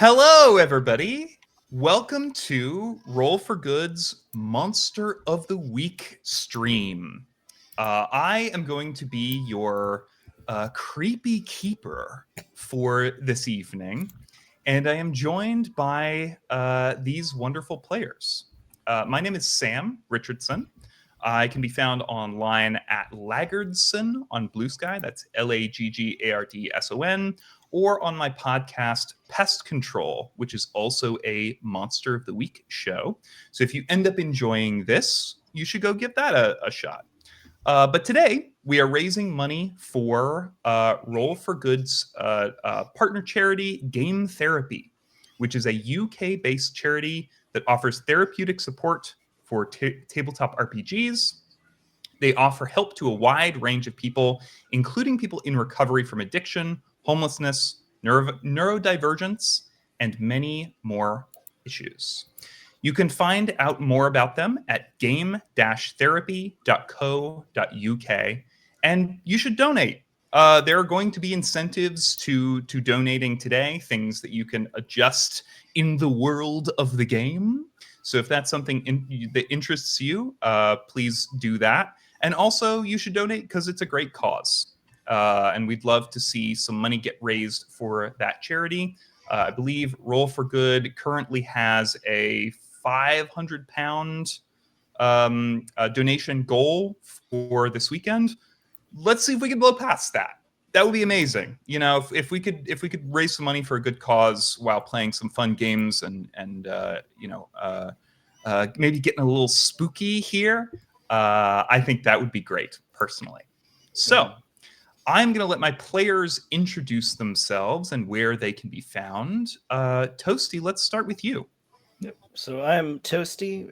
Hello, everybody. Welcome to Roll for Good's Monster of the Week stream. I am going to be your creepy keeper for this evening, and I am joined by these wonderful players. My name is Sam Richardson. I can be found online at Laggardson on Blue Sky. That's Laggardson, or on my podcast, Pest Control, which is also a Monster of the Week show. So if you end up enjoying this, you should go give that a shot. But today, we are raising money for Roll for Good's partner charity, Game Therapy, which is a UK-based charity that offers therapeutic support for tabletop RPGs. They offer help to a wide range of people, including people in recovery from addiction, homelessness, neurodivergence, and many more issues. You can find out more about them at game-therapy.co.uk, and you should donate. There are going to be incentives to donating today, things that you can adjust in the world of the game. So if that's something that interests you, please do that. And also, you should donate because it's a great cause. And we'd love to see some money get raised for that charity. I believe Roll for Good currently has a £500 donation goal for this weekend. Let's see if we can blow past that. That would be amazing. You know, if we could raise some money for a good cause while playing some fun games and maybe getting a little spooky here. I think that would be great, personally. So I'm going to let my players introduce themselves and where they can be found. Toasty, let's start with you. Yep. So I'm Toasty,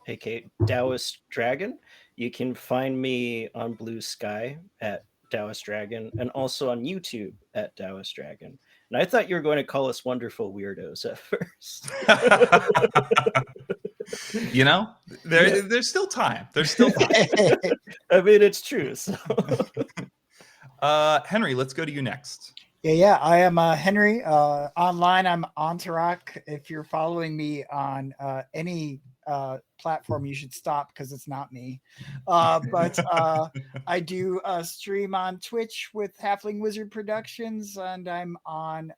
aka Taoist Dragon. You can find me on Blue Sky at Taoist Dragon and also on YouTube at Taoist Dragon. And I thought you were going to call us wonderful weirdos at first. You know, there's still time. There's still time. I mean, it's true. So. Henry, let's go to you next. Yeah. I am Henry. Online, I'm Ontarak. If you're following me on any platform, you should stop because it's not me. But I do stream on Twitch with Halfling Wizard Productions, and I'm on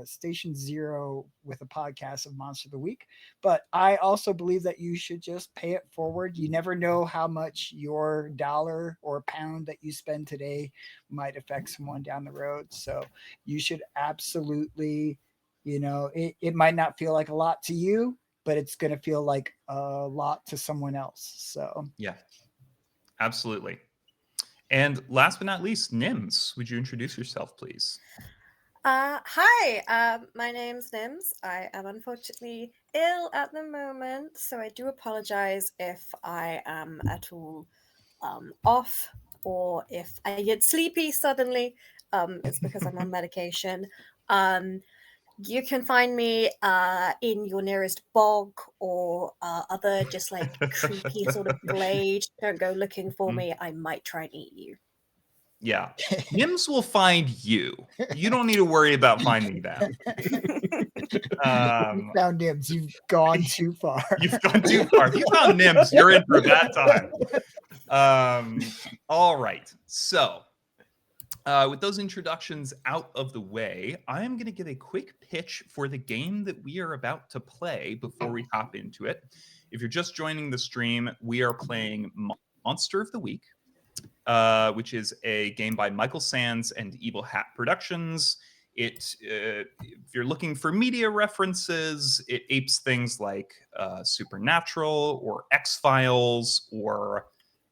Station Zero with a podcast of Monster of the Week. But I also believe that you should just pay it forward. You never know how much your dollar or pound that you spend today might affect someone down the road. So you should absolutely, it might not feel like a lot to you, but it's going to feel like a lot to someone else. So yeah, absolutely. And last but not least, Nims, would you introduce yourself, please? Hi, my name's Nims. I am unfortunately ill at the moment, so I do apologize if I am at all off or if I get sleepy suddenly. It's because I'm on medication. You can find me in your nearest bog or other just like creepy sort of glade. Don't go looking for me. I might try and eat you. Yeah. Nims will find you. You don't need to worry about finding them. You found Nims. You've gone too far. You've gone too far. If you found Nims, you're in for a bad time. All right. So with those introductions out of the way, I am going to give a quick pitch for the game that we are about to play before we hop into it. If you're just joining the stream, we are playing Monster of the Week, which is a game by Michael Sands and Evil Hat Productions. If you're looking for media references, it apes things like Supernatural or X-Files or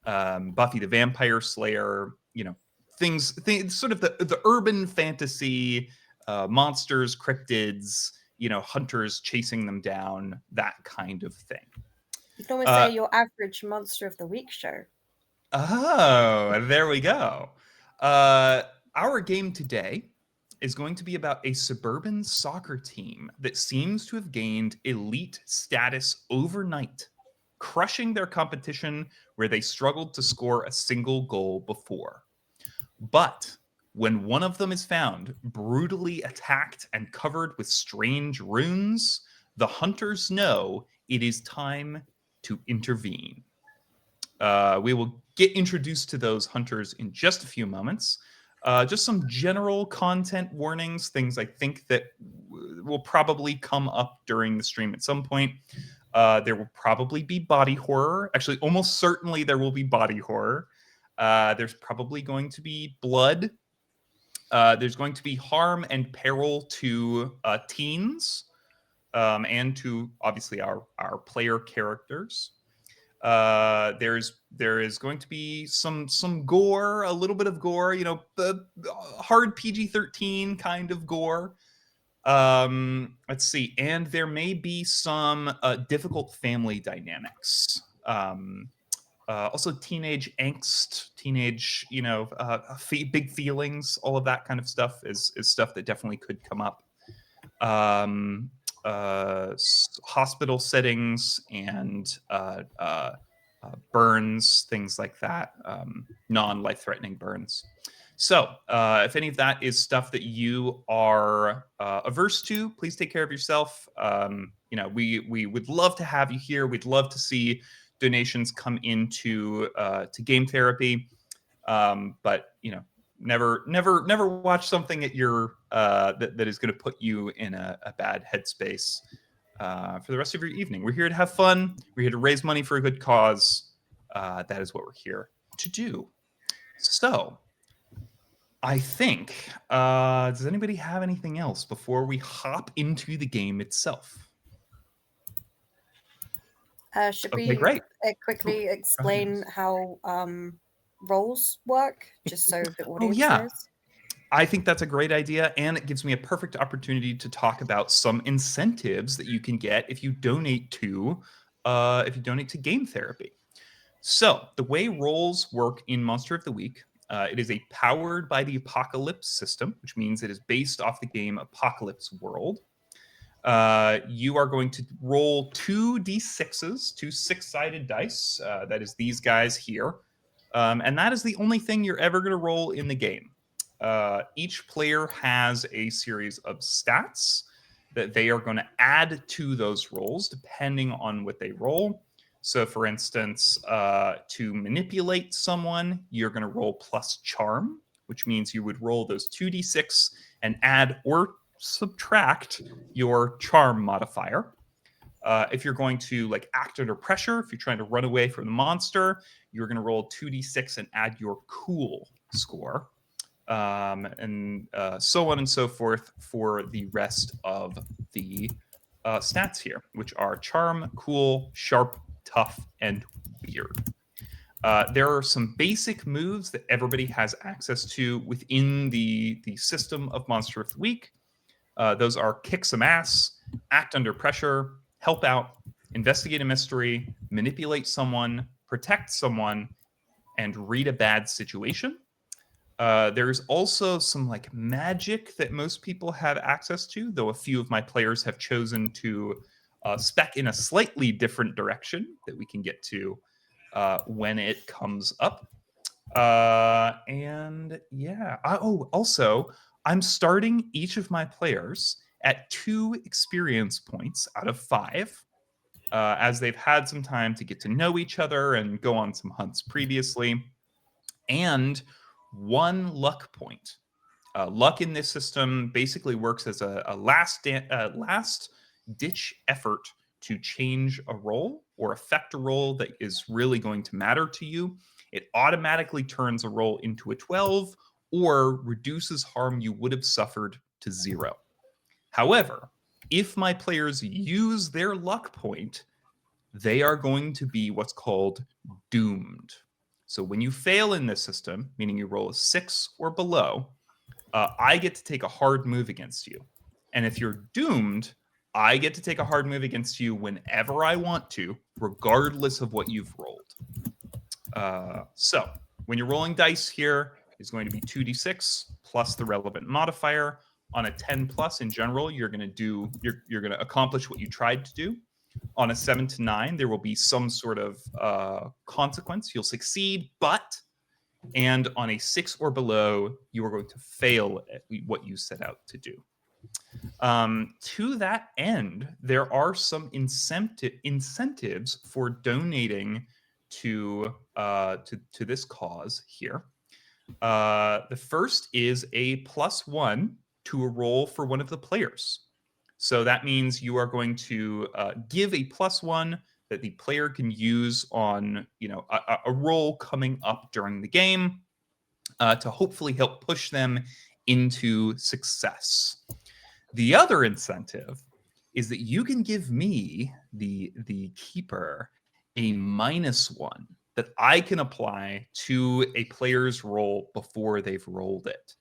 Buffy the Vampire Slayer, things sort of the urban fantasy, monsters, cryptids, hunters chasing them down, that kind of thing. You can always say your average Monster of the Week show. Oh, there we go. Our game today is going to be about a suburban soccer team that seems to have gained elite status overnight, crushing their competition where they struggled to score a single goal before. But When one of them is found brutally attacked and covered with strange runes, the hunters know it is time to intervene. We will get introduced to those hunters in just a few moments. Just some general content warnings, things I think that will probably come up during the stream at some point. There will probably be body horror. Actually, almost certainly there will be body horror. There's probably going to be blood. There's going to be harm and peril to teens and to obviously our player characters. There is going to be some gore, a little bit of gore, you know, the hard PG-13 kind of gore. Let's see, and there may be some difficult family dynamics. Also teenage angst, teenage, you know, big feelings, all of that kind of stuff is stuff that definitely could come up. Hospital settings and burns, things like that, non-life-threatening burns. So if any of that is stuff that you are averse to, please take care of yourself. You know, we would love to have you here. We'd love to see donations come into to game therapy, but you know, never watch something at your that is going to put you in a bad headspace for the rest of your evening. We're here to have fun. We're here to raise money for a good cause. That is what we're here to do. So I think, does anybody have anything else before we hop into the game itself? Should Okay, we great. quickly explain how roles work, just so the audience yeah. knows? I think that's a great idea, and it gives me a perfect opportunity to talk about some incentives that you can get if you donate to game therapy. So the way roles work in Monster of the Week, it is a powered by the Apocalypse system, which means it is based off the game Apocalypse World. You are going to roll 2d6s, 2 6-sided dice. That is these guys here. And that is the only thing you're ever going to roll in the game. Each player has a series of stats that they are going to add to those rolls depending on what they roll. So, for instance, to manipulate someone, you're going to roll plus charm, which means you would roll those 2d6 and add or subtract your charm modifier. If you're going to like act under pressure, if you're trying to run away from the monster, you're going to roll 2d6 and add your cool score, and so on and so forth for the rest of the stats here, which are charm, cool, sharp, tough, and weird. There are some basic moves that everybody has access to within the system of Monster of the Week. Those are kick some ass, act under pressure, help out, investigate a mystery, manipulate someone, protect someone, and read a bad situation. There's also some like magic that most people have access to, though a few of my players have chosen to spec in a slightly different direction that we can get to when it comes up. And yeah, also, I'm starting each of my players at 2 experience points out of 5, as they've had some time to get to know each other and go on some hunts previously, and 1 luck point. Luck in this system basically works as a last-ditch effort to change a roll or affect a roll that is really going to matter to you. It automatically turns a roll into a 12 or reduces harm you would have suffered to 0. However, if my players use their luck point, they are going to be what's called doomed. So when you fail in this system, meaning you roll a 6 or below, I get to take a hard move against you. And if you're doomed, I get to take a hard move against you whenever I want to, regardless of what you've rolled. So when you're rolling dice here, is going to be 2d6 plus the relevant modifier. On a 10 plus in general, you're going to accomplish what you tried to do. On a 7 to 9, there will be some sort of consequence. You'll succeed, but And on a 6 or below, you are going to fail at what you set out to do. To that end, there are some incentives for donating to this cause here. The first is a +1 to a roll for one of the players. So that means you are going to give a +1 that the player can use on a roll coming up during the game to hopefully help push them into success. The other incentive is that you can give me, the keeper, a -1 that I can apply to a player's roll before they've rolled it,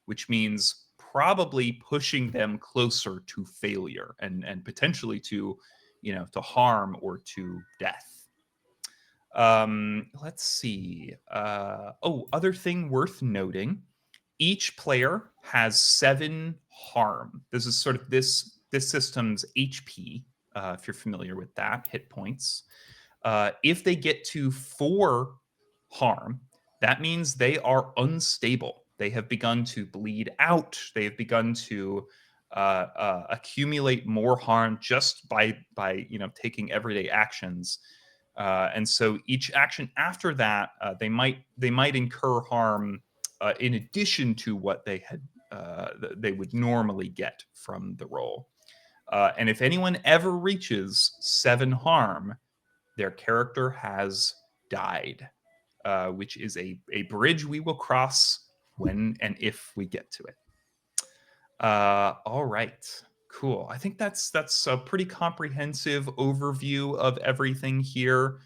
which means probably pushing them closer to failure and potentially to harm or to death. Let's see. Other thing worth noting: each player has 7 harm. This is sort of this system's HP, if you're familiar with that, hit points. If they get to 4 harm, that means they are unstable. They have begun to bleed out. They have begun to accumulate more harm just by taking everyday actions. And so each action after that, they might incur harm in addition to what they would normally get from the roll. And if anyone ever reaches 7 harm, their character has died, which is a bridge we will cross when and if we get to it. All right, cool. I think that's a pretty comprehensive overview of everything here.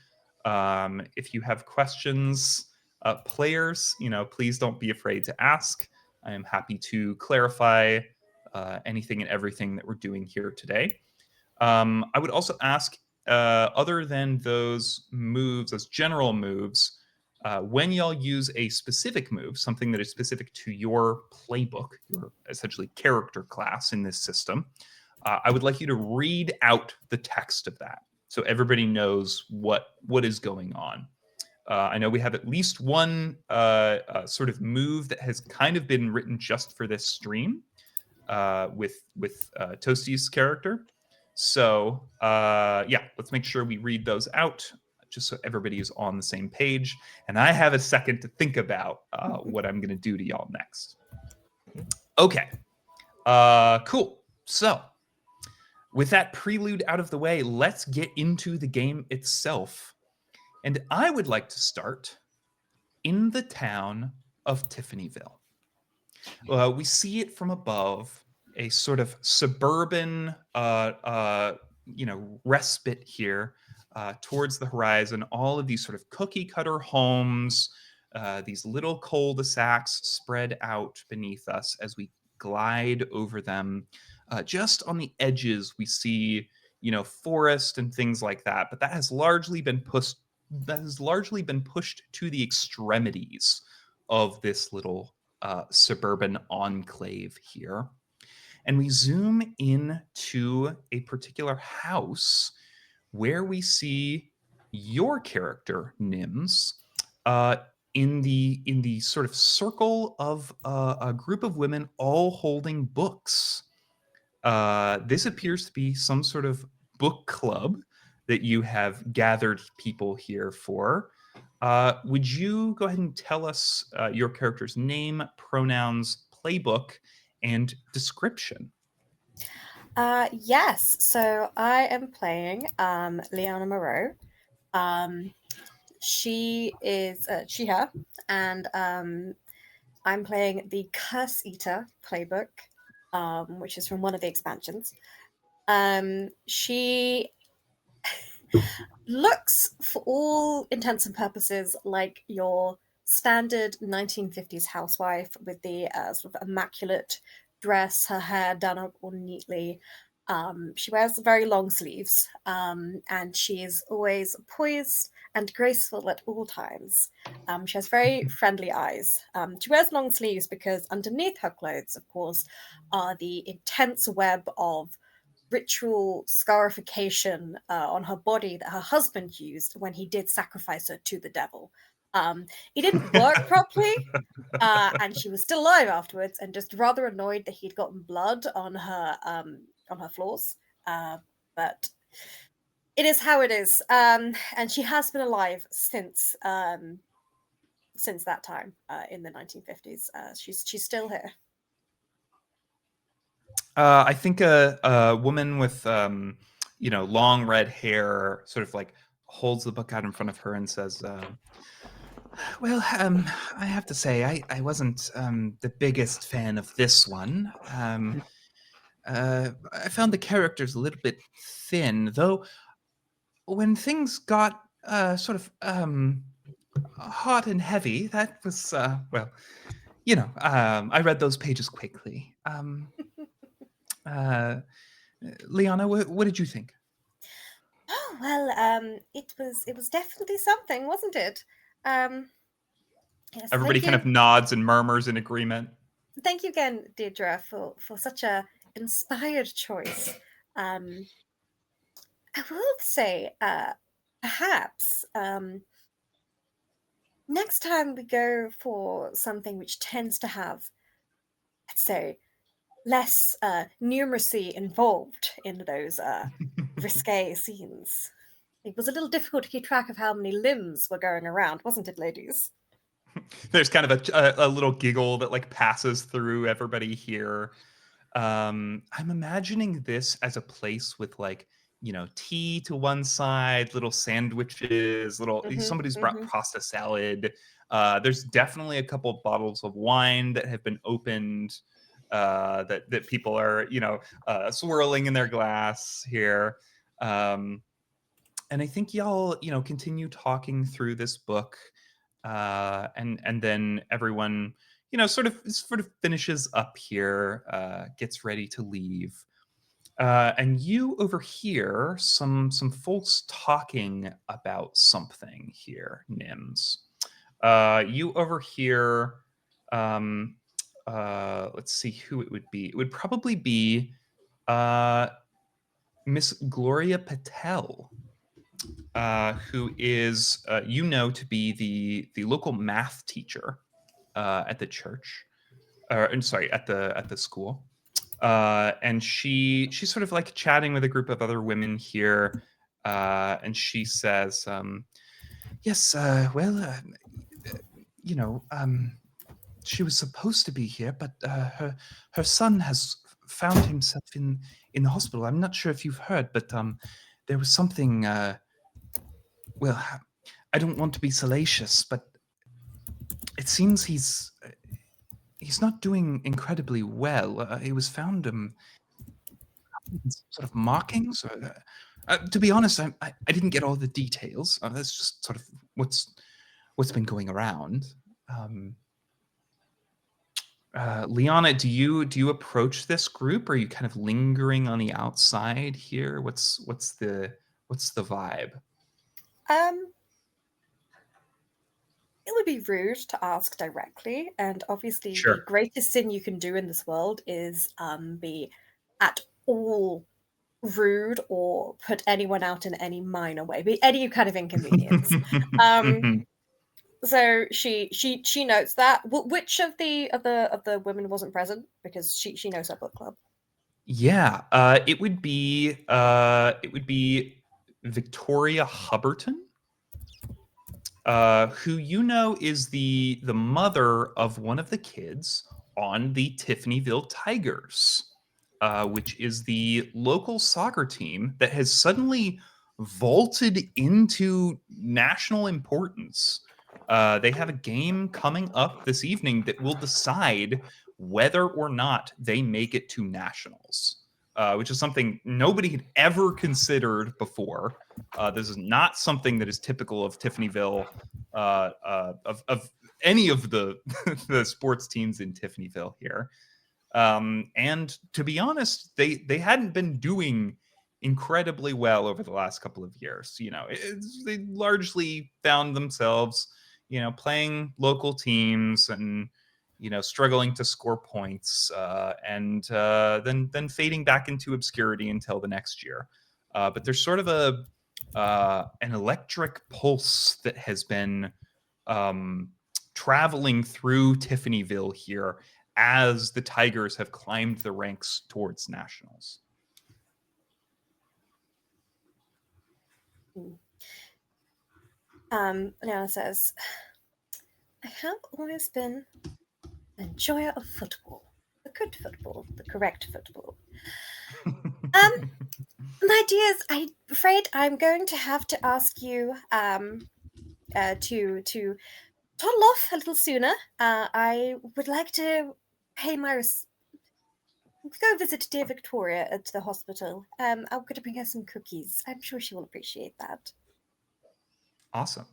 If you have questions, players, please don't be afraid to ask. I am happy to clarify anything and everything that we're doing here today. I would also ask, other than those moves, as general moves, when y'all use a specific move, something that is specific to your playbook, your essentially character class in this system, I would like you to read out the text of that so everybody knows what is going on. I know we have at least one sort of move that has kind of been written just for this stream with Toasty's character. So let's make sure we read those out just so everybody is on the same page. And I have a second to think about what I'm going to do to y'all next. Okay, cool. So with that prelude out of the way, let's get into the game itself. And I would like to start in the town of Tiffanyville. We see it from above, a sort of suburban, respite here towards the horizon. All of these sort of cookie cutter homes, these little cul-de-sacs spread out beneath us as we glide over them. Just on the edges, we see, forest and things like that. But that has largely been pushed. That has largely been pushed to the extremities of this little suburban enclave here. And we zoom in to a particular house where we see your character, Nims, in the sort of circle of a group of women all holding books. This appears to be some sort of book club that you have gathered people here for. Would you go ahead and tell us your character's name, pronouns, playbook, and description? Yes, so I am playing Liana Moreau. She is she, her, and I'm playing the Curse Eater playbook, which is from one of the expansions. She looks, for all intents and purposes, like your standard 1950s housewife with the sort of immaculate dress, her hair done up all neatly. She wears very long sleeves, and she is always poised and graceful at all times. She has very friendly eyes. She wears long sleeves because underneath her clothes, of course, are the intense web of ritual scarification on her body that her husband used when he did sacrifice her to the devil. It didn't work properly, and she was still alive afterwards, and just rather annoyed that he'd gotten blood on her floors. But it is how it is, and she has been alive since that time in the 1950s. She's still here. I think a woman with long red hair sort of like holds the book out in front of her and says, well, I have to say, I wasn't the biggest fan of this one. I found the characters a little bit thin, though when things got sort of hot and heavy, that was, I read those pages quickly. Liana, what did you think? Oh well, it was definitely something, wasn't it? Yes, Everybody kind of nods and murmurs in agreement. Thank you again, Deirdre, for such a inspired choice. I will say, perhaps next time we go for something which tends to have, let's say, less numeracy involved in those risque scenes. It was a little difficult to keep track of how many limbs were going around, wasn't it, ladies? There's kind of a little giggle that like passes through everybody here. I'm imagining this as a place with like, tea to one side, little sandwiches, somebody's brought pasta salad. There's definitely a couple bottles of wine that have been opened that people are, swirling in their glass here. And I think y'all, continue talking through this book. And then everyone, sort of finishes up here, gets ready to leave. And you overhear some folks talking about something here, Nims. You overhear, let's see who it would be. It would probably be Miss Gloria Patel, who is, to be the local math teacher at the church, at the school. And she's sort of like chatting with a group of other women here, and she says, "Yes, she was supposed to be here, but her son has found himself in the hospital. I'm not sure if you've heard, but there was something. Well, I don't want to be salacious, but it seems he's not doing incredibly well. He was found sort of markings. To be honest, I didn't get all the details. That's just sort of what's been going around. Liana, do you approach this group, or are you kind of lingering on the outside here? What's the vibe? It would be rude to ask directly, and obviously Sure. the greatest sin you can do in this world is be at all rude or put anyone out in any minor way, be any kind of inconvenience. So she notes that. Which of the women wasn't present, because she knows her book club? Yeah, it would be Victoria Hubberton, who is the mother of one of the kids on the Tiffanyville Tigers, which is the local soccer team that has suddenly vaulted into national importance. They have a game coming up this evening that will decide whether or not they make it to nationals, which is something nobody had ever considered before. This is not something that is typical of Tiffanyville, of any of the the sports teams in Tiffanyville here. And to be honest, they hadn't been doing incredibly well over the last couple of years. They largely found themselves, playing local teams and struggling to score points, and then fading back into obscurity until the next year. But there's sort of an electric pulse that has been traveling through Tiffanyville here as the Tigers have climbed the ranks towards nationals. Leanna says, I have always been an enjoyer of football. The good football, the correct football. My dears, I'm afraid I'm going to have to ask you to toddle off a little sooner. I would like to pay my go visit dear Victoria at the hospital. I'm going to bring her some cookies. I'm sure she will appreciate that. Awesome.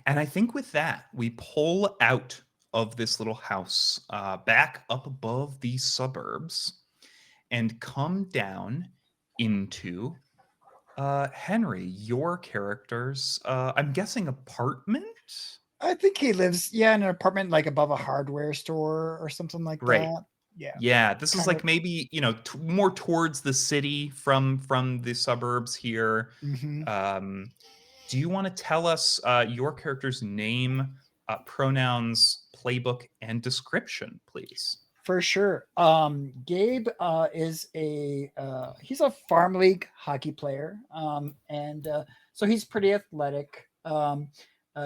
And I think with that, we pull out of this little house back up above these suburbs and come down into Henry, your character's, I'm guessing, apartment? I think he lives, in an apartment like above a hardware store or something like Right. that. Yeah. Yeah, this is Kind like of- maybe, more towards the city from the suburbs here. Mhm. Do you want to tell us your character's name, pronouns, playbook, and description, please? For sure. Gabe is he's a farm league hockey player, and so he's pretty athletic.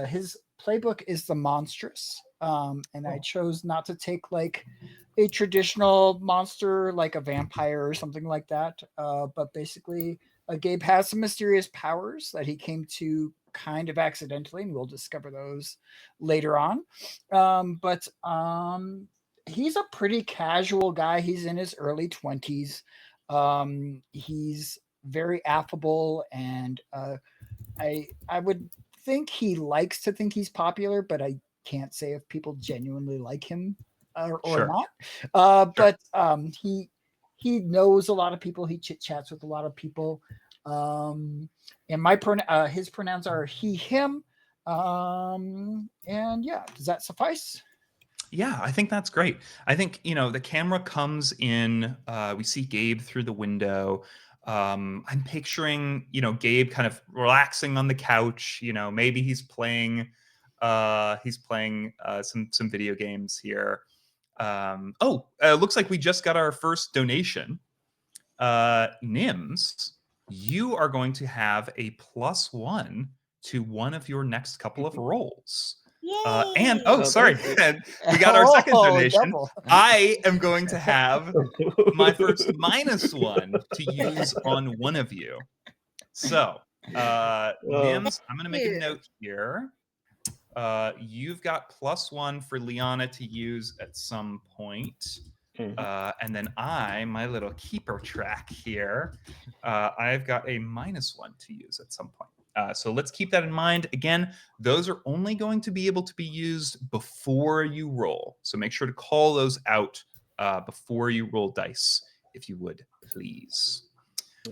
His playbook is the monstrous, and I chose not to take like a traditional monster like a vampire or something like that. But basically, Gabe has some mysterious powers that he came to kind of accidentally, and we'll discover those later on. But he's a pretty casual guy. He's in his early 20s. He's very affable, and I would think he likes to think he's popular, but I can't say if people genuinely like him or Sure. not. Sure. But he knows a lot of people. He chit chats with a lot of people. And his pronouns are he, him. And yeah, does that suffice? Yeah, I think that's great. I think, the camera comes in, we see Gabe through the window. I'm picturing, Gabe kind of relaxing on the couch, maybe he's playing some video games here. Looks like we just got our first donation. Nims, you are going to have a +1 to one of your next couple of rolls. And sorry, we got our second donation. Double. I am going to have my first -1 to use on one of you. So, Nims, I'm going to make a note here. You've got +1 for Liana to use at some point. And then my little keeper track here, I've got a -1 to use at some point. So let's keep that in mind. Again, those are only going to be able to be used before you roll. So make sure to call those out before you roll dice, if you would, please.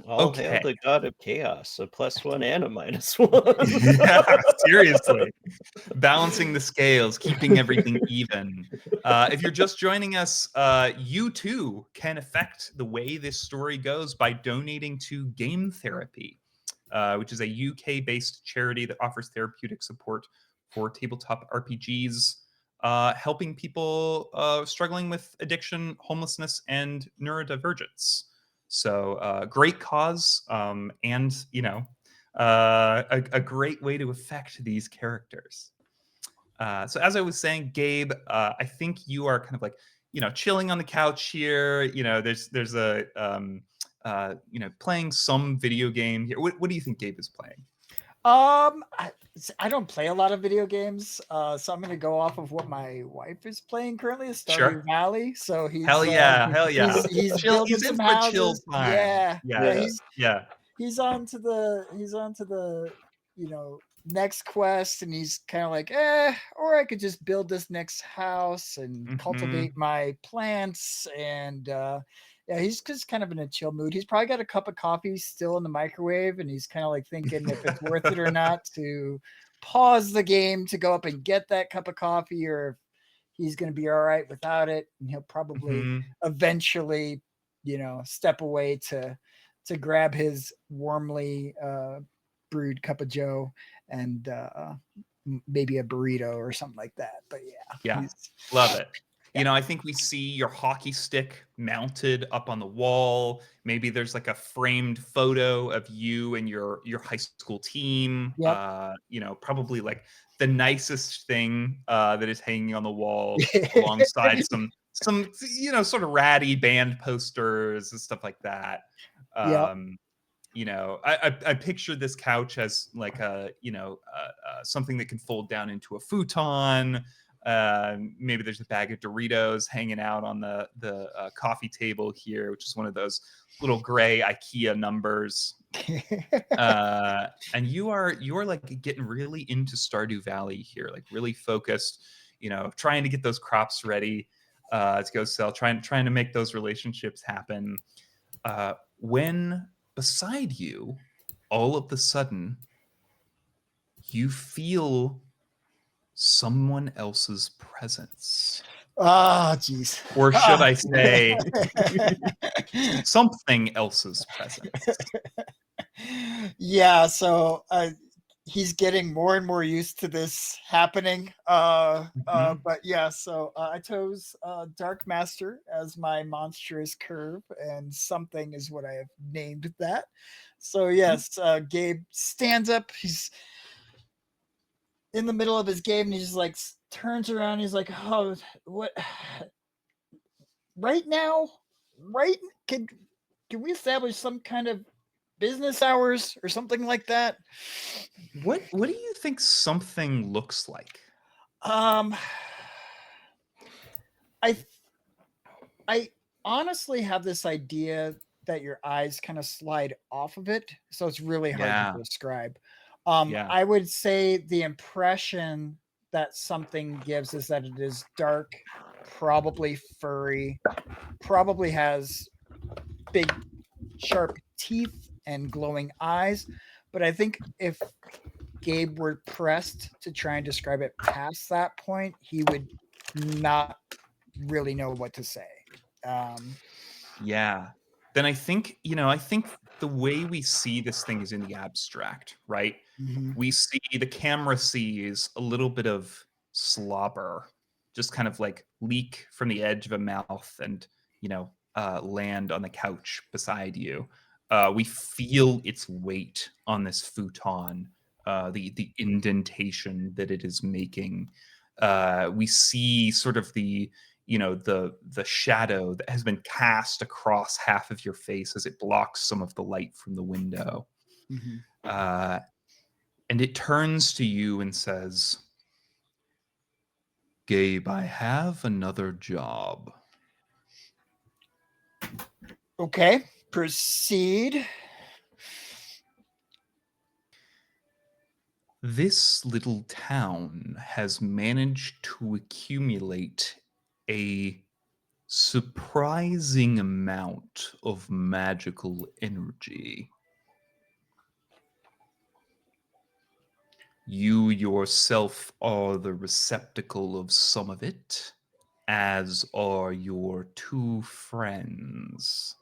All hail the god of chaos, a +1 and a -1. Yeah, seriously. Balancing the scales, keeping everything even. If you're just joining us, you too can affect the way this story goes by donating to Game Therapy, which is a UK-based charity that offers therapeutic support for tabletop RPGs, helping people struggling with addiction, homelessness, and neurodivergence. So great cause, and a great way to affect these characters. So as I was saying, Gabe, I think you are kind of like, chilling on the couch here. There's a playing some video game here. What do you think Gabe is playing? I don't play a lot of video games, so I'm going to go off of what my wife is playing currently, is Stardew Sure. Valley. So he's hell yeah. he's Chill, building he's in some for chill houses. time. Yeah. He's on to the next quest, and he's kind of like, or I could just build this next house and cultivate my plants, and yeah, he's just kind of in a chill mood. He's probably got a cup of coffee still in the microwave, and he's kind of like thinking if it's worth it or not to pause the game to go up and get that cup of coffee, or if he's going to be all right without it, and he'll probably eventually, step away to grab his warmly brewed cup of joe and maybe a burrito or something like that. But Yeah. he's- Love it. Yeah. You know, I think we see your hockey stick mounted up on the wall. Maybe there's like a framed photo of you and your high school team. Yep. You know, probably like the nicest thing that is hanging on the wall alongside some you know, sort of ratty band posters and stuff like that. Yep. You know, I picture this couch as like a, you know, something that can fold down into a futon. Maybe there's a bag of Doritos hanging out on the coffee table here, which is one of those little gray IKEA numbers. And you're like getting really into Stardew Valley here, like really focused, you know, trying to get those crops ready to go sell, trying to make those relationships happen. When beside you, all of a sudden, you feel someone else's presence. Oh, jeez. Or should I say something else's presence? Yeah, so he's getting more and more used to this happening. But yeah, so I chose Dark Master as my monstrous curve, and something is what I have named that. So yes, Gabe stands up. He's in the middle of his game, and he just like turns around. He's like, "Oh, what? Right now? Right? Can we establish some kind of business hours or something like that?" What do you think something looks like? I honestly have this idea that your eyes kind of slide off of it, so it's really hard to describe. Yeah. I would say the impression that something gives is that it is dark, probably furry, probably has big sharp teeth and glowing eyes. But I think if Gabe were pressed to try and describe it past that point, he would not really know what to say. Yeah. Then I think, you know, I think the way we see this thing is in the abstract, right? Mhm. We see the camera sees a little bit of slobber just kind of like leak from the edge of a mouth and, you know, land on the couch beside you. We feel its weight on this futon, the indentation that it is making. We see sort of the, you know, the shadow that has been cast across half of your face as it blocks some of the light from the window. Mhm. And it turns to you and says, "Gabe, I have another job." Okay, proceed. This little town has managed to accumulate a surprising amount of magical energy. You yourself are the receptacle of some of it, as are your two friends.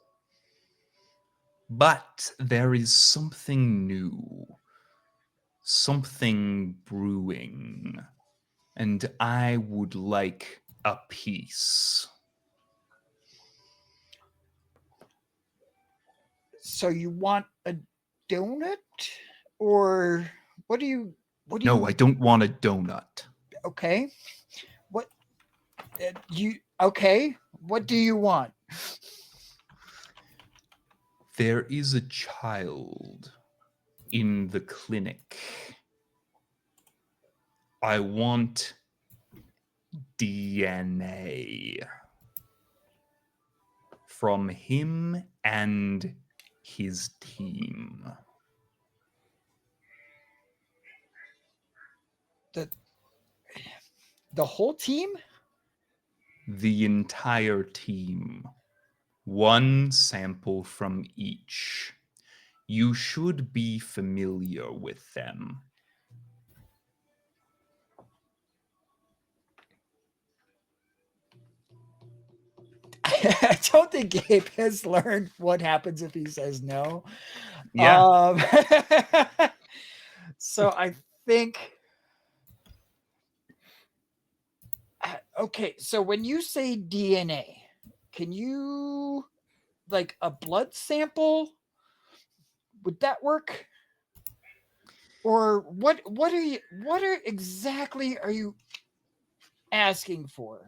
But there is something new, something brewing, and I would like a piece. So you want a donut, or what do you? What do No, you? I don't want a donut. Okay, what you? Okay, what do you want? There is a child in the clinic. I want DNA from him and his team. The whole team? The entire team. One sample from each. You should be familiar with them. I don't think Gabe has learned what happens if he says no. Yeah. So I think Okay, so when you say DNA, can you like a blood sample? Would that work? Or what exactly are you asking for?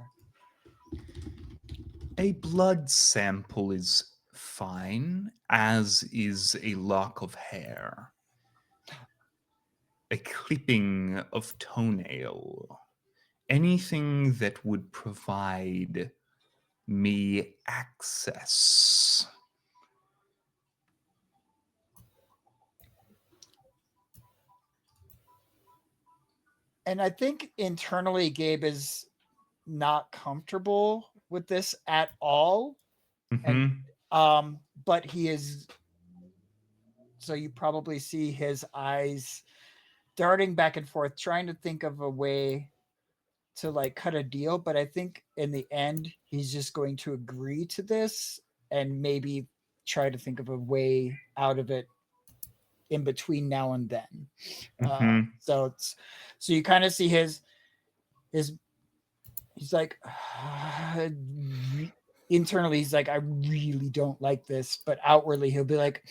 A blood sample is fine, as is a lock of hair, a clipping of toenail, anything that would provide me access. And I think internally Gabe is not comfortable with this at all. And but he is, so you probably see his eyes darting back and forth, trying to think of a way to like cut a deal. But I think in the end, he's just going to agree to this and maybe try to think of a way out of it in between now and then. So you kind of see his he's like internally he's like, I really don't like this, but outwardly he'll be like,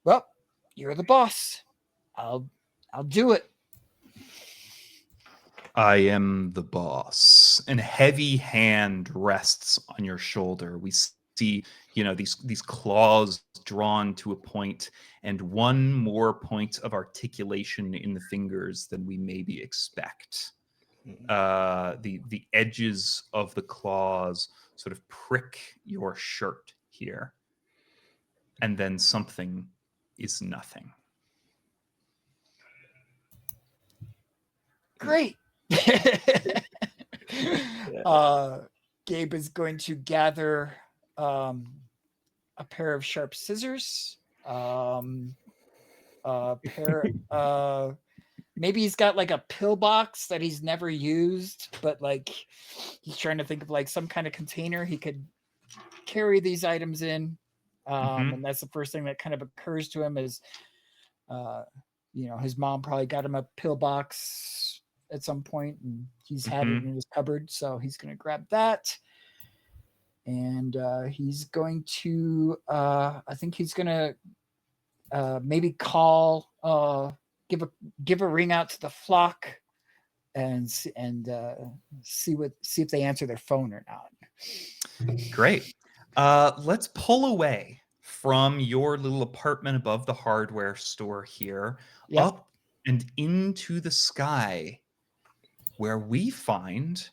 well, you're the boss. I'll do it. I am the boss. And a heavy hand rests on your shoulder. We see, these claws drawn to a point, and one more point of articulation in the fingers than we maybe expect. The edges of the claws sort of prick your shirt here, and then something is nothing. Great. Gabe is going to gather a pair of sharp scissors, a pair maybe he's got like a pillbox that he's never used, but like he's trying to think of like some kind of container he could carry these items in. And that's the first thing that kind of occurs to him is his mom probably got him a pillbox at some point, and he's had it in his cupboard, so he's going to grab that. And he's going to I think he's going to maybe call give a ring out to the flock and see if they answer their phone or not. Great. Let's pull away from your little apartment above the hardware store here, up and into the sky, where we find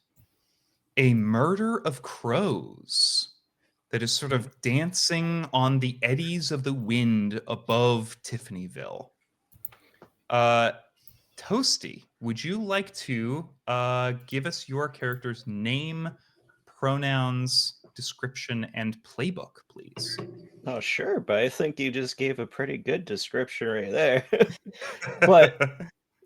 a murder of crows that is sort of dancing on the eddies of the wind above Tiffanyville. Toasty, would you like to give us your character's name, pronouns, description, and playbook, please? Oh, sure, but I think you just gave a pretty good description right there. But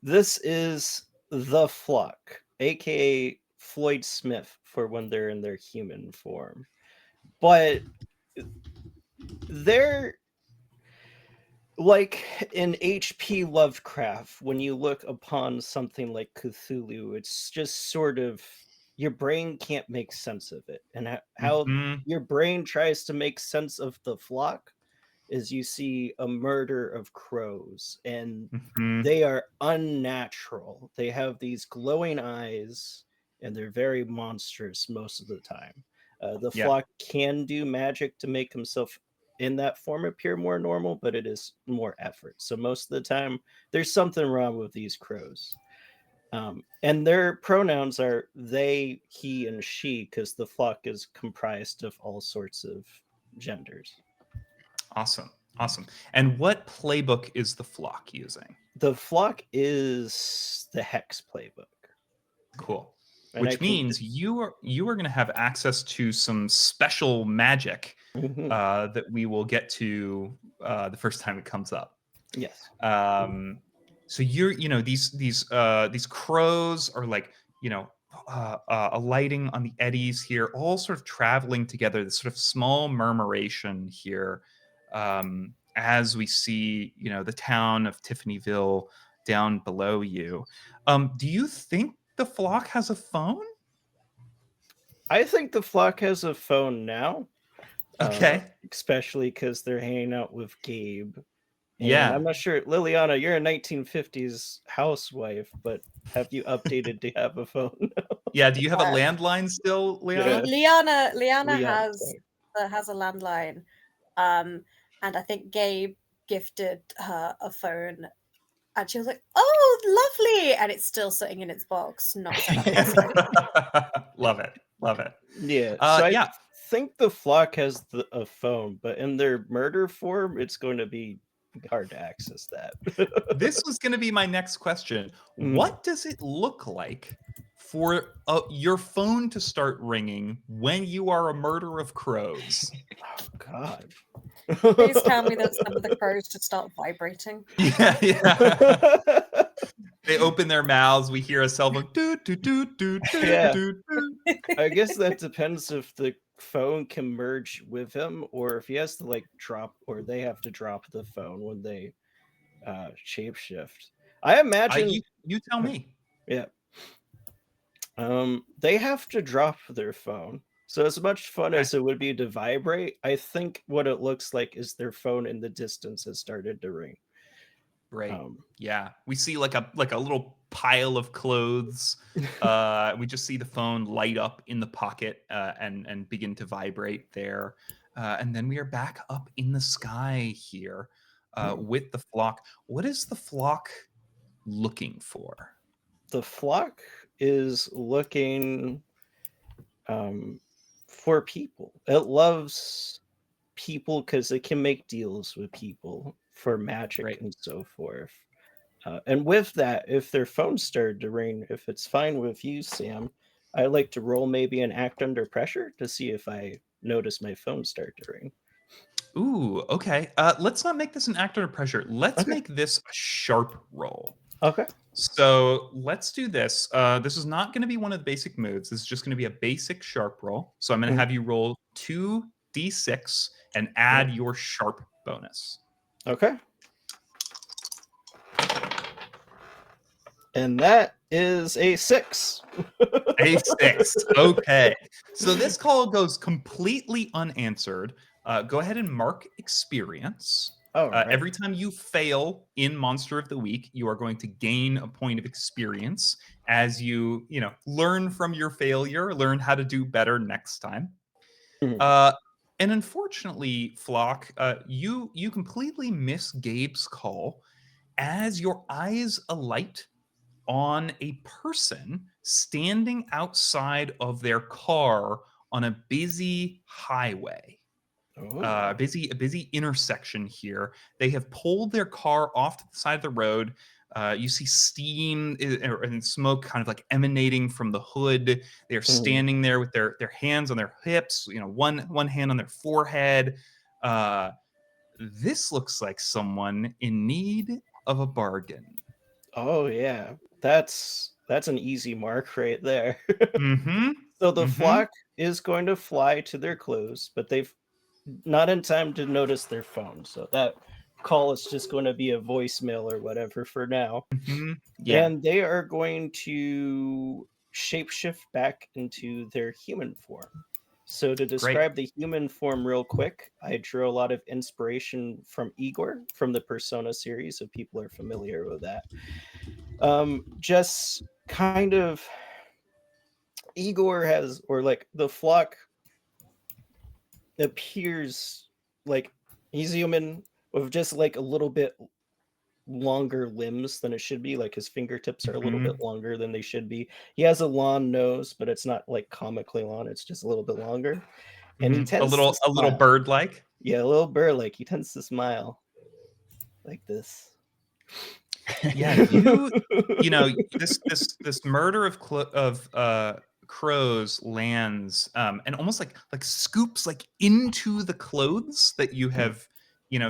this is the Flock, aka Floyd Smith, for when they're in their human form. But they're like in H.P. Lovecraft, when you look upon something like Cthulhu, it's just sort of your brain can't make sense of it. And how your brain tries to make sense of the Flock is you see a murder of crows, and they are unnatural. They have these glowing eyes, and they're very monstrous most of the time. The Flock can do magic to make himself in that form appear more normal, but it is more effort. So most of the time, there's something wrong with these crows. And their pronouns are they, he, and she, because the Flock is comprised of all sorts of genders. Awesome. And what playbook is the Flock using? The Flock is the Hex playbook. Cool. Which means you are going to have access to some special magic that we will get to the first time it comes up. Yes. So these crows are like alighting on the eddies here, all sort of traveling together. This sort of small murmuration here, as we see the town of Tiffanyville down below you. Do you think the Flock has a phone? I think the flock has a phone now. Okay. Especially because they're hanging out with Gabe. And Yeah. I'm not sure, Liliana, you're a 1950s housewife, but have you updated to have a phone? Yeah. Do you have a landline still, Liana? Yeah. Liana Liana, sorry. has a landline, and I think Gabe gifted her a phone, and she was like, "Oh, lovely!" And it's still sitting in its box, not set up yet. Love it. Love it. Yeah. So I Yeah. think the flock has a phone, but in their murder form, it's going to be hard to access that. This was going to be my next question. Mm. What does it look like for your phone to start ringing when you are a murder of crows? Oh, God. Please tell me that some of the crows just start vibrating. Yeah, yeah. They open their mouths. We hear a cell phone. Doo, doo, doo, doo, doo, Yeah. doo, doo. I guess that depends if the phone can merge with him or if he has to like drop or they have to drop the phone when they shapeshift. I imagine You tell me. yeah. They have to drop their phone. So as much fun as it would be to vibrate, I think what it looks like is their phone in the distance has started to ring. Great. Yeah. We see like a little pile of clothes. We just see the phone light up in the pocket and begin to vibrate there. And then we are back up in the sky here with the flock. What is the flock looking for? The flock is looking for people. It loves people because it can make deals with people for magic Right. and so forth. And with that, if their phone started to ring, if it's fine with you, Sam, I like to roll maybe an act under pressure to see if I notice my phone start to ring. Ooh, okay. Let's not make this an act under pressure. Let's Okay. make this a sharp roll. Okay. So let's do this. This is not going to be one of the basic moves. This is just going to be a basic sharp roll. So I'm going to have you roll 2d6 and add your sharp bonus. Okay. And that is a 6. A 6. Okay. So this call goes completely unanswered. Go ahead and mark experience. Right. Every time you fail in Monster of the Week, you are going to gain a point of experience as you learn from your failure, learn how to do better next time. And unfortunately, Flock, you completely miss Gabe's call as your eyes alight on a person standing outside of their car on a busy highway. A busy intersection here. They have pulled their car off to the side of the road. You see steam and smoke kind of like emanating from the hood. They're standing there with their hands on their hips, one hand on their forehead. This looks like someone in need of a bargain. Oh yeah, that's an easy mark right there. Mm-hmm. So the flock is going to fly to their clothes, but they've not in time to notice their phone. So that call is just going to be a voicemail or whatever for now. Yeah. And they are going to shapeshift back into their human form. So to describe the human form real quick, I drew a lot of inspiration from Igor from the Persona series, if people are familiar with that. Just kind of Igor has, or like the flock appears like he's human with just like a little bit longer limbs than it should be. Like his fingertips are a little bit longer than they should be. He has a long nose, but it's not like comically long. It's just a little bit longer. And he tends a little bird like. Yeah, a little bird like. He tends to smile like this. Yeah, this murder of crows lands and almost like scoops like into the clothes that you have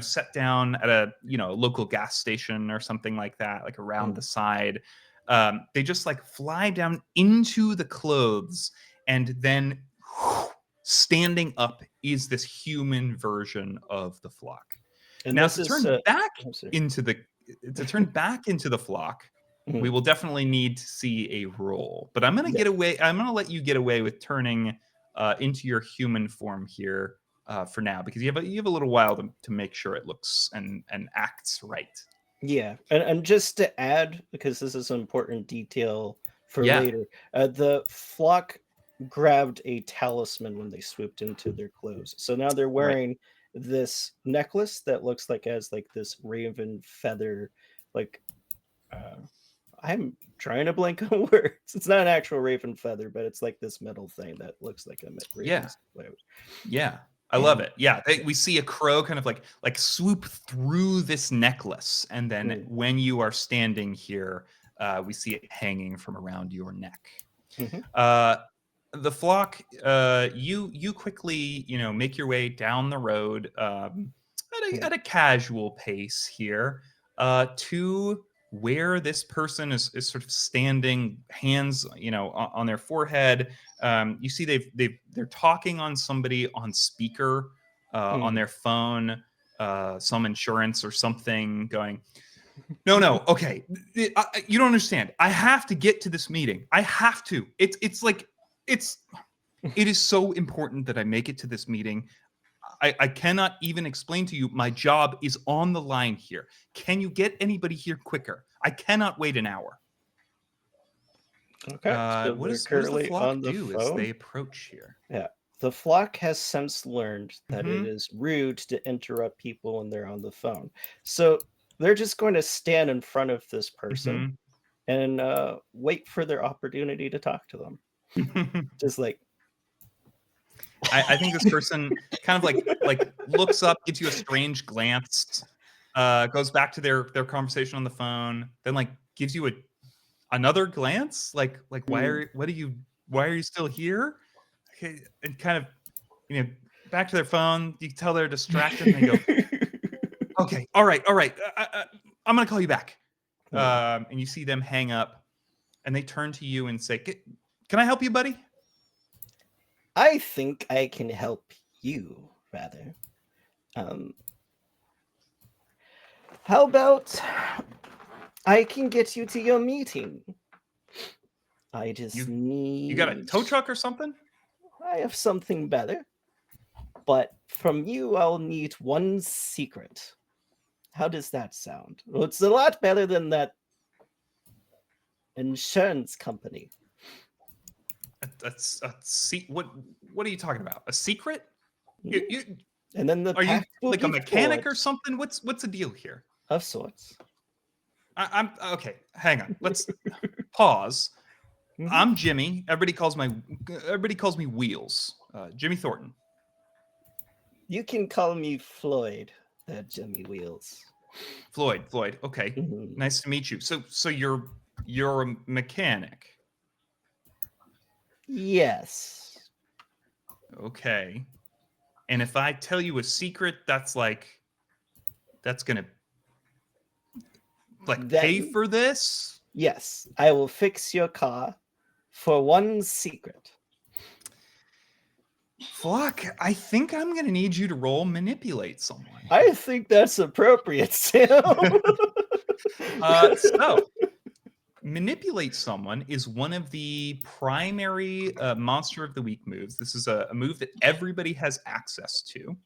set down at a local gas station or something like that, like around the side. They just like fly down into the clothes, and then standing up is this human version of the flock. And now to turn back into the flock, we will definitely need to see a roll. But I'm going to let you get away with turning into your human form here for now, because you have a little while to make sure it looks and acts right. Yeah, and just to add, because this is an important detail for Yeah. later, the flock grabbed a talisman when they swooped into their clothes. So now they're wearing this necklace that looks like has like this raven feather, like I'm trying to blank on words. It's not an actual raven feather, but it's like this metal thing that looks like a raven's feather. Yeah. I love And- it. Yeah, we see a crow kind of like swoop through this necklace, and then when you are standing here, we see it hanging from around your neck. The flock, you quickly make your way down the road at a casual pace here to where this person is sort of standing, hands on their forehead. You see they're talking on somebody on speaker on their phone, some insurance or something, going, no, okay, you don't understand. I have to get to this meeting. I have to. It is so important that I make it to this meeting. I cannot even explain to you. My job is on the line here. Can you get anybody here quicker? I cannot wait an hour. Okay, so what they're does the currently flock on the do as phone. they approach here? Yeah, the flock has since learned that it is rude to interrupt people when they're on the phone. So they're just going to stand in front of this person and wait for their opportunity to talk to them. Just like, I think this person kind of like looks up, gives you a strange glance, goes back to their conversation on the phone, then like gives you another glance, like why are you still here? Okay, and kind of back to their phone. You can tell they're distracted, and they go, okay, all right, I'm gonna call you back. And you see them hang up, and they turn to you and say, "Can I help you, buddy?" I think I can help you, rather. How about I can get you to your meeting? I just need... You got a tow truck or something? I have something better. But from you, I'll need one secret. How does that sound? Well, it's a lot better than that insurance company. What are you talking about? A secret? And then the Are you pact will like a be mechanic or forged. something? What's the deal here? Of sorts. I'm okay. Hang on. Let's pause. I'm Jimmy. Everybody calls me Wheels. Jimmy Thornton. You can call me Floyd, Jimmy Wheels. Floyd. Okay. Nice to meet you. So you're a mechanic. Yes. Okay. And if I tell you a secret, that's gonna pay for this? Yes, I will fix your car for one secret. Flock, I think I'm gonna need you to roll manipulate someone. I think that's appropriate, Sam. So manipulate someone is one of the primary monster of the week moves. This is a move that everybody has access to,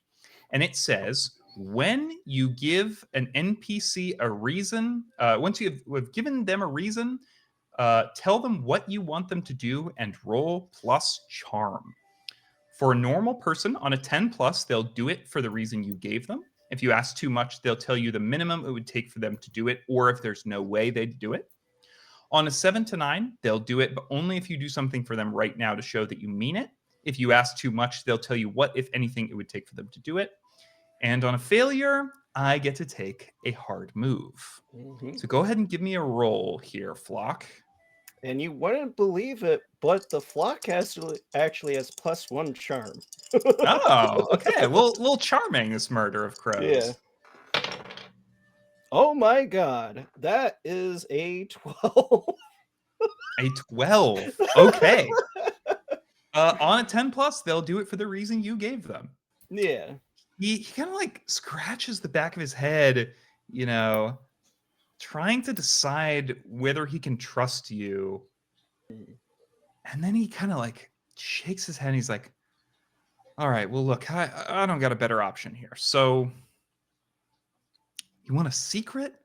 and it says when you give an NPC a reason, once you have given them a reason, tell them what you want them to do and roll plus charm. For a normal person on a 10 plus, they'll do it for the reason you gave them. If you ask too much, they'll tell you the minimum it would take for them to do it, or if there's no way they'd do it. On a 7 to 9, they'll do it, but only if you do something for them right now to show that you mean it. If you ask too much, they'll tell you what, if anything, it would take for them to do it. And on a failure, I get to take a hard move. So go ahead and give me a roll here, Flock. And you wouldn't believe it, but the flock actually has +1 charm. Oh, okay. Well, a little charming, this murder of crows. Yeah. Oh my god, that is a 12. A 12. Okay. On a 10 plus, they'll do it for the reason you gave them. Yeah. He kind of like scratches the back of his head, trying to decide whether he can trust you. And then he kind of like shakes his head and he's like, All right. Well, look, I don't got a better option here. So, you want a secret?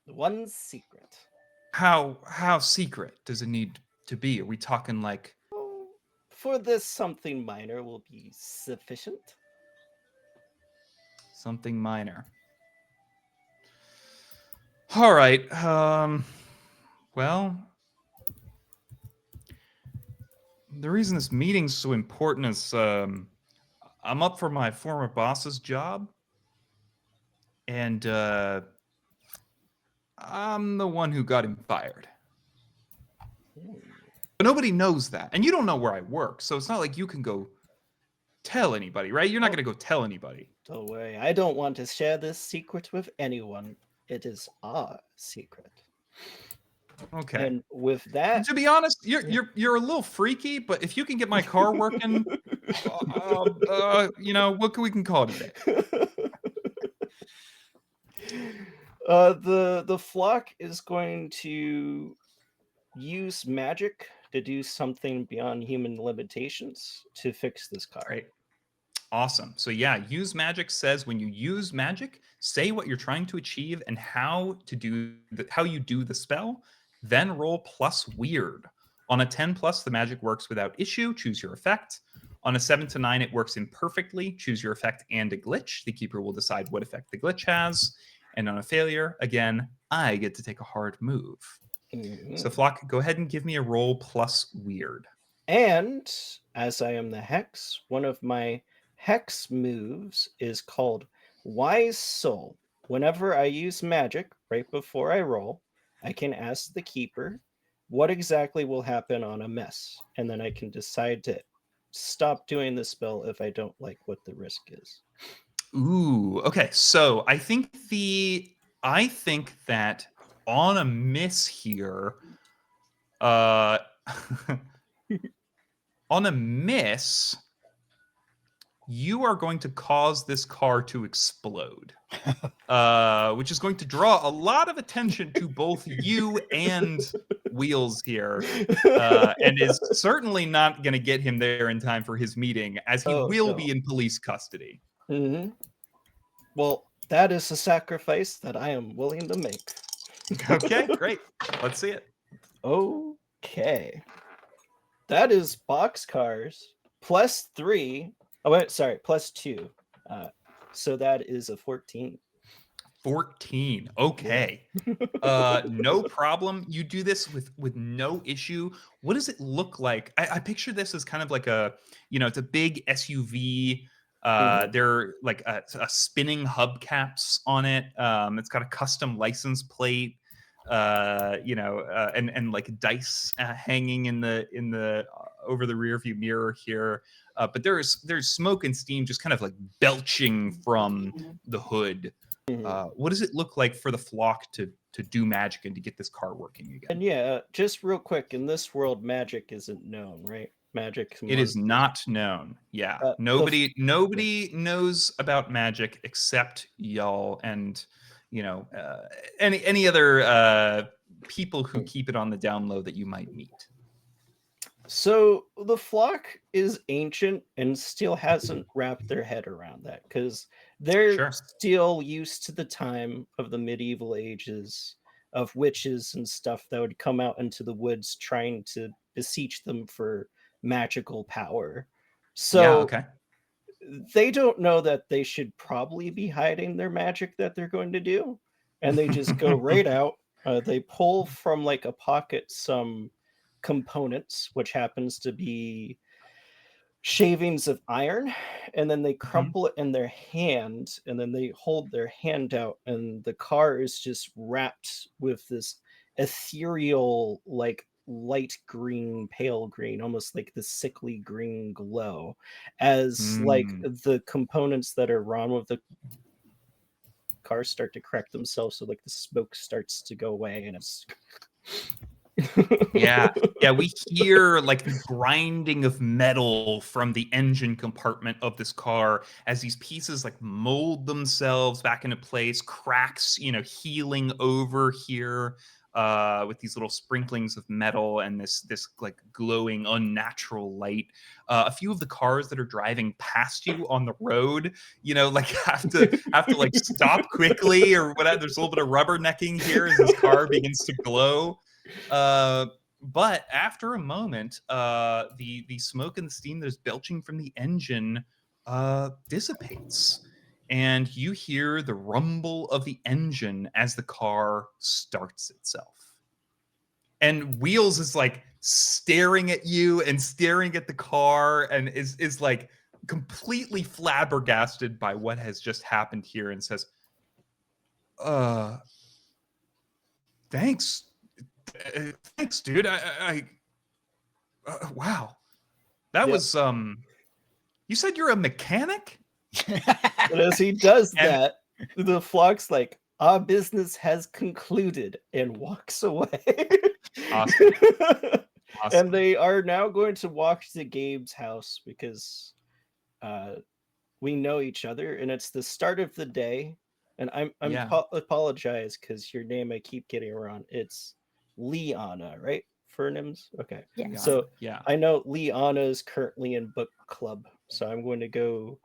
One secret. How secret does it need to be? Are we talking like Oh, for this, something minor will be sufficient. something minor? All right. Well, the reason this meeting's so important is I'm up for my former boss's job, and I'm the one who got him fired. Hmm. But nobody knows that, and you don't know where I work, so it's not like you can go tell anybody, right? You're not going to go tell anybody. Don't worry, I don't want to share this secret with anyone. It is our secret. Okay. And with that, To be honest, you're a little freaky, but if you can get my car working, what we can call it a day. The flock is going to use magic to do something beyond human limitations to fix this car. Great. Awesome. So yeah, use magic says when you use magic, say what you're trying to achieve and how you do the spell, then roll plus weird. On a 10 plus, the magic works without issue. Choose your effect. On a 7 to 9, it works imperfectly. Choose your effect and a glitch. The keeper will decide what effect the glitch has. And on a failure, again, I get to take a hard move. Mhm. So Flock, go ahead and give me a roll plus weird. And as I am the hex, one of my hex moves is called Wise Soul. Whenever I use magic right before I roll, I can ask the keeper what exactly will happen on a mess, and then I can decide to stop doing the spell if I don't like what the risk is. Ooh, okay. So I think that on a miss here, on a miss, you are going to cause this car to explode, which is going to draw a lot of attention to both you and Wheels here, and is certainly not going to get him there in time for his meeting, as he will be in police custody. Mm-hmm. Well, that is a sacrifice that I am willing to make. Okay, great. Let's see it. Okay. That is boxcars plus 3. Oh, wait, sorry, plus 2. So that is a 14. 14. Okay. No problem. You do this with no issue. What does it look like? I picture this as kind of like it's a big SUV. There are like a spinning hubcaps on it. It's got a custom license plate. And like dice hanging in the over the rear view mirror here. But there's smoke and steam just kind of like belching from the hood. What does it look like for the flock to do magic and to get this car working again? And yeah, just real quick, in this world, magic isn't known, right? Magic. It is not known. Yeah, nobody knows about magic except y'all and any other people who keep it on the down low that you might meet. So the flock is ancient and still hasn't wrapped their head around that because they're still used to the time of the medieval ages of witches and stuff that would come out into the woods trying to beseech them for magical power. So they don't know that they should probably be hiding their magic that they're going to do. And they just go right out. They pull from like a pocket some components, which happens to be shavings of iron, and then they crumple it in their hand, and then they hold their hand out, and the car is just wrapped with this ethereal, like light green, pale green, almost like the sickly green glow, as like the components that are wrong with the car start to correct themselves, so like the smoke starts to go away, and it's yeah, we hear like the grinding of metal from the engine compartment of this car as these pieces like mold themselves back into place, cracks healing over here. with these little sprinklings of metal and this like glowing unnatural light. A few of the cars that are driving past you on the road, like have to like stop quickly or whatever. There's a little bit of rubbernecking here as this car begins to glow. But after a moment, the smoke and the steam that is belching from the engine dissipates, and you hear the rumble of the engine as the car starts itself. And Wheels is like staring at you and staring at the car and is like completely flabbergasted by what has just happened here and says, thanks. Thanks, dude. Wow. That was you said you're a mechanic? And as he does And- that, the flock's like, our business has concluded, and walks away. Awesome. And they are now going to walk to Gabe's house because we know each other, and it's the start of the day. And I'm Yeah. apologize because your name I keep getting wrong. It's Liana, right? For Nims? Okay. Yeah. So Yeah. I know Liana is currently in book club, so I'm going to go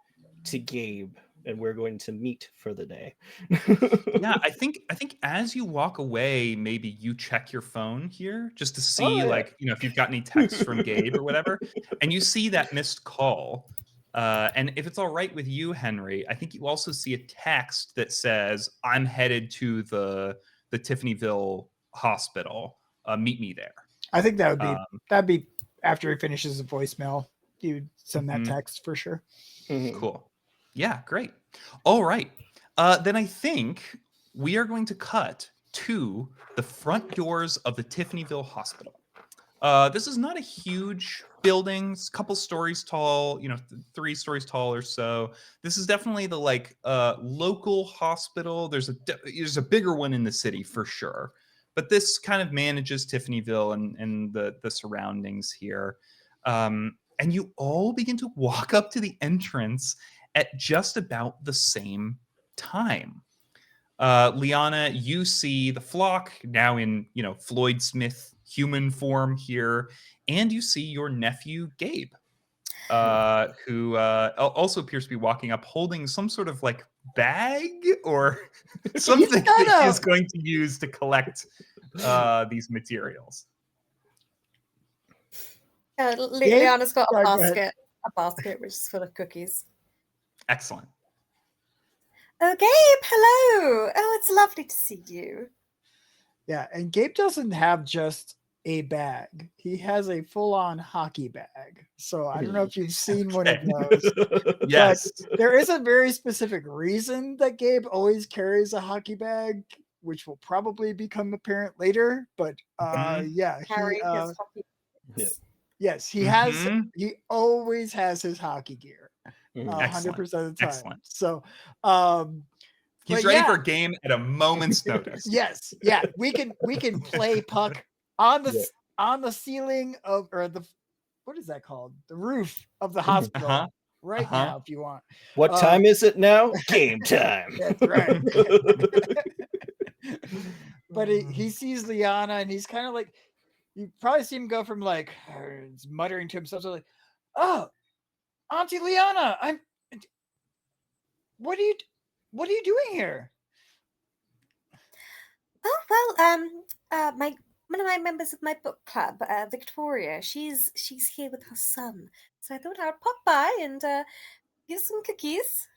to Gabe, and we're going to meet for the day. Yeah, I think as you walk away, maybe you check your phone here just to see yeah. like, if you've got any texts from Gabe or whatever, and you see that missed call. And if it's all right with you, Henry, I think you also see a text that says, I'm headed to the Tiffanyville hospital. Meet me there. I think that'd be after he finishes the voicemail. You'd send that Mhm. text for sure. Cool. Yeah, great. All right. Then I think we are going to cut to the front doors of the Tiffanyville Hospital. This is not a huge building. It's a couple stories tall, 3 stories tall or so. This is definitely the local hospital. There's a bigger one in the city for sure. But this kind of manages Tiffanyville and the surroundings here. And you all begin to walk up to the entrance at just about the same time. Liana, you see the flock now in, Floyd Smith human form here, and you see your nephew Gabe, who also appears to be walking up holding some sort of like bag or something that he is going to use to collect these materials. Liana's got Sorry, a go ahead. basket which is full of cookies. Excellent. Oh, Gabe, hello. Oh, it's lovely to see you. Yeah, and Gabe doesn't have just a bag. He has a full-on hockey bag. So I don't know if you've seen one of those. Yes. There is a very specific reason that Gabe always carries a hockey bag, which will probably become apparent later. But yeah, Harry, he, his hockey. Yeah. yes, he has. Mhm. He always has his hockey gear, 100% of the time. Excellent. So, He's but ready yeah. for a game at a moment's notice. Yes, yeah, we can play puck on the ceiling of, or the, what is that called? The roof of the hospital Uh-huh. now if you want. What time is it now? Game time. That's right. But he sees Liana and he's kind of like, you probably see him go from like muttering to himself, so like, oh, Auntie Liana, what are you doing here? Oh well, one of my members of my book club, Victoria, she's here with her son, so I thought I'd pop by and give some cookies.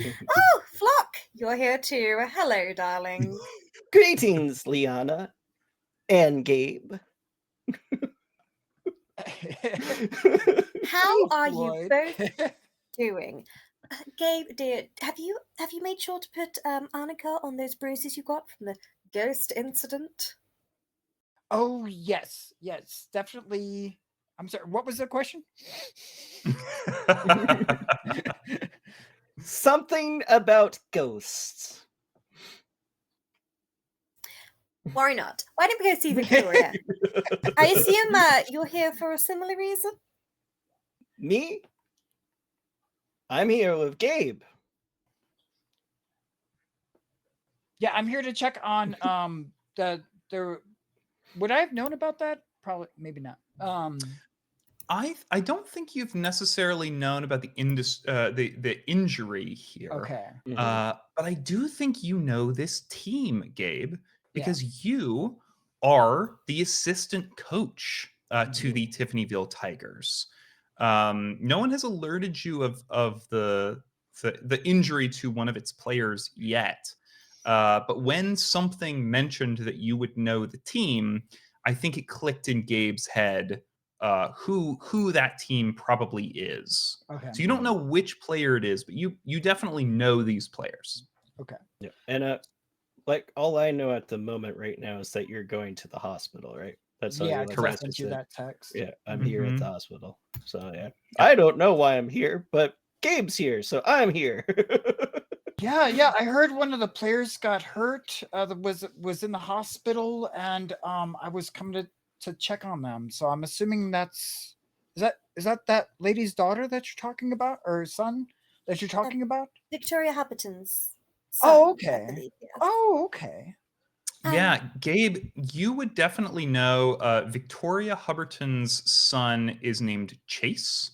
Oh, Flock, you're here too. Hello, darling. Greetings, Liana and Gabe. How are you Floyd. both doing? Gabe, dear, have you made sure to put arnica on those bruises you got from the ghost incident? Oh yes, definitely. I'm sorry. What was the question? Something about ghosts. Why not? Why don't we go see Victoria? I assume you're here for a similar reason? Me? I'm here with Gabe. Yeah, I'm here to check on there would I have known about that? Probably, maybe not. I don't think you've necessarily known about the injury here. Okay. But I do think you know this team, Gabe, Yeah. because you are the assistant coach to the Tiffanyville Tigers. No one has alerted you of the injury to one of its players yet. But when something mentioned that you would know the team, I think it clicked in Gabe's head who that team probably is. Okay. So you don't know which player it is, but you definitely know these players. Okay. Yeah. And like all I know at the moment right now is that you're going to the hospital, right? That's all Yeah, you because I correct. sent you that text. Yeah, I'm here at the Mhm. hospital. So yeah. I don't know why I'm here, but Gabe's here, so I'm here. Yeah. I heard one of the players got hurt. That was in the hospital, and I was coming to check on them. So I'm assuming is that lady's daughter that you're talking about, or son that you're talking about? Victoria Happerton's Oh, son, I okay. believe, yes. Oh, okay. Yeah, Gabe, you would definitely know Victoria Hubberton's son is named Chase.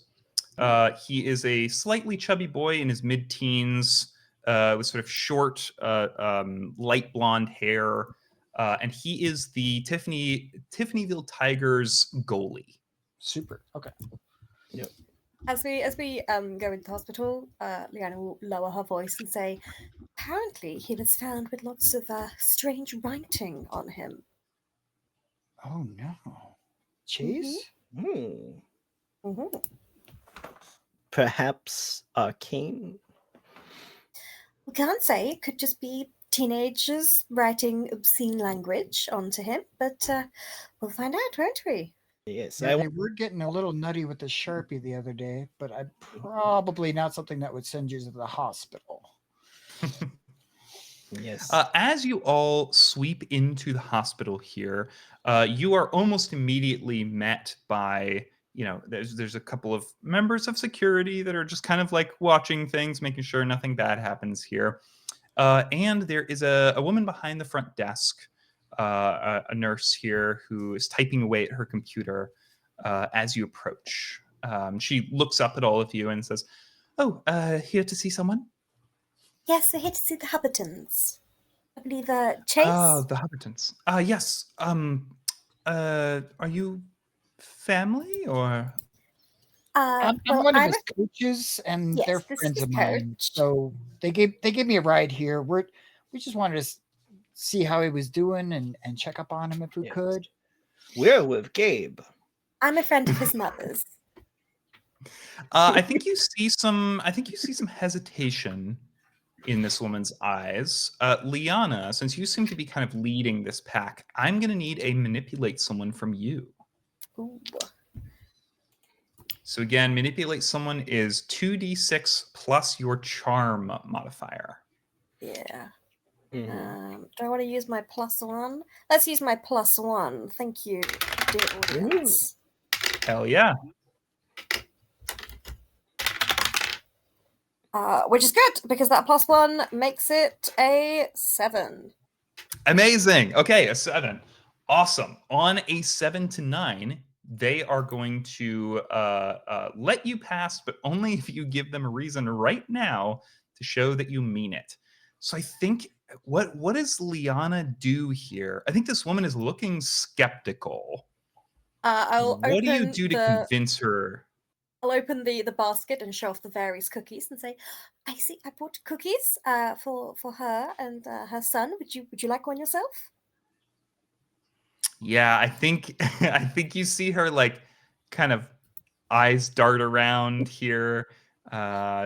He is a slightly chubby boy in his mid-teens with sort of short, light blonde hair. And he is the Tiffanyville Tigers goalie. Super. Okay. Yep. As we go into the hospital, Leanna will lower her voice and say, apparently he was found with lots of strange writing on him. Oh no. Chase? Hmm. Mm-hmm. Perhaps arcane. We can't say. It could just be teenagers writing obscene language onto him, but we'll find out, won't we? Yes, Yeah, they were getting a little nutty with the Sharpie the other day, but I probably not something that would send you to the hospital. yes. As you all sweep into the hospital here, you are almost immediately met by, there's a couple of members of security that are just kind of like watching things, making sure nothing bad happens here. And there is a woman behind the front desk, a nurse here who is typing away at her computer as you approach. She looks up at all of you and says, "Oh, here to see someone?" Yes, we're here to see the Hubbertons. I believe Chase. The Hubbertons. Yes. Are you family or? I'm one of his coaches, and yes, they're this is friends his of mine. coach. So they gave me a ride here. We just wanted to see how he was doing and check up on him if we could. We're with Gabe. I'm a friend of his mother's. I think you see some hesitation in this woman's eyes. Liana, since you seem to be kind of leading this pack, I'm going to need a manipulate someone from you. Ooh. So again, manipulate someone is 2d6 plus your charm modifier. Yeah. Mm-hmm. Do I want to use my +1? Let's use my +1. Thank you, dear audience. Hell yeah. Which is good, because that +1 makes it a 7. Amazing. Okay, a 7. Awesome. On a 7 to 9, they are going to let you pass, but only if you give them a reason right now to show that you mean it. So I think, what does Liana do here? I think this woman is looking skeptical. What do you do to convince her? I'll open the basket and show off the various cookies and say, I see, I bought cookies for her and her son. Would you like one yourself? Yeah, I think you see her like kind of eyes dart around here.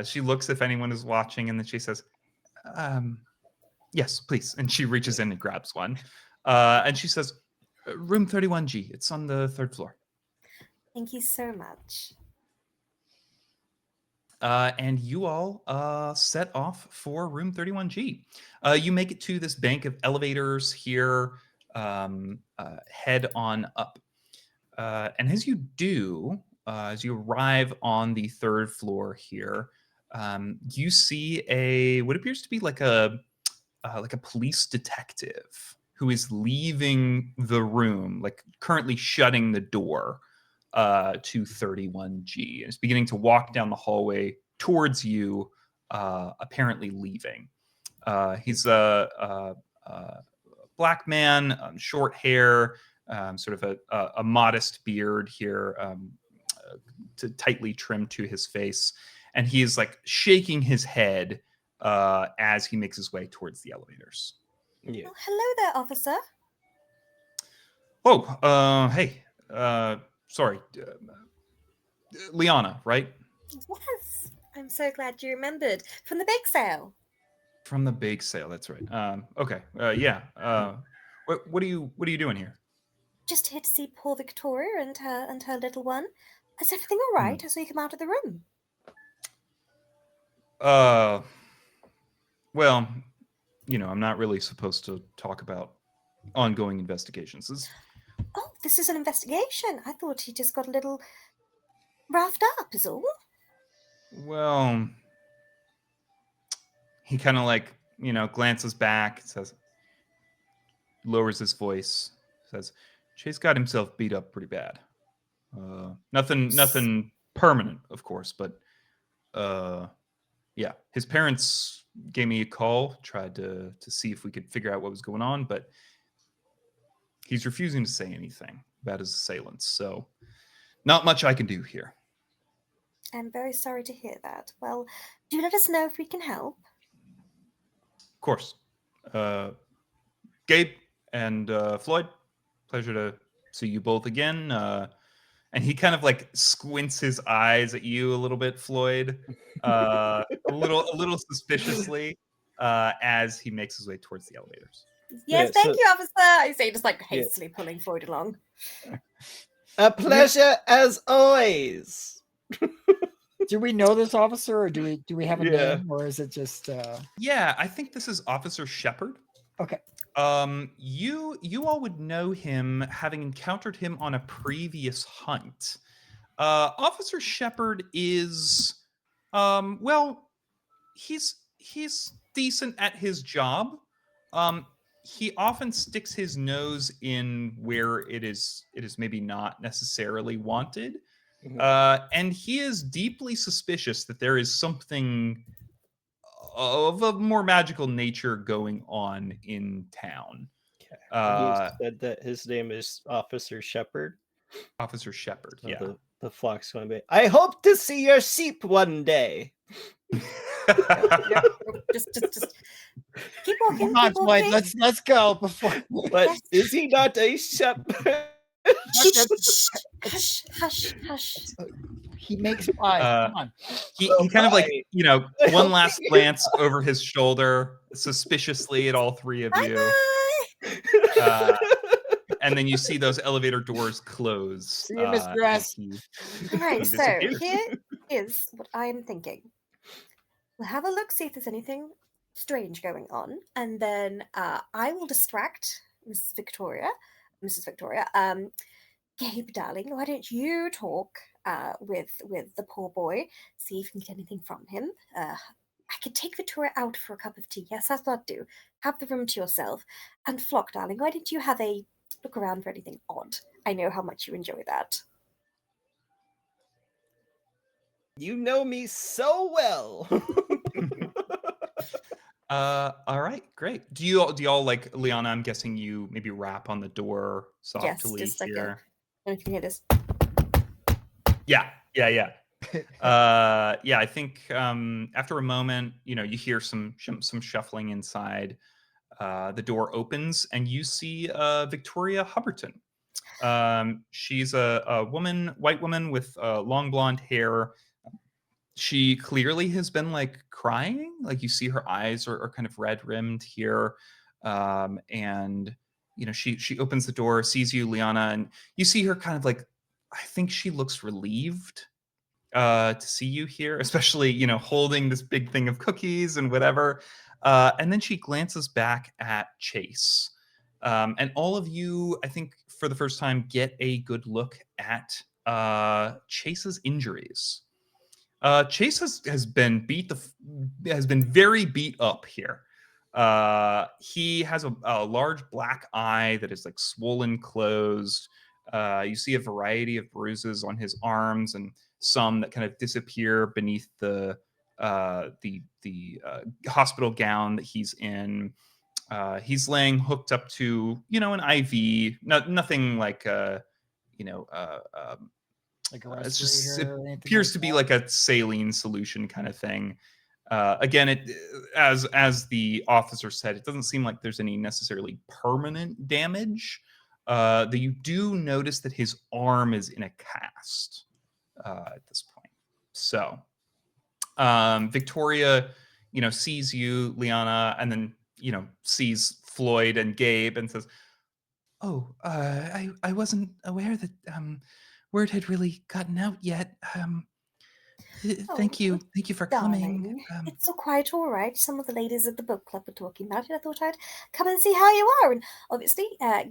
She looks if anyone is watching, and then she says, yes, please. And she reaches in and grabs one. And she says, room 31G. It's on the 3rd floor. Thank you so much. And you all set off for room 31G. You make it to this bank of elevators here, head on up. And as you do, as you arrive on the 3rd floor here, you see what appears to be like a police detective who is leaving the room, like currently shutting the door to 31G, and is beginning to walk down the hallway towards you, apparently leaving. He's a black man, short hair, sort of a modest beard here, tightly trimmed to his face, and he is like shaking his head as he makes his way towards the elevators. Yeah. Oh, hello there, officer. Oh, hey, sorry, Liana, right? Yes, I'm so glad you remembered from the bake sale. From the bake sale, that's right. Okay, yeah. What are you doing here? Just here to see poor Victoria and her little one. Is everything all right as we come out of the room? Well, I'm not really supposed to talk about ongoing investigations. Oh, this is an investigation. I thought he just got a little roughed up, is all. Well, he kind of like, glances back, says, lowers his voice, says, Chase got himself beat up pretty bad. Nothing permanent, of course, but yeah, his parents gave me a call, tried to see if we could figure out what was going on, but he's refusing to say anything about his assailants, so not much I can do here. I'm very sorry to hear that. Well, do let us know if we can help. Of course. Gabe and Floyd, pleasure to see you both again. And he kind of like squints his eyes at you a little bit, Floyd, a little suspiciously, as he makes his way towards the elevators. Yes, Yeah, thank you, officer. I say, just like hastily pulling Floyd along. A pleasure as always. Do we know this officer, or do we have a Yeah. name, or is it just? Yeah, I think this is Officer Shepard. Okay. You all would know him, having encountered him on a previous hunt. Officer Shepard is, well, he's decent at his job. He often sticks his nose in where it is maybe not necessarily wanted. And he is deeply suspicious that there is something of a more magical nature going on in town. You said that his name is Officer Shepard. Officer Shepard, So yeah. The flock's going to be, I hope to see your sheep one day. Yep. Just keep walking. Come on, Keep Floyd. walking. Let's go before. But is he not a shepherd? Hush, hush, hush. He makes spies. Come on. He kind of like, Bye. one last glance over his shoulder suspiciously at all three of you. Bye-bye. And then you see those elevator doors close. See you, Mr. S. All right, he so disappears. here is what I'm thinking. We'll have a look, see if there's anything strange going on, and then I will distract Mrs. Victoria. Gabe, darling, why don't you talk with the poor boy, see if you can get anything from him. I could take Victoria out for a cup of tea. Yes, that's what I'd do. Have the room to yourself. And Flock, darling, why don't you have a look around for anything odd? I know how much you enjoy that. You know me so well. All right, great. Do you all like, Liana, I'm guessing you maybe rap on the door softly just like here. I don't know if you can hear this. Yeah. Yeah, I think after a moment, you hear some shuffling inside. The door opens and you see Victoria Huberton. She's a white woman with long blonde hair. She clearly has been like crying. Like you see her eyes are kind of red rimmed here. And she opens the door, sees you, Liana, and you see her kind of like, I think she looks relieved to see you here, especially, holding this big thing of cookies and whatever. And then she glances back at Chase. And all of you, I think, for the first time, get a good look at Chase's injuries. Chase has been very beat up here. He has a large black eye that is like swollen closed. You see a variety of bruises on his arms and some that kind of disappear beneath the hospital gown that he's in. He's laying hooked up to, an IV. Nothing like, Like a it's just, it respirator or anything appears like to be that? like a saline solution kind of thing. Again, as the officer said, it doesn't seem like there's any necessarily permanent damage. Though you do notice that his arm is in a cast at this point. So, Victoria, sees you, Liana, and then sees Floyd and Gabe, and says, "Oh, I wasn't aware that word had really gotten out yet. Oh, Thank you for coming." darling, it's all quite all right. Some of the ladies at the book club were talking about it. I thought I'd come and see how you are. And obviously,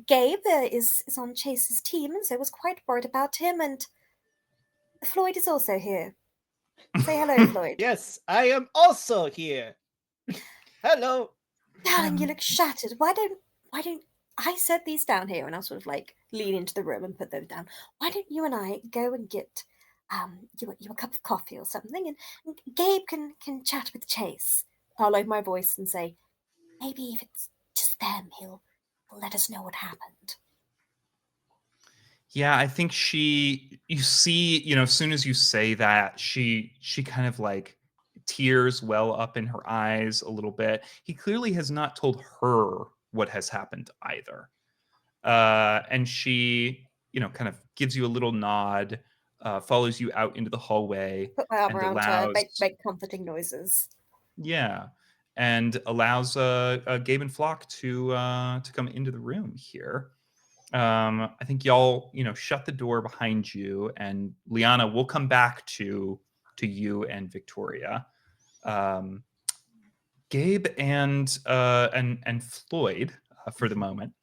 Gabe is on Chase's team, and so I was quite worried about him. And Floyd is also here. Say hello, Floyd. Yes, I am also here. Hello. Darling, you look shattered. Why don't I set these down here, and I'll sort of like lean into the room and put them down. Why don't you and I go and get you a cup of coffee or something, and Gabe can chat with Chase. I'll lower my voice and say, maybe if it's just them, he'll let us know what happened. Yeah, I think you see, as soon as you say that, she kind of like tears well up in her eyes a little bit. He clearly has not told her what has happened either. And she, kind of gives you a little nod, follows you out into the hallway, Put my arm and around her, allows, make comforting noises. yeah, and allows Gabe and Flock to come into the room here. I think y'all, shut the door behind you, and Liana will come back to you and Victoria. Gabe and Floyd, for the moment.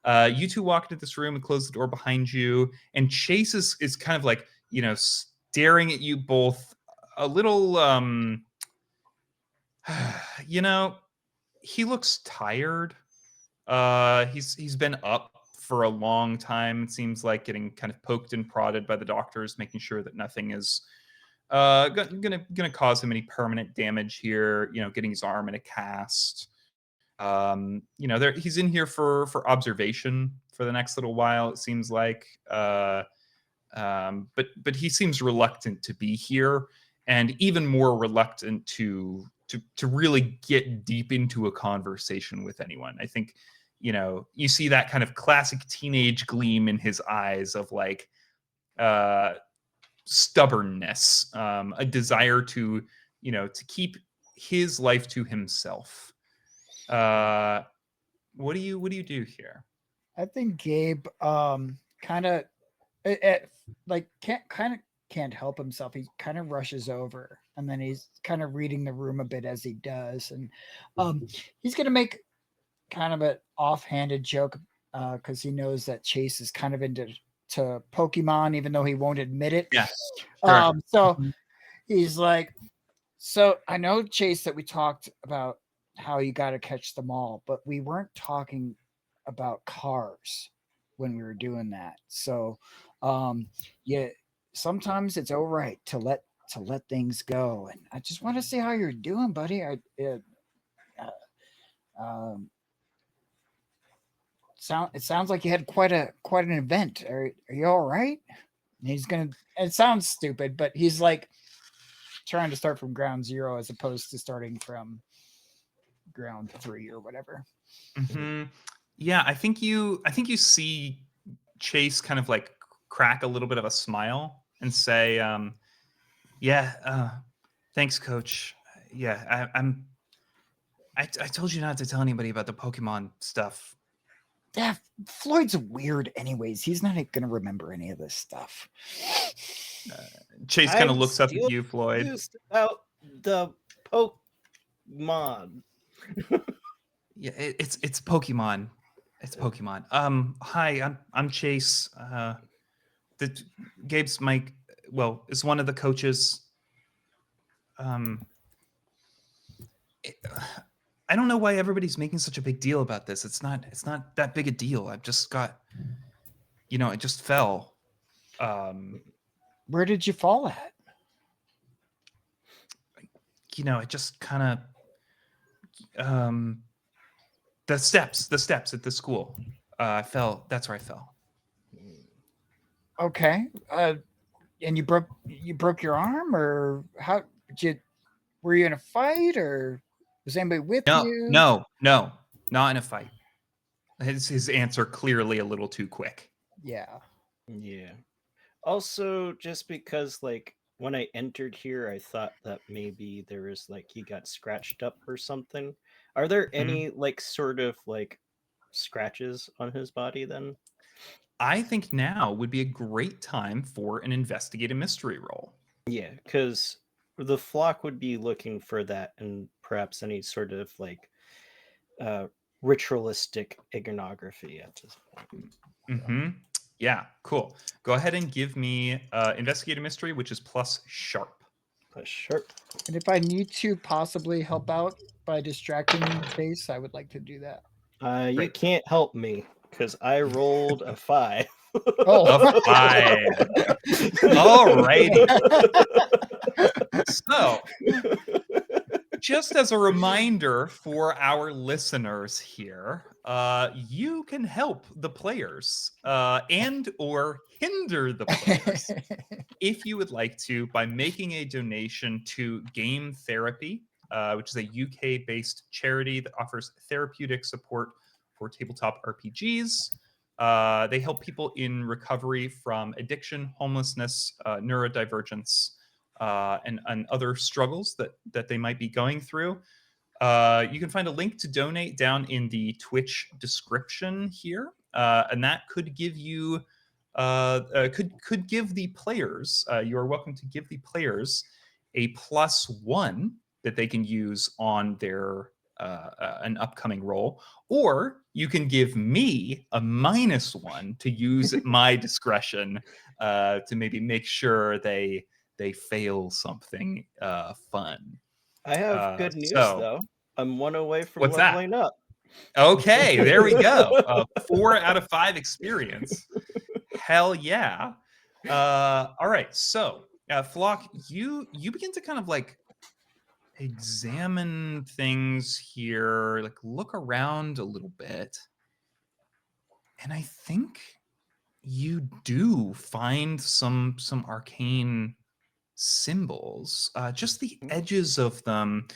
You two walk into this room and close the door behind you, and Chase is kind of like, staring at you both a little, he looks tired. He's been up for a long time. It seems like getting kind of poked and prodded by the doctors, making sure that nothing is gonna cause him any permanent damage here. Getting his arm in a cast. He's in here for observation for the next little while. It seems like, but he seems reluctant to be here, and even more reluctant to really get deep into a conversation with anyone. I think, you see that kind of classic teenage gleam in his eyes of like stubbornness, a desire to keep his life to himself. What do you do here? I think Gabe kind of like can't help himself. He kind of rushes over, and then he's kind of reading the room a bit as he does, and he's gonna make kind of an offhanded joke because he knows that Chase is kind of into Pokemon, even though he won't admit it. Yeah. Sure. So he's like, so I know, Chase, that we talked about how you got to catch them all, but we weren't talking about cars when we were doing that. So, yeah, sometimes it's all right to let things go. And I just want to see how you're doing, buddy. It sounds like you had quite an event. Are you all right? And he's gonna. It sounds stupid, but he's like trying to start from ground zero as opposed to starting from ground 3 or whatever. Mm-hmm. Yeah, I think you see Chase kind of like crack a little bit of a smile and say, "Yeah, thanks, Coach. Yeah, I told you not to tell anybody about the Pokemon stuff." Yeah, Floyd's weird anyways. He's not going to remember any of this stuff. Chase kind of looks up at you, Floyd. About the Pokemon. Yeah, it's Pokemon. It's Pokemon. Hi, I'm Chase. Gabe's Mike. Well, is one of the coaches. I don't know why everybody's making such a big deal about this. It's not that big a deal. I've just got, I just fell. Where did you fall at? It just kind of the steps at the school. I fell. That's where I fell. Okay. And you broke your arm, or how did you? Were you in a fight, or was anybody with you? No, not in a fight. His answer clearly a little too quick. Yeah. Yeah. Also, just because like when I entered here, I thought that maybe there was like he got scratched up or something. Are there any like sort of like scratches on his body then? I think now would be a great time for an investigate a mystery roll. Yeah, because the flock would be looking for that and perhaps any sort of like ritualistic iconography at this point. Mm-hmm. Yeah, cool. Go ahead and give me investigate a mystery, which is plus sharp. Plus sharp. And if I need to possibly help out by distracting Chase, I would like to do that. You Great. can't help me because I rolled a 5. Oh, A 5. Alrighty. So, just as a reminder for our listeners here, you can help the players and or hinder the players if you would like to by making a donation to Game Therapy, which is a UK-based charity that offers therapeutic support for tabletop RPGs. They help people in recovery from addiction, homelessness, neurodivergence, and other struggles that they might be going through. You can find a link to donate down in the Twitch description here, and that could give you could give the players. You are welcome to give the players a +1 that they can use on their an upcoming roll, or you can give me a -1 to use at my discretion to maybe make sure they fail something fun. I have good news So, though. I'm 1 away from what's that? leveling up. Okay, there we go. 4 out of 5 experience. Hell yeah. All right, so Flock, you begin to kind of like examine things here, like look around a little bit. And I think you do find some arcane symbols, just the edges of them.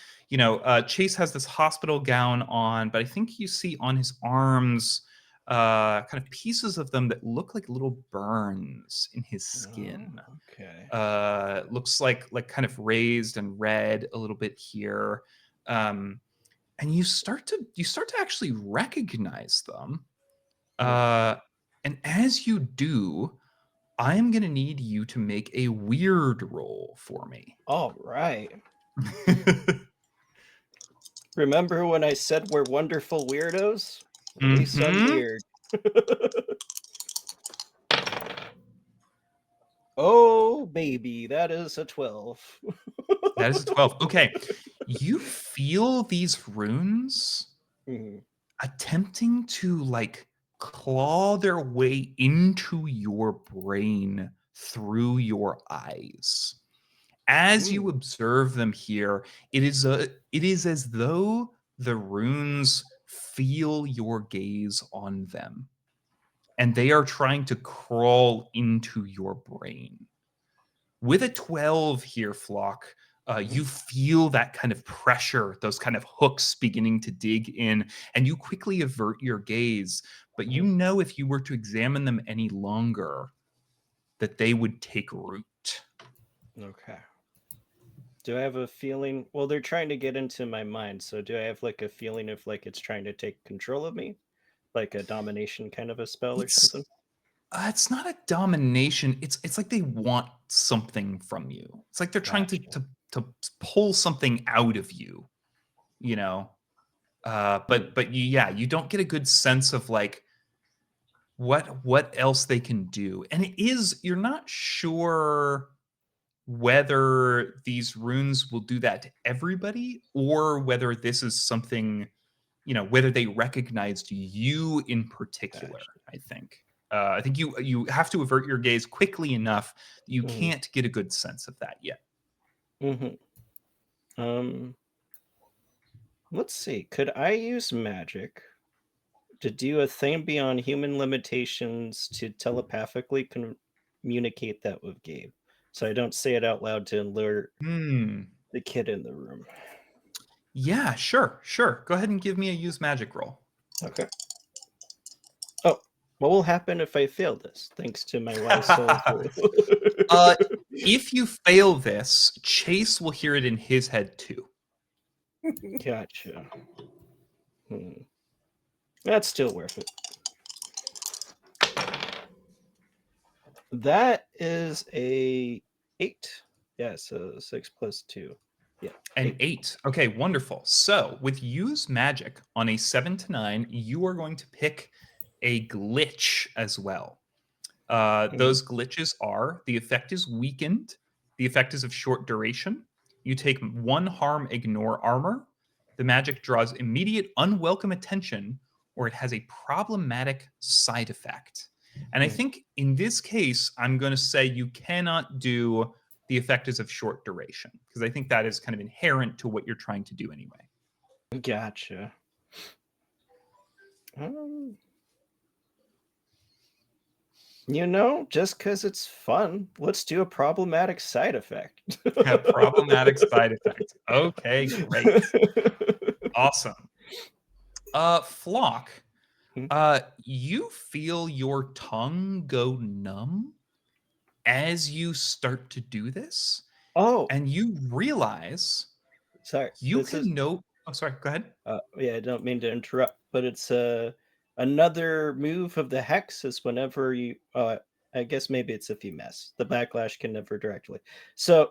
Chase has this hospital gown on, but I think you see on his arms kind of pieces of them that look like little burns in his skin. Oh, okay. Looks like kind of raised and red a little bit here. And you start to actually recognize them. And as you do, I am going to need you to make a weird roll for me. All right. Remember when I said we're wonderful weirdos? At least I'm weird. Oh, baby, that is a 12. That is a 12. Okay. You feel these runes attempting to like claw their way into your brain through your eyes. As you observe them here, it is as though the runes feel your gaze on them, and they are trying to crawl into your brain. With a 12 here, Flock, you feel that kind of pressure, those kind of hooks beginning to dig in, and you quickly avert your gaze. But you know if you were to examine them any longer, that they would take root. Okay. Do I have a feeling? Well, they're trying to get into my mind, so do I have like a feeling of like it's trying to take control of me? Like a domination kind of a spell or something? It's not a domination. It's like they want something from you. It's like they're trying to pull something out of you, But you don't get a good sense of like what else they can do, and you're not sure whether these runes will do that to everybody or whether this is something, whether they recognized you in particular. Gotcha. I think you have to avert your gaze quickly enough that you Mhm. can't get a good sense of that yet. Let's see. Could I use magic to do a thing beyond human limitations to telepathically communicate that with Gabe? So I don't say it out loud to alert the kid in the room. Yeah, sure. Go ahead and give me a use magic roll. Okay. Oh, what will happen if I fail this? Thanks to my wise soul. If you fail this, Chase will hear it in his head too. Gotcha. That's still worth it. That is a 8. Yeah, so 6 plus 2. Yeah. An 8. Okay, wonderful. So with use magic on a 7 to 9, you are going to pick a glitch as well. Those glitches are: the effect is weakened, the effect is of short duration, you take 1 harm, ignore armor, the magic draws immediate unwelcome attention, or it has a problematic side effect. And I think in this case, I'm going to say you cannot do the effect is of short duration, because I think that is kind of inherent to what you're trying to do anyway. Gotcha. Just because it's fun, let's do a problematic side effect. A problematic side effect. Okay, great. Awesome. Flock, you feel your tongue go numb as you start to do this. Oh, And you realize sorry. you can know. Oh, sorry. Go ahead. Yeah, I don't mean to interrupt, but it's another move of the hex is whenever you. I guess maybe it's if you mess. The backlash can never directly. So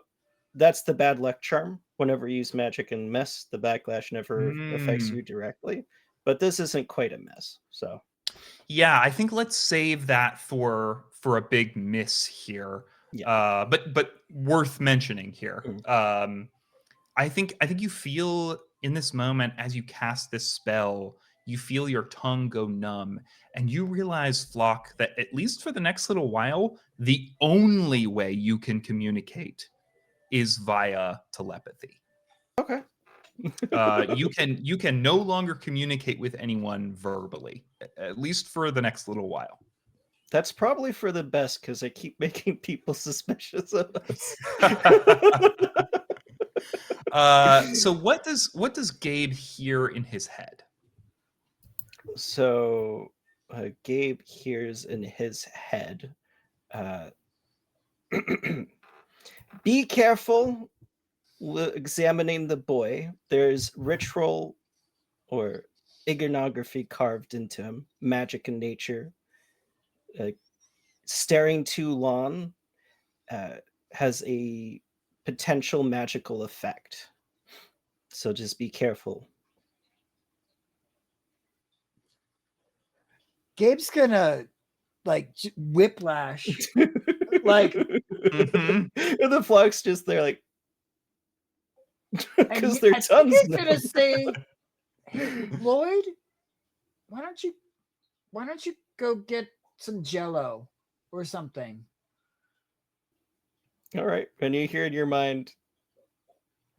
that's the bad luck charm. Whenever you use magic and mess, the backlash never affects you directly. But this isn't quite a mess. So yeah, I think let's save that for a big miss here. Yeah. But worth mentioning here. I think you feel in this moment as you cast this spell, you feel your tongue go numb, and you realize, Flock, that at least for the next little while, the only way you can communicate is via telepathy. Okay. You can no longer communicate with anyone verbally, at least for the next little while. That's probably for the best because I keep making people suspicious of us. So what does Gabe hear in his head? So Gabe hears in his head, be careful examining the boy. There's ritual or iconography carved into him, magic in nature. Staring too long has a potential magical effect. So just be careful. Gabe's gonna whiplash, like, and the Flock's just there, like, because their tongues. He's gonna say, "Hey, Lloyd, why don't you go get some Jello or something?" All right, and you hear in your mind,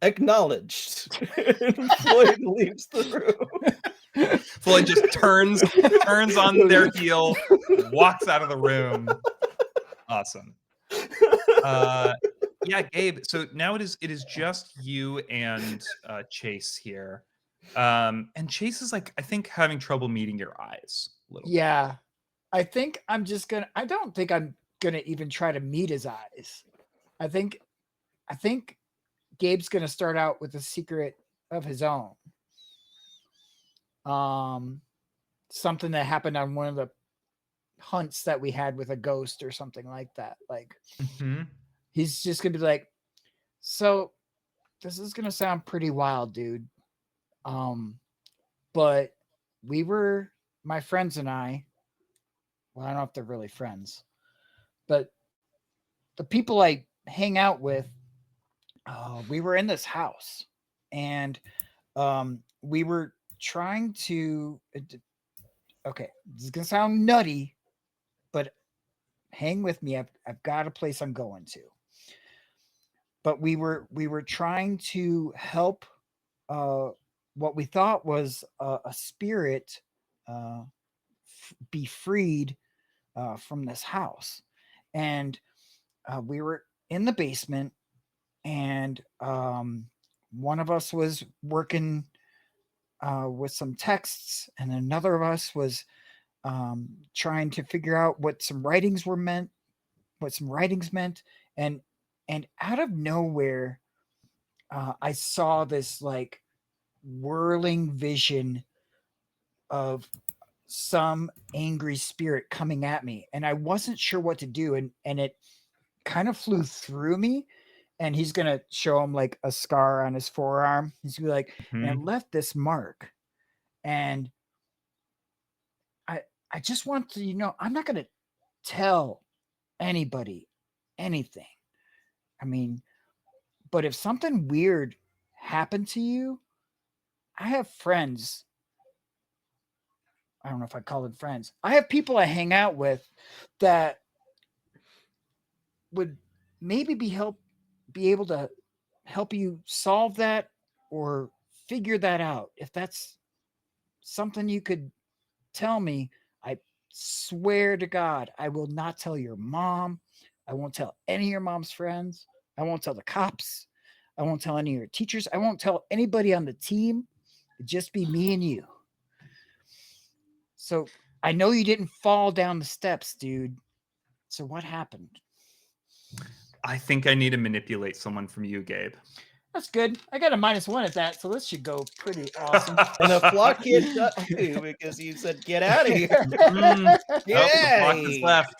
acknowledged. Floyd leaves the room. Floyd just turns on their heel, walks out of the room. Awesome. Yeah, Gabe. So now it is just you and Chase here, and Chase is I think having trouble meeting your eyes a little. Yeah, I think I'm just gonna. I don't think I'm gonna even try to meet his eyes. I think Gabe's gonna start out with a secret of his own. Something that happened on one of the hunts that we had with a ghost or something like that. He's just gonna be like, so this is gonna sound pretty wild, dude. But my friends and I, well, I don't know if they're really friends, but the people I hang out with, we were in this house, and we were trying to. Okay, this is gonna sound nutty, but hang with me. I've got a place I'm going to. But we were trying to help what we thought was a spirit be freed from this house, and we were in the basement, and one of us was working with some texts, and another of us was trying to figure out what some writings meant, and out of nowhere, I saw this like whirling vision of some angry spirit coming at me, and I wasn't sure what to do, and it kind of flew through me. And he's gonna show him like a scar on his forearm. He's gonna be like, and it left this mark. And I just want to, I'm not gonna tell anybody anything. I mean, but if something weird happened to you, I have friends. I don't know if I call them friends. I have people I hang out with that would maybe be able to help you solve that or figure that out. If that's something you could tell me, I swear to God, I will not tell your mom. I won't tell any of your mom's friends. I won't tell the cops. I won't tell any of your teachers. I won't tell anybody on the team. It'd just be me and you. So I know you didn't fall down the steps, dude. So what happened? I think I need to manipulate someone from you, Gabe. That's good. I got a -1 at that, so this should go pretty awesome. And the clock hit too because you said, "Get out of here." Oh, the Yeah. clock is left.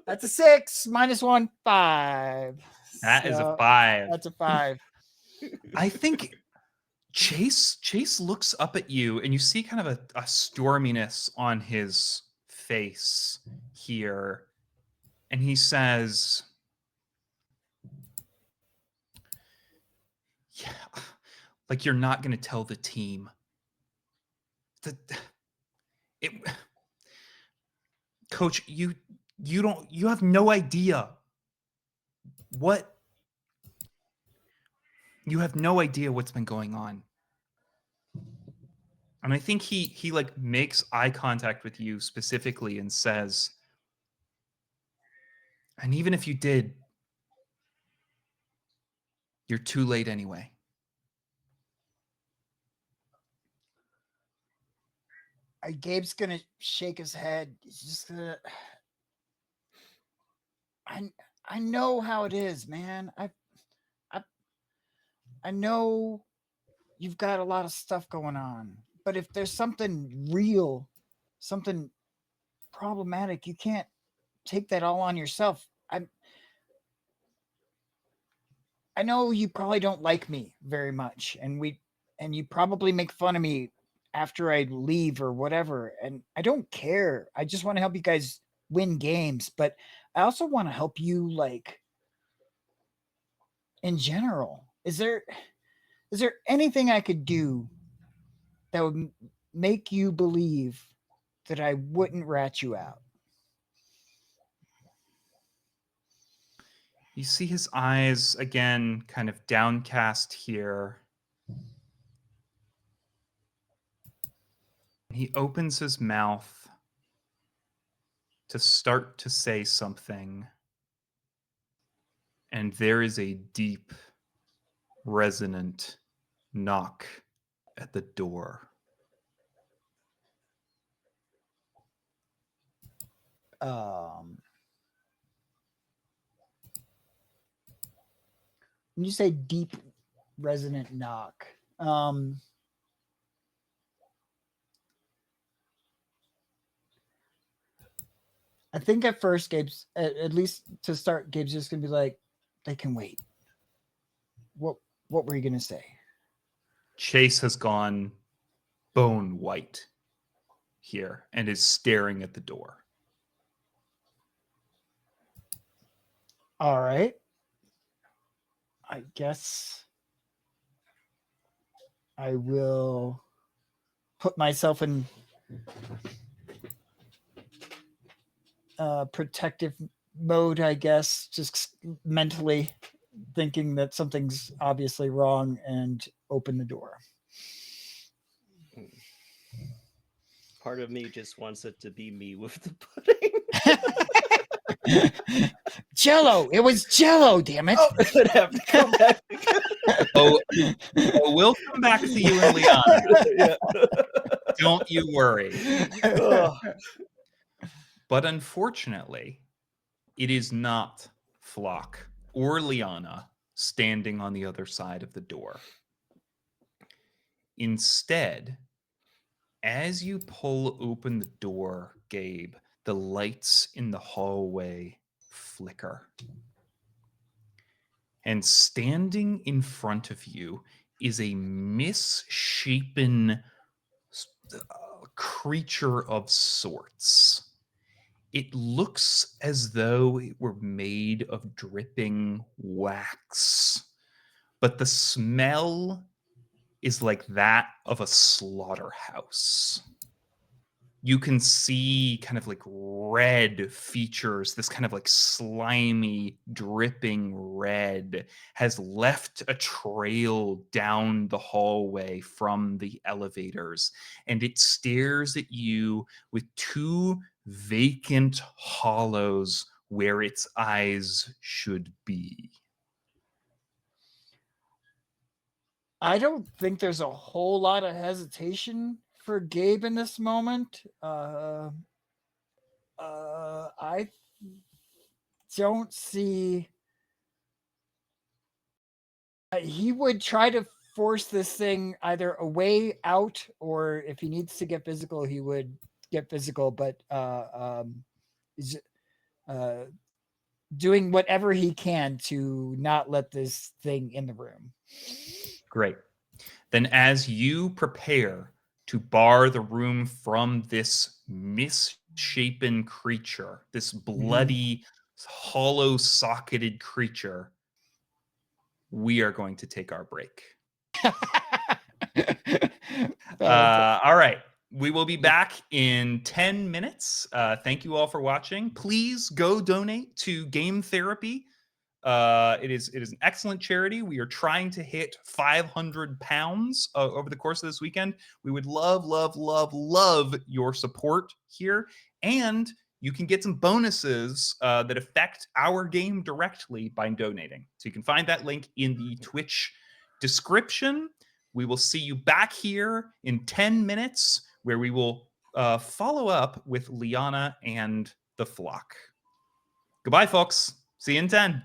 That's a 6, -1, 5. That is a So, 5. That's a 5. I think Chase looks up at you, and you see kind of a storminess on his face here, and he says, "Yeah, like you're not going to tell the team. Coach, you have no idea what you have no idea what's been going on." And I think he like makes eye contact with you specifically and says, "And even if you did, you're too late anyway." Gabe's gonna shake his head. He's just gonna. I know how it is, man. I know you've got a lot of stuff going on, but if there's something real, something problematic, you can't take that all on yourself. I know you probably don't like me very much, and you probably make fun of me after I leave or whatever, and I don't care. I just want to help you guys win games, but I also want to help you like in general. Is there anything I could do that would make you believe that I wouldn't rat you out? You see his eyes again kind of downcast here. He opens his mouth to start to say something, and there is a deep, resonant knock at the door. When you say deep, resonant knock, I think at first Gabe's, at least to start, Gabe's just gonna be like, "They can wait." What were you gonna say? Chase has gone bone white here and is staring at the door. All right. I guess I will put myself in protective mode, I guess, just mentally thinking that something's obviously wrong and open the door. Part of me just wants it to be me with the pudding. Jello! It was Jello, damn it! Oh, I'd have to come back. Oh, we'll come back to you and Liana. Yeah. Don't you worry. Oh. But unfortunately, it is not Flock or Liana standing on the other side of the door. Instead, as you pull open the door, Gabe, the lights in the hallway flicker. And standing in front of you is a misshapen creature of sorts. It looks as though it were made of dripping wax, but the smell is like that of a slaughterhouse. You can see kind of like red features. This kind of like slimy, dripping red has left a trail down the hallway from the elevators, and it stares at you with two vacant hollows where its eyes should be. I don't think there's a whole lot of hesitation for Gabe in this moment. I don't see. He would try to force this thing either a way out, or if he needs to get physical, he would get physical. But he's doing whatever he can to not let this thing in the room. Great. Then as you prepare to bar the room from this misshapen creature, this bloody, hollow-socketed creature, we are going to take our break. All right. We will be back in 10 minutes. Thank you all for watching. Please go donate to Game Therapy. It is an excellent charity. We are trying to hit £500 over the course of this weekend. We would love your support here. And you can get some bonuses that affect our game directly by donating. So you can find that link in the Twitch description. We will see you back here in 10 minutes where we will follow up with Liana and the Flock. Goodbye, folks. See you in 10.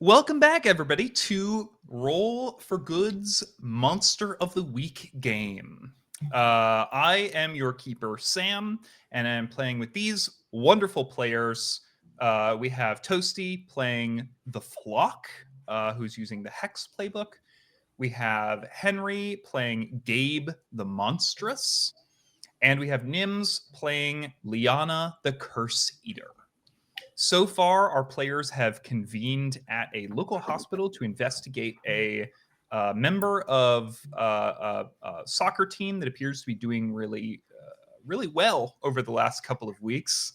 Welcome back, everybody, to Roll for Good's Monster of the Week game. I am your keeper, Sam, and I'm playing with these wonderful players. We have Toasty playing the Flock, who's using the Hex playbook. We have Henry playing Gabe the Monstrous. And we have Nims playing Liana the Curse Eater. So far, our players have convened at a local hospital to investigate a member of a soccer team that appears to be doing really well over the last couple of weeks,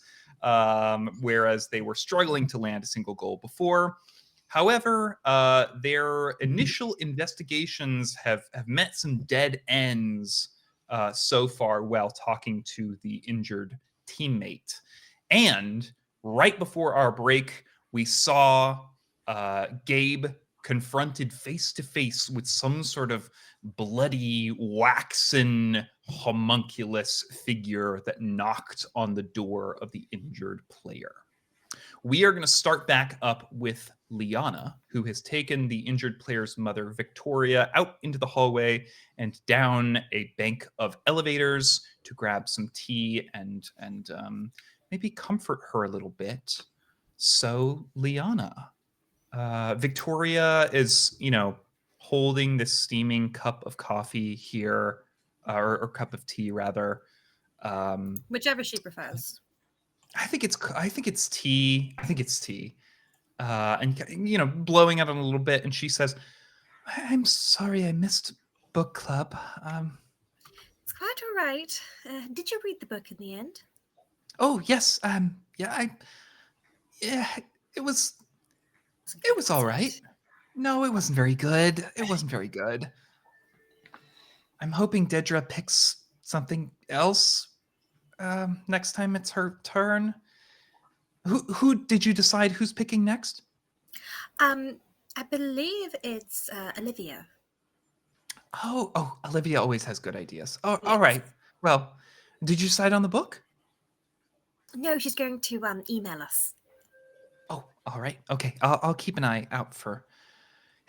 whereas they were struggling to land a single goal before. However, their initial investigations have met some dead ends so far while talking to the injured teammate. And right before our break, we saw Gabe confronted face to face with some sort of bloody, waxen, homunculus figure that knocked on the door of the injured player. We are going to start back up with Liana, who has taken the injured player's mother, Victoria, out into the hallway and down a bank of elevators to grab some tea and maybe comfort her a little bit. So, Liana, Victoria is, holding this steaming cup of coffee here, or cup of tea rather. Whichever she prefers. I think it's tea. I think it's tea. And blowing out a little bit, and she says, "I'm sorry, I missed book club." It's quite all right. Did you read the book in the end? Oh yes. Yeah. It was all right. No, it wasn't very good. It wasn't very good. I'm hoping Dedra picks something else next time it's her turn. Who did you decide who's picking next? I believe it's Olivia. Oh, Olivia always has good ideas. Oh, Yes. all right. Well, did you decide on the book? No, she's going to email us. Oh, all right. Okay. I'll keep an eye out for.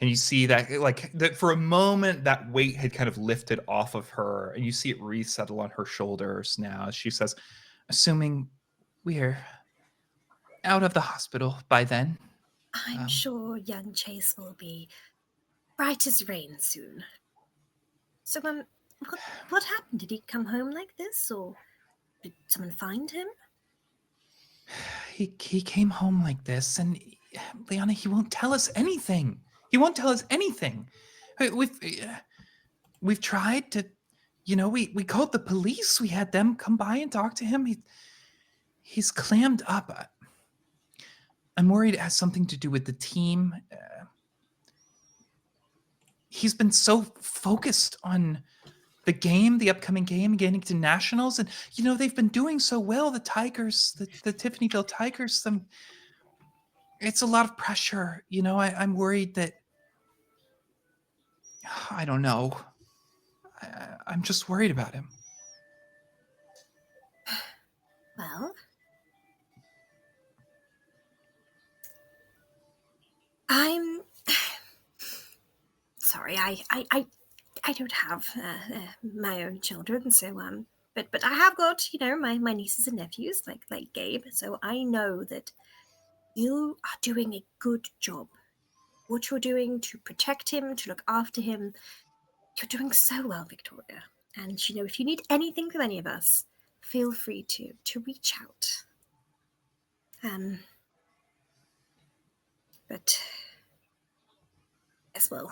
And you see that, that for a moment, that weight had kind of lifted off of her, and you see it resettle on her shoulders now. She says, "Assuming we're out of the hospital by then." I'm sure young Chase will be bright as rain soon. So, what happened? Did he come home like this, or did someone find him? He came home like this, and Liana, he won't tell us anything. He won't tell us anything. We've tried to, we called the police. We had them come by and talk to him. He's clammed up. I'm worried it has something to do with the team. He's been so focused on the game, the upcoming game, getting to nationals, and they've been doing so well. The Tigers, the Tiffanyville Tigers. It's a lot of pressure. I'm worried that. I don't know. I'm just worried about him. Well, I'm sorry. I don't have my own children, so but I have got my nieces and nephews like Gabe, so I know that you are doing a good job. What you're doing to protect him, to look after him, you're doing so well, Victoria. And if you need anything from any of us, feel free to reach out. But as well,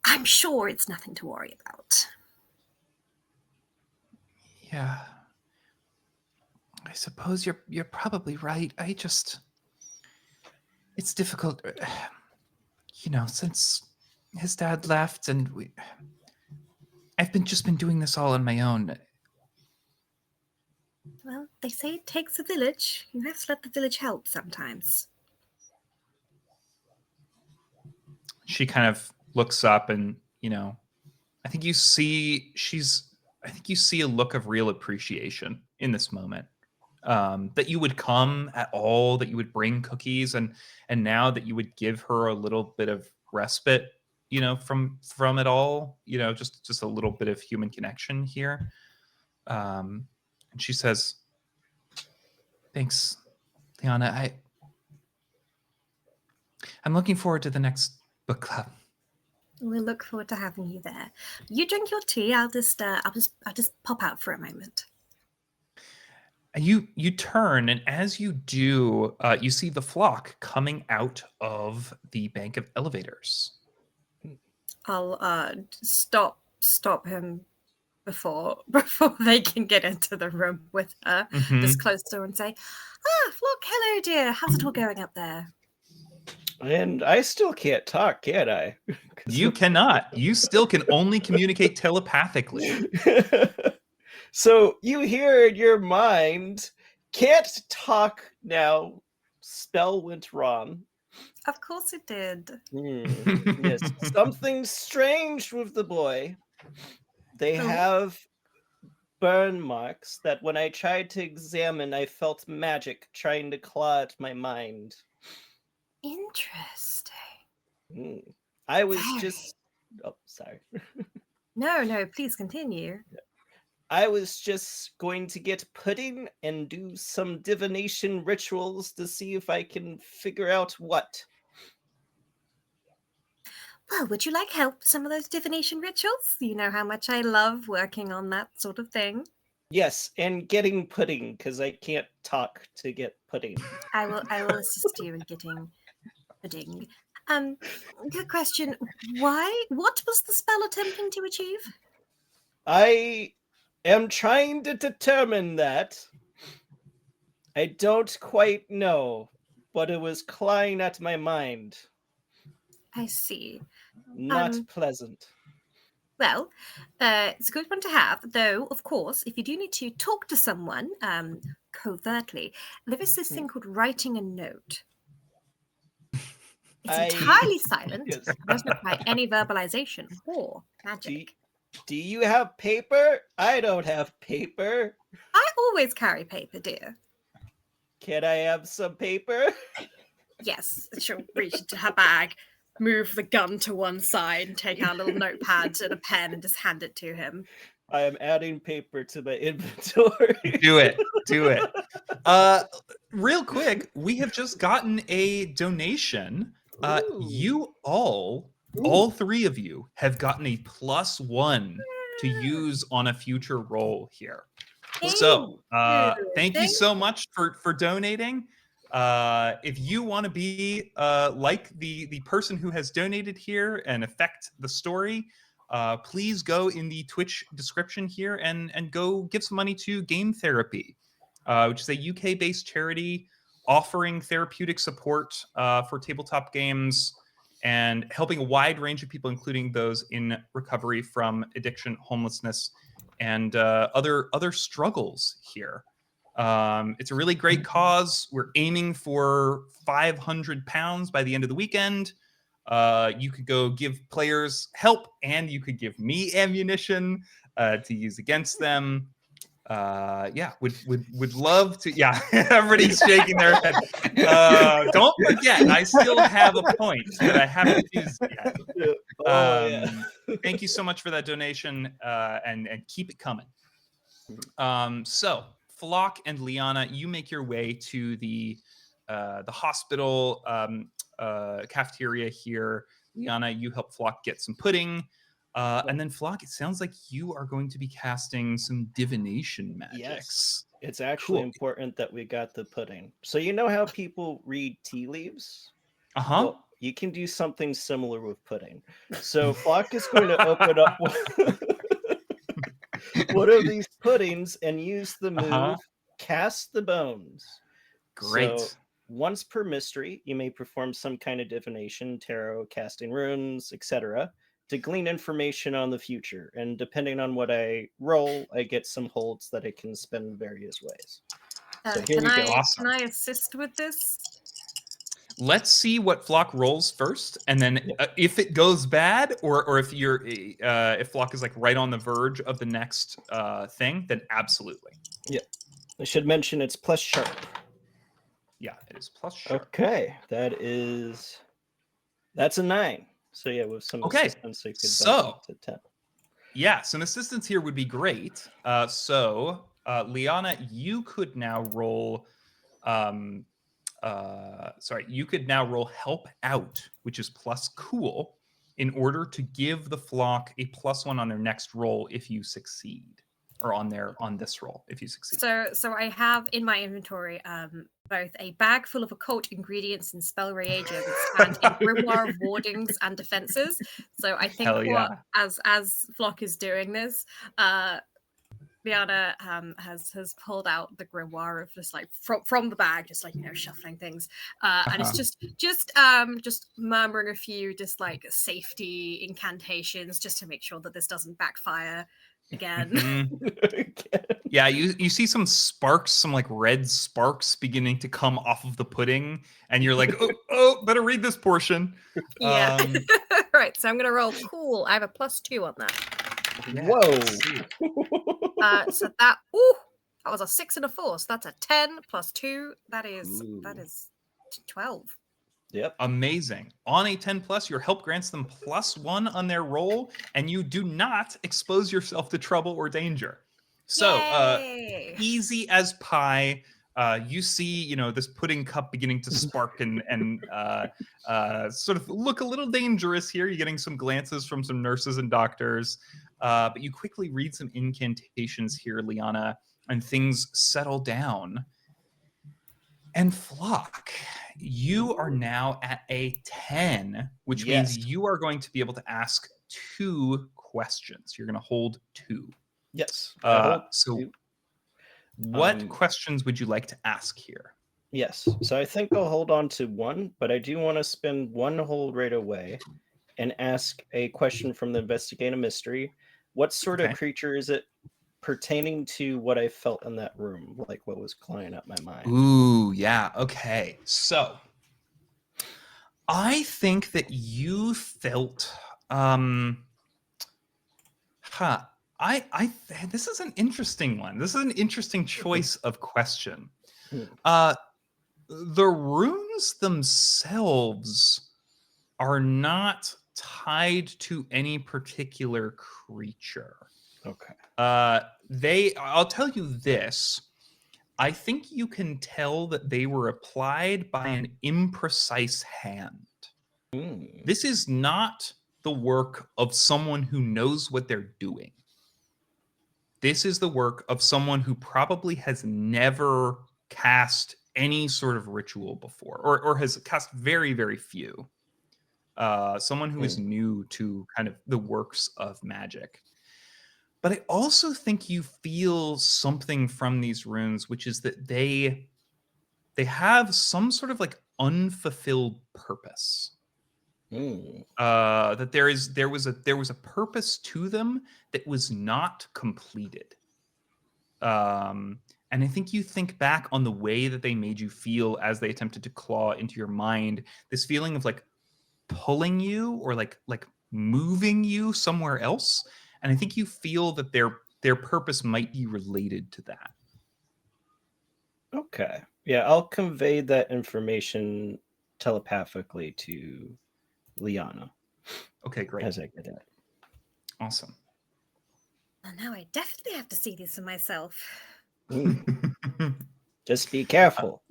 I'm sure it's nothing to worry about. Yeah. I suppose you're probably right. It's difficult, since his dad left, and I've just been doing this all on my own. Well, they say it takes a village. You have to let the village help sometimes. She kind of looks up, and I think you see a look of real appreciation in this moment that you would come at all, that you would bring cookies, and now that you would give her a little bit of respite, from it all, just a little bit of human connection here. And she says, "Thanks, Liana. I'm looking forward to the next book club." We look forward to having you there. You drink your tea. I'll just pop out for a moment. You turn, and as you do, you see the flock coming out of the bank of elevators. I'll stop him before they can get into the room with her. Just close the door and say, Flock, hello, dear. How's it all going up there? And I still can't talk, can I? You cannot. You still can only communicate telepathically. So you hear in your mind, can't talk now. Spell went wrong. Of course it did. Yes, something strange with the boy. They have burn marks that when I tried to examine, I felt magic trying to claw at my mind. Interesting. I was just... Oh, sorry. No, please continue. I was just going to get pudding and do some divination rituals to see if I can figure out what. Well, would you like help with some of those divination rituals? You know how much I love working on that sort of thing. Yes, and getting pudding, because I can't talk to get pudding. I will assist you in getting pudding. Good question. What was the spell attempting to achieve? I am trying to determine that. I don't quite know, but it was clawing at my mind. I see. Not pleasant. Well, it's a good one to have, though, of course, if you do need to talk to someone covertly, there is this thing called writing a note. It's entirely silent. Yes. There's not quite any verbalization or magic. Do you have paper? I don't have paper. I always carry paper, dear. Can I have some paper? Yes, she'll reach into her bag, move the gun to one side, and take out a little notepad and a pen and just hand it to him. I am adding paper to my inventory. Do it. Real quick, we have just gotten a donation. You all three of you have gotten a +1 to use on a future roll here. So thank you so much for donating. If you want to be like the person who has donated here and affect the story, please go in the Twitch description here and go give some money to Game Therapy, which is a UK-based charity offering therapeutic support for tabletop games and helping a wide range of people, including those in recovery from addiction, homelessness, and other struggles here. It's a really great cause. We're aiming for £500 by the end of the weekend. You could go give players help, and you could give me ammunition to use against them. Would love to. Yeah, everybody's shaking their head. Don't forget, I still have a point that I haven't used yet. Thank you so much for that donation, and keep it coming. So Flock and Liana, you make your way to the hospital cafeteria here. Liana, you help Flock get some pudding. And then Flock, it sounds like you are going to be casting some divination magics. Yes, it's actually important that we got the pudding. So you know how people read tea leaves? Well, you can do something similar with pudding. So Flock is going to open up one of these puddings and use the move Cast the Bones. Great. So once per mystery, you may perform some kind of divination, tarot, casting runes, etc., to glean information on the future. And depending on what I roll, I get some holds that I can spend various ways. So here we go. Awesome. Can I assist with this? Let's see what Flock rolls first, and then if it goes bad, or if you're if Flock is like right on the verge of the next thing, then absolutely. Yeah. I should mention it's plus sharp. Yeah, it is plus sharp. Okay, that's a 9. So yeah, with some Okay, assistance, I could bump so up to 10. yeah, some assistance here would be great. Liana, you could now roll. You could now roll help out, which is plus cool, in order to give the flock a +1 on their next roll if you succeed, or on this roll if you succeed. So I have in my inventory both a bag full of occult ingredients and spell reagents and a grimoire of wardings and defenses. So I think Hell yeah. as Flock is doing this, Liana has pulled out the grimoire of just like from the bag, just like, you know, shuffling things, and it's just murmuring a few just like safety incantations just to make sure that this doesn't backfire again. Mm-hmm. Yeah, you see some sparks, some like red sparks beginning to come off of the pudding, and you're like, oh, better read this portion. Yeah. Right. So I'm gonna roll cool. I have a +2 on that. Yeah, Whoa. So that was a 6 and a 4. So that's a 10 + 2. That is 12. Yep. Amazing. On a 10+, your help grants them +1 on their roll, and you do not expose yourself to trouble or danger. So, Yay! easy as pie. You see, you know, this pudding cup beginning to spark and sort of look a little dangerous here. You're getting some glances from some nurses and doctors, but you quickly read some incantations here, Liana, and things settle down. And Flock, you are now at a 10, which means you are going to be able to ask 2 questions. You're going to hold 2. Yes. What questions would you like to ask here? Yes. So I think I'll hold on to 1, but I do want to spend 1 hold right away and ask a question from the Investigate a Mystery. What sort of creature is it pertaining to what I felt in that room? Like what was clawing up my mind? Ooh, yeah. Okay. So I think that you felt this is an interesting one. This is an interesting choice of question. The runes themselves are not tied to any particular creature. Okay. I'll tell you this. I think you can tell that they were applied by an imprecise hand. This is not the work of someone who knows what they're doing. This is the work of someone who probably has never cast any sort of ritual before, or has cast very, very few. Someone who is new to kind of the works of magic. But I also think you feel something from these runes, which is that they have some sort of like unfulfilled purpose. That there was a purpose to them that was not completed. And I think you think back on the way that they made you feel as they attempted to claw into your mind, this feeling of like pulling you or like moving you somewhere else. And I think you feel that their purpose might be related to that. Okay. Yeah, I'll convey that information telepathically to Liana. Okay, great. As I get it. Awesome. Well, now I definitely have to see this for myself. Just be careful.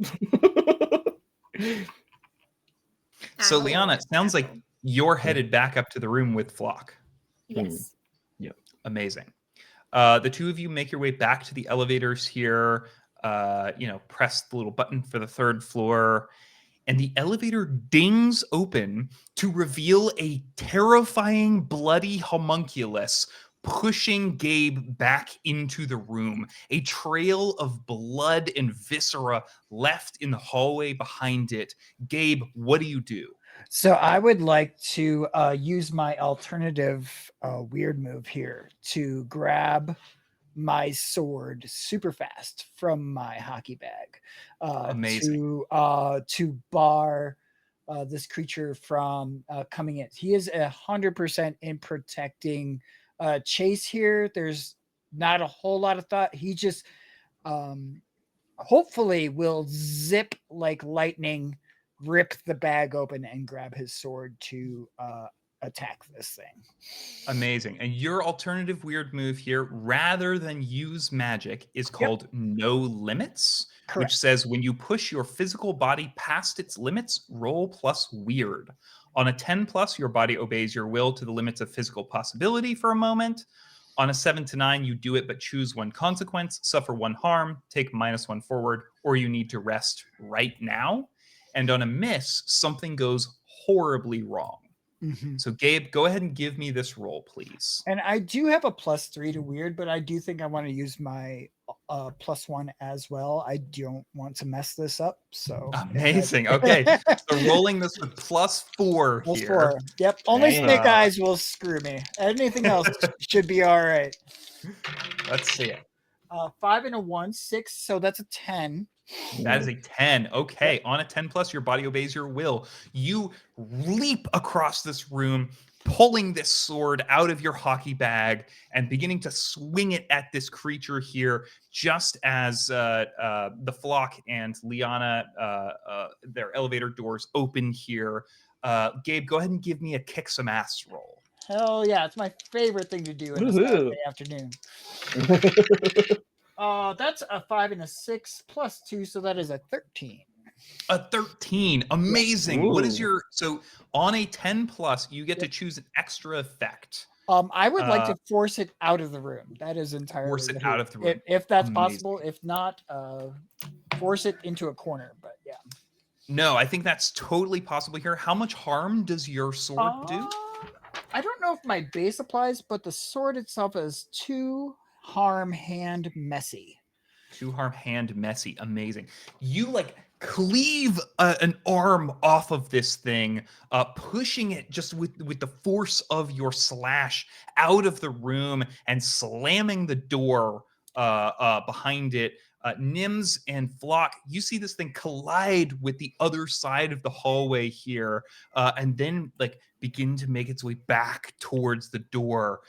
So, Liana, it sounds like you're headed back up to the room with Flock. Yes. Yep. Amazing. The two of you make your way back to the elevators here. Press the little button for the 3rd floor, and the elevator dings open to reveal a terrifying, bloody homunculus pushing Gabe back into the room. A trail of blood and viscera left in the hallway behind it. Gabe, what do you do? So I would like to use my alternative weird move here to grab my sword super fast from my hockey bag Amazing. to bar this creature from coming in. He is 100% in protecting Chase here. There's not a whole lot of thought. He just hopefully will zip like lightning, rip the bag open, and grab his sword to attack this thing. Amazing. And your alternative weird move here, rather than use magic, is called No Limits, Correct. which says when you push your physical body past its limits, roll plus weird. On a 10 plus, your body obeys your will to the limits of physical possibility for a moment. On a 7 to 9, you do it but choose one consequence, suffer one harm, take -1 forward, or you need to rest right now. And on a miss, something goes horribly wrong. So, Gabe, go ahead and give me this roll, please. And I do have a +3 to weird, but I do think I want to use my +1 as well. I don't want to mess this up. So amazing. Okay. So rolling this with +4 here. +4. Yep. Only snake eyes will screw me. Anything else should be all right. Let's see it. 5 and a 1, 6. So that's a 10. That is a 10. Okay. Yep. On a 10 plus, your body obeys your will. You leap across this room, pulling this sword out of your hockey bag and beginning to swing it at this creature here, just as the flock and Liana, their elevator doors open here. Gabe, go ahead and give me a kick some ass roll. Hell yeah. It's my favorite thing to do in a Saturday afternoon. That's a 5 and a 6 +2, so that is a 13. A 13. Amazing. Ooh. What is your, so on a 10 plus, you get to choose an extra effect. I would like to force it out of the room. That is entirely force it out of the room. If that's possible. If not, force it into a corner. But yeah. No, I think that's totally possible here. How much harm does your sword do? I don't know if my base applies, but the sword itself is 2 harm hand messy. 2 harm hand messy. Amazing. You like cleave an arm off of this thing, pushing it just with the force of your slash out of the room and slamming the door behind it. Nims and Flock, you see this thing collide with the other side of the hallway here, and then like begin to make its way back towards the door.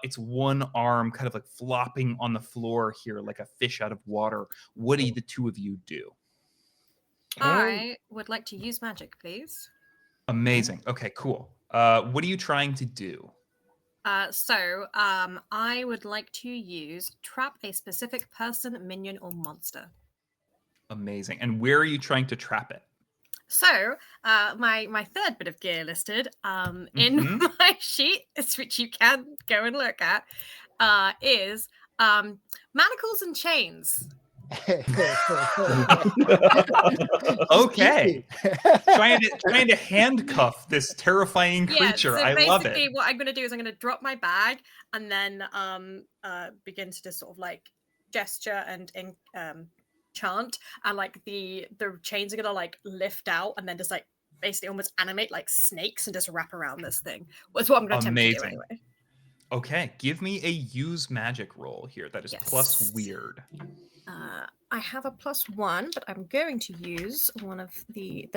Its one arm kind of like flopping on the floor here like a fish out of water. What do the two of you do? I would like to use magic, please. Amazing. Okay, cool. What are you trying to do? I would like to use trap a specific person, minion, or monster. Amazing. And where are you trying to trap it? So, my third bit of gear listed in my sheet, which you can go and look at, is manacles and chains. Okay. trying to handcuff this terrifying creature. So I love it. Basically, what I'm going to do is I'm going to drop my bag and then begin to just sort of like gesture and chant, and like the chains are going to like lift out and then just like basically almost animate like snakes and just wrap around this thing. That's what I'm going to attempt to do anyway. Okay, give me a use magic roll here. That is plus weird. I have a +1, but I'm going to use one of the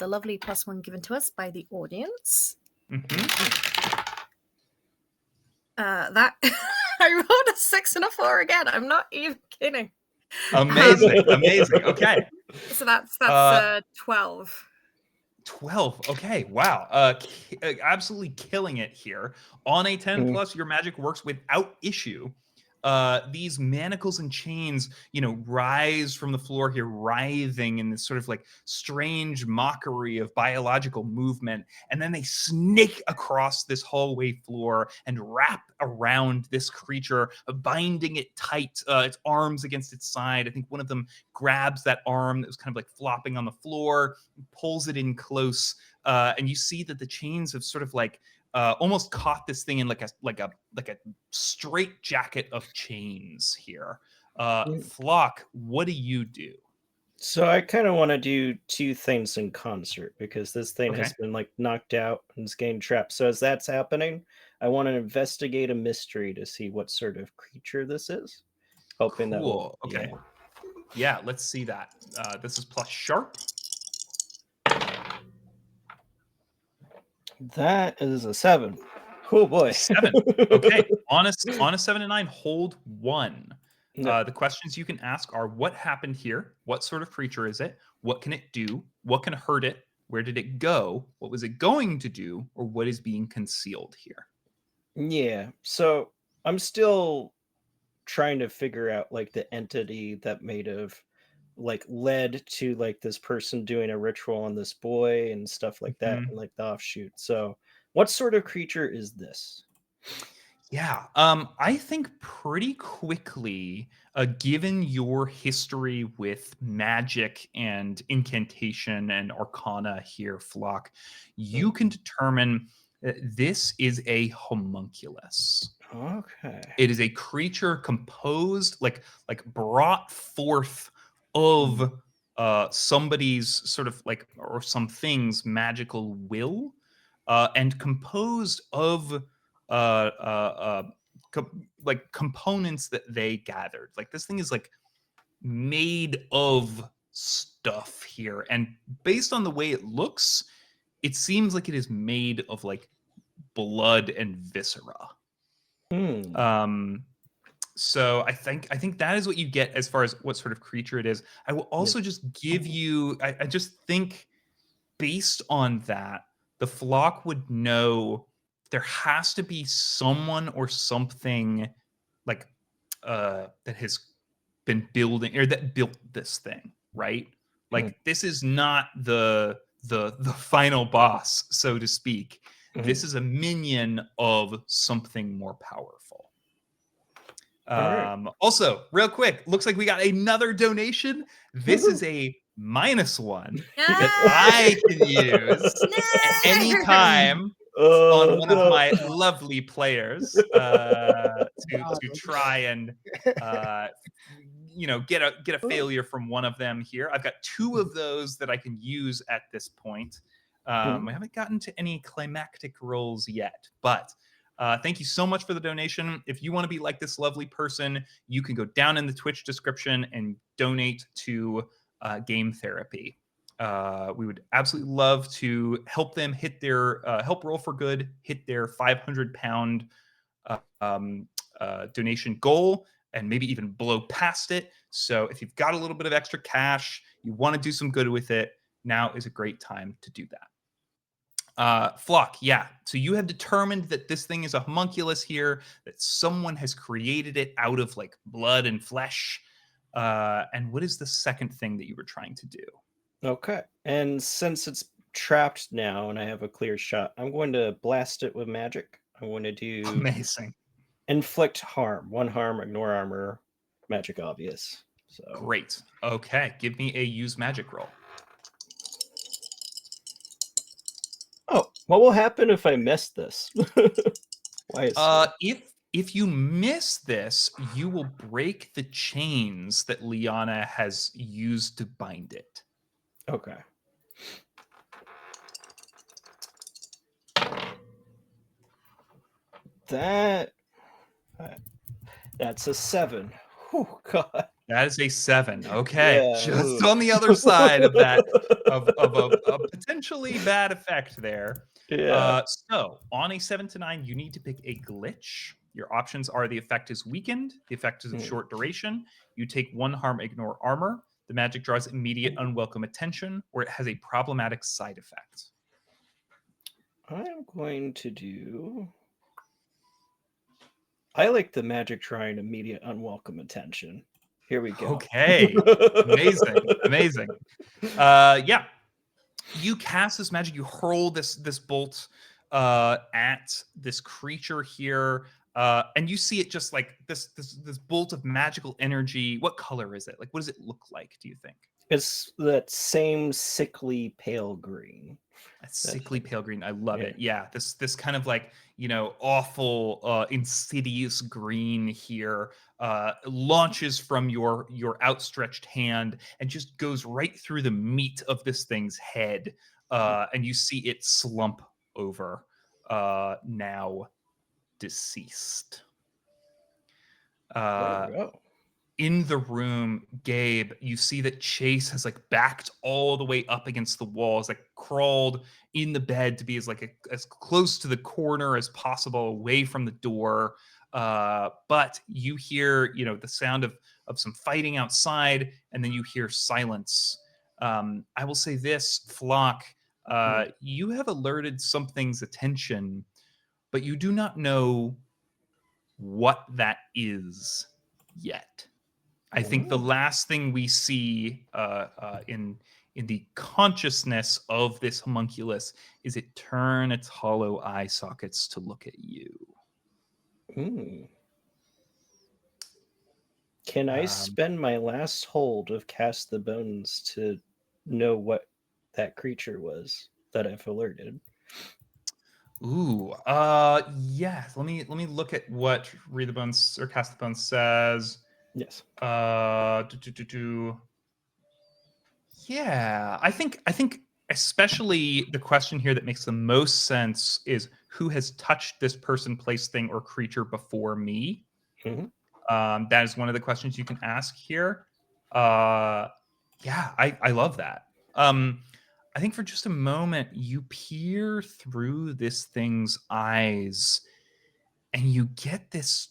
lovely +1 given to us by the audience. That I rolled a 6 and a 4 again. I'm not even kidding. Amazing, amazing. Okay, so that's 12. 12. Okay, wow. Absolutely killing it here. On a 10 plus, your magic works without issue. These manacles and chains, rise from the floor here, writhing in this sort of like strange mockery of biological movement. And then they snake across this hallway floor and wrap around this creature, binding it tight, its arms against its side. I think one of them grabs that arm that was kind of like flopping on the floor, pulls it in close. And you see that the chains have sort of like almost caught this thing in like a straight jacket of chains here. Flock, what do you do? So I kind of want to do two things in concert because this thing has been like knocked out and is getting trapped. So as that's happening, I want to investigate a mystery to see what sort of creature this is. Hoping that will, yeah, let's see that. This is plus sharp. That is a 7. Oh boy. 7. Okay. On a 7 and 9, hold 1. No. The questions you can ask are: what happened here? What sort of creature is it? What can it do? What can hurt it? Where did it go? What was it going to do? Or what is being concealed here? Yeah. So I'm still trying to figure out like the entity that may have like led to like this person doing a ritual on this boy and stuff like that, Mhm. and like the offshoot. So what sort of creature is this? Yeah, I think pretty quickly, given your history with magic and incantation and arcana here, Flock, you can determine that this is a homunculus. Okay. It is a creature composed, like brought forth Mm. of somebody's sort of like or something's magical will, and composed of like components that they gathered. Like this thing is like made of stuff here, and based on the way it looks, it seems like it is made of like blood and viscera. Hmm. Um, so I think that is what you get as far as what sort of creature it is. I will Yeah. also just give you. I just think based on that, the flock would know there has to be someone or something like that has been building or that built this thing, right? Mm. Like this is not the final boss, so to speak. This Mhm. is a minion of something more powerful. All right. Also, real quick, looks like we got another donation. This is a -1 that I can use at any time on Oh one of no. my lovely players to God. try and uh, get a failure from one of them here. I've got 2 of those that I can use at this point. We haven't gotten to any climactic rolls yet, but thank you so much for the donation. If you want to be like this lovely person, you can go down in the Twitch description and donate to Game Therapy. We would absolutely love to help them hit their help Roll for Good hit their £500 donation goal, and maybe even blow past it. So if you've got a little bit of extra cash, you want to do some good with it, now is a great time to do that. Flock, yeah. So you have determined that this thing is a homunculus here, that someone has created it out of like blood and flesh. And what is the second thing that you were trying to do? Okay. And since it's trapped now and I have a clear shot, I'm going to blast it with magic. I'm going to do Amazing. inflict harm. 1 harm, ignore armor, magic obvious. So Great. Okay. Give me a use magic roll. oh, what will happen if I miss this? Why is If you miss this, you will break the chains that Liana has used to bind it. okay. That that's a 7. Oh god. That is a 7. Okay, Yeah. just Ooh. on the other side of that of a potentially bad effect there. Yeah. So on a 7 to 9, you need to pick a glitch. Your options are: the effect is weakened, the effect is of Hmm. short duration, you take 1 harm, ignore armor, the magic draws immediate unwelcome attention, or it has a problematic side effect. I'm going to do. I like the magic trying immediate unwelcome attention. Here we go. Okay, amazing. Yeah, you cast this magic. You hurl this bolt at this creature here, and you see it just like this bolt of magical energy. What color is it? Like, what does it look like? Do you think? It's that same sickly pale green. That sickly pale green. I love Yeah. it. Yeah, this kind of like awful insidious green here launches from your outstretched hand and just goes right through the meat of this thing's head, and you see it slump over, now deceased. There we Uh, go. in the room, Gabe, you see that Chase has like backed all the way up against the walls, like crawled in the bed to be as close to the corner as possible, away from the door. but you hear, the sound of some fighting outside, and then you hear silence. I will say this, Flock, you have alerted something's attention, but you do not know what that is yet. I think the last thing we see in the consciousness of this homunculus is it turn its hollow eye sockets to look at you. Can I spend my last hold of Cast the Bones to know what that creature was that I've alerted? Ooh, yeah. Let me look at what Read the Bones or Cast the Bones says. Yes. Yeah, I think especially the question here that makes the most sense is who has touched this person, place, thing, or creature before me. That is one of the questions you can ask here. Yeah, I love that. I think for just a moment you peer through this thing's eyes, and you get this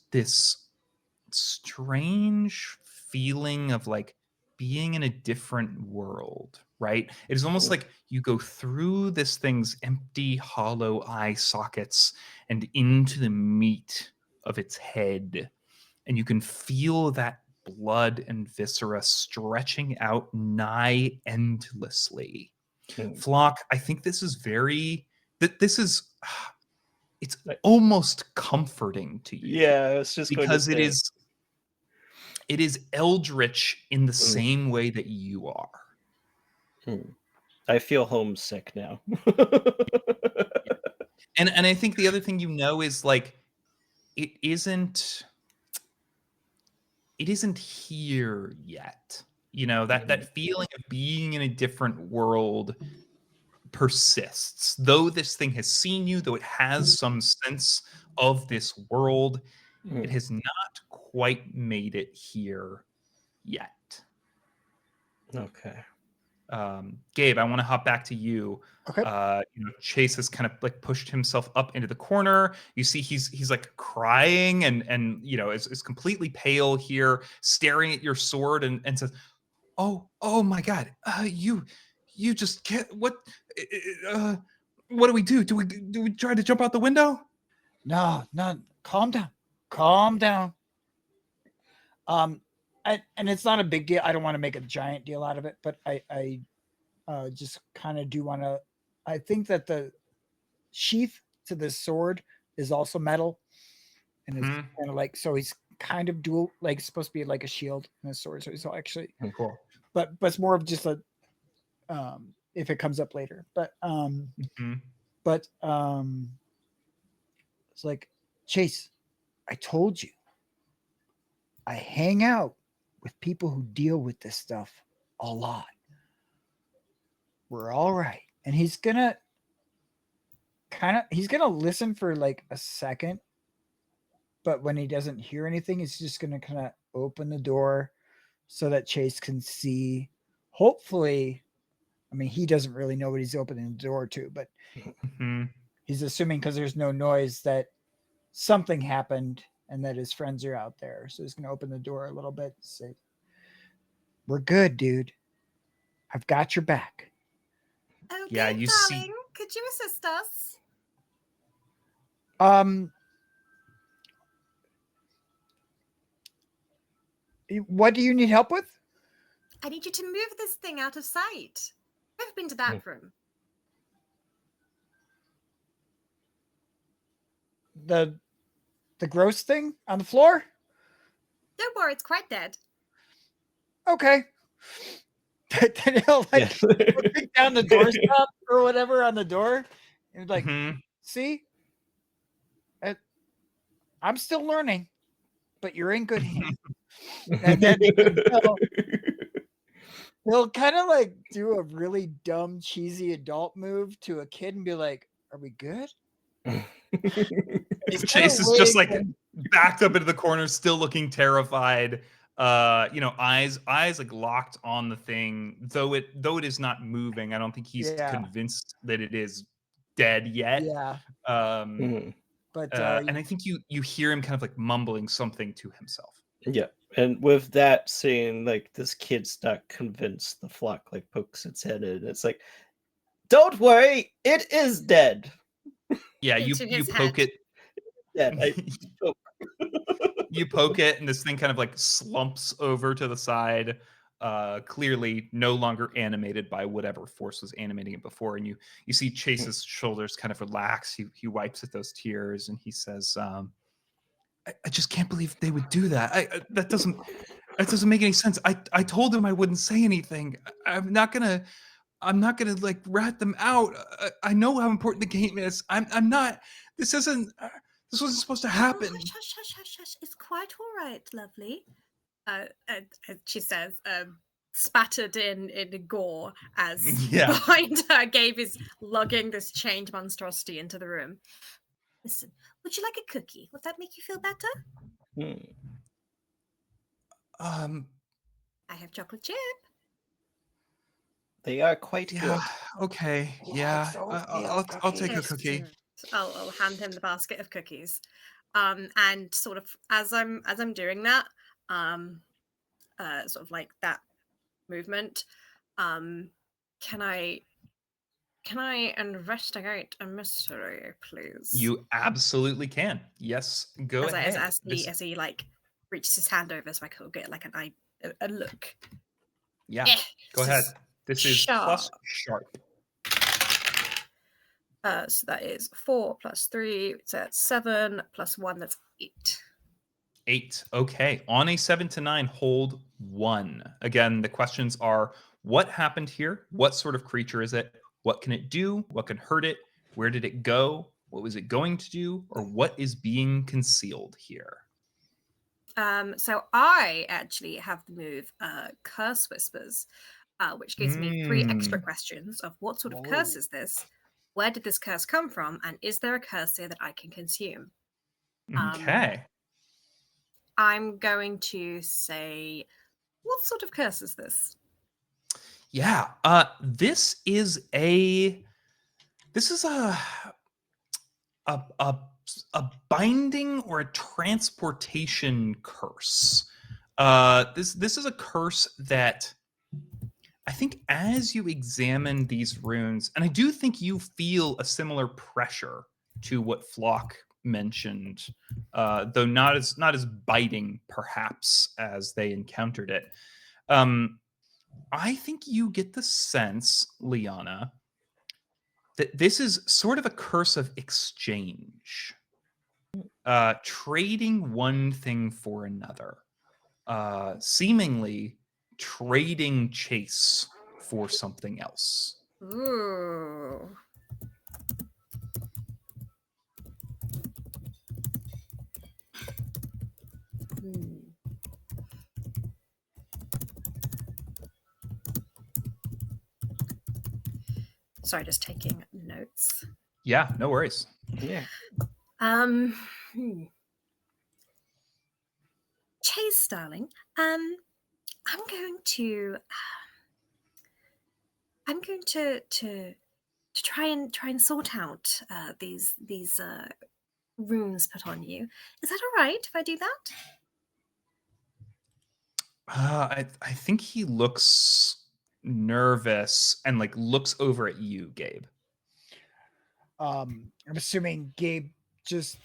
strange feeling of like being in a different world, right? It is almost like you go through this thing's empty, hollow eye sockets and into the meat of its head, and you can feel that blood and viscera stretching out nigh endlessly. Flock, I think this is it's almost comforting to you. Yeah, I was just because going to say. it is eldritch in the same way that you are. I feel homesick now. And I think the other thing is like it isn't here yet. That feeling of being in a different world persists. Though this thing has seen you, though it has some sense of this world, it has not quite made it here yet. Okay. Gabe, I want to hop back to you. Okay. Chase has kind of like pushed himself up into the corner. You see he's like crying and is completely pale here, staring at your sword and says, oh my God, you just can't, what do we do? Do we try to jump out the window? No, calm down. And it's not a big deal. I don't want to make a giant deal out of it, but I just kind of do want to. I think that the sheath to the sword is also metal, and it's kind of like, so he's kind of dual, like supposed to be like a shield and a sword. So he's actually cool. But it's more of just a if it comes up later. But it's like, Chase, I told you, I hang out with people who deal with this stuff a lot. We're all right. And he's gonna listen for like a second, but when he doesn't hear anything, he's just gonna kind of open the door so that Chase can see. Hopefully, I mean, he doesn't really know what he's opening the door to, but he's assuming, because there's no noise, that something happened and that his friends are out there. So he's going to open the door a little bit and say, we're good, dude. I've got your back. Okay, Yeah, you darling, see. could you assist us? What do you need help with? I need you to move this thing out of sight. I've been to that room. The gross thing on the floor? Don't worry, it's quite dead. Okay. Then he'll like pick down the doorstop or whatever on the door, and like, see, I'm still learning, but you're in good hands. And then he'll kind of like do a really dumb, cheesy adult move to a kid and be like, "Are we good?" Chase is just like backed up into the corner, still looking terrified. Eyes like locked on the thing, though it is not moving. I don't think he's convinced that it is dead yet. Yeah. But and I think you hear him kind of like mumbling something to himself. Yeah, and with that scene, like this kid's not convinced. The flock like pokes its head in. It's like, don't worry, it is dead. Yeah, you Into his poke head. it. Dead. You poke it, and this thing kind of like slumps over to the side, clearly no longer animated by whatever force was animating it before. And you see Chase's shoulders kind of relax. He wipes at those tears, and he says, I just can't believe they would do that. That doesn't make any sense. I told them I wouldn't say anything. I'm not gonna like rat them out. I know how important the game is. I'm not. This isn't. This wasn't supposed to happen. Oh, hush, hush, hush, hush. It's quite all right, lovely. She says, spattered in gore as Yeah. behind her Gabe is lugging this chained monstrosity into the room. Listen, would you like a cookie? Would that make you feel better? I have chocolate chip. They are quite Yeah. good. Okay. Yeah. I'll take a cookie. I'll hand him the basket of cookies. And sort of as I'm doing that, sort of like that movement, can I investigate a mystery, please? You absolutely can. Yes, go ahead. As he like reaches his hand over so I can get like a look. Yeah. Go ahead. This is plus sharp. So that is 4 plus 3, so that's 7 plus 1, that's 8. 8. Okay. On a 7 to 9, hold 1. Again, the questions are: what happened here? What sort of creature is it? What can it do? What can hurt it? Where did it go? What was it going to do? Or what is being concealed here? So I actually have the move Curse Whispers, which gives me 3 extra questions of what sort of curse is this? Where did this curse come from? And is there a curse here that I can consume? Okay. I'm going to say, what sort of curse is this? Yeah. This is a binding or a transportation curse. This is a curse that I think as you examine these runes, and I do think you feel a similar pressure to what Flock mentioned, though not as biting perhaps as they encountered it. I think you get the sense, Liana, that this is sort of a curse of exchange, trading one thing for another, seemingly trading Chase for something else. Ooh. Sorry, just taking notes. Yeah, no worries. Yeah. Chase, darling. I'm going to try and sort out these runes put on you. Is that all right if I do that? I think he looks nervous and like looks over at you, Gabe. I'm assuming Gabe just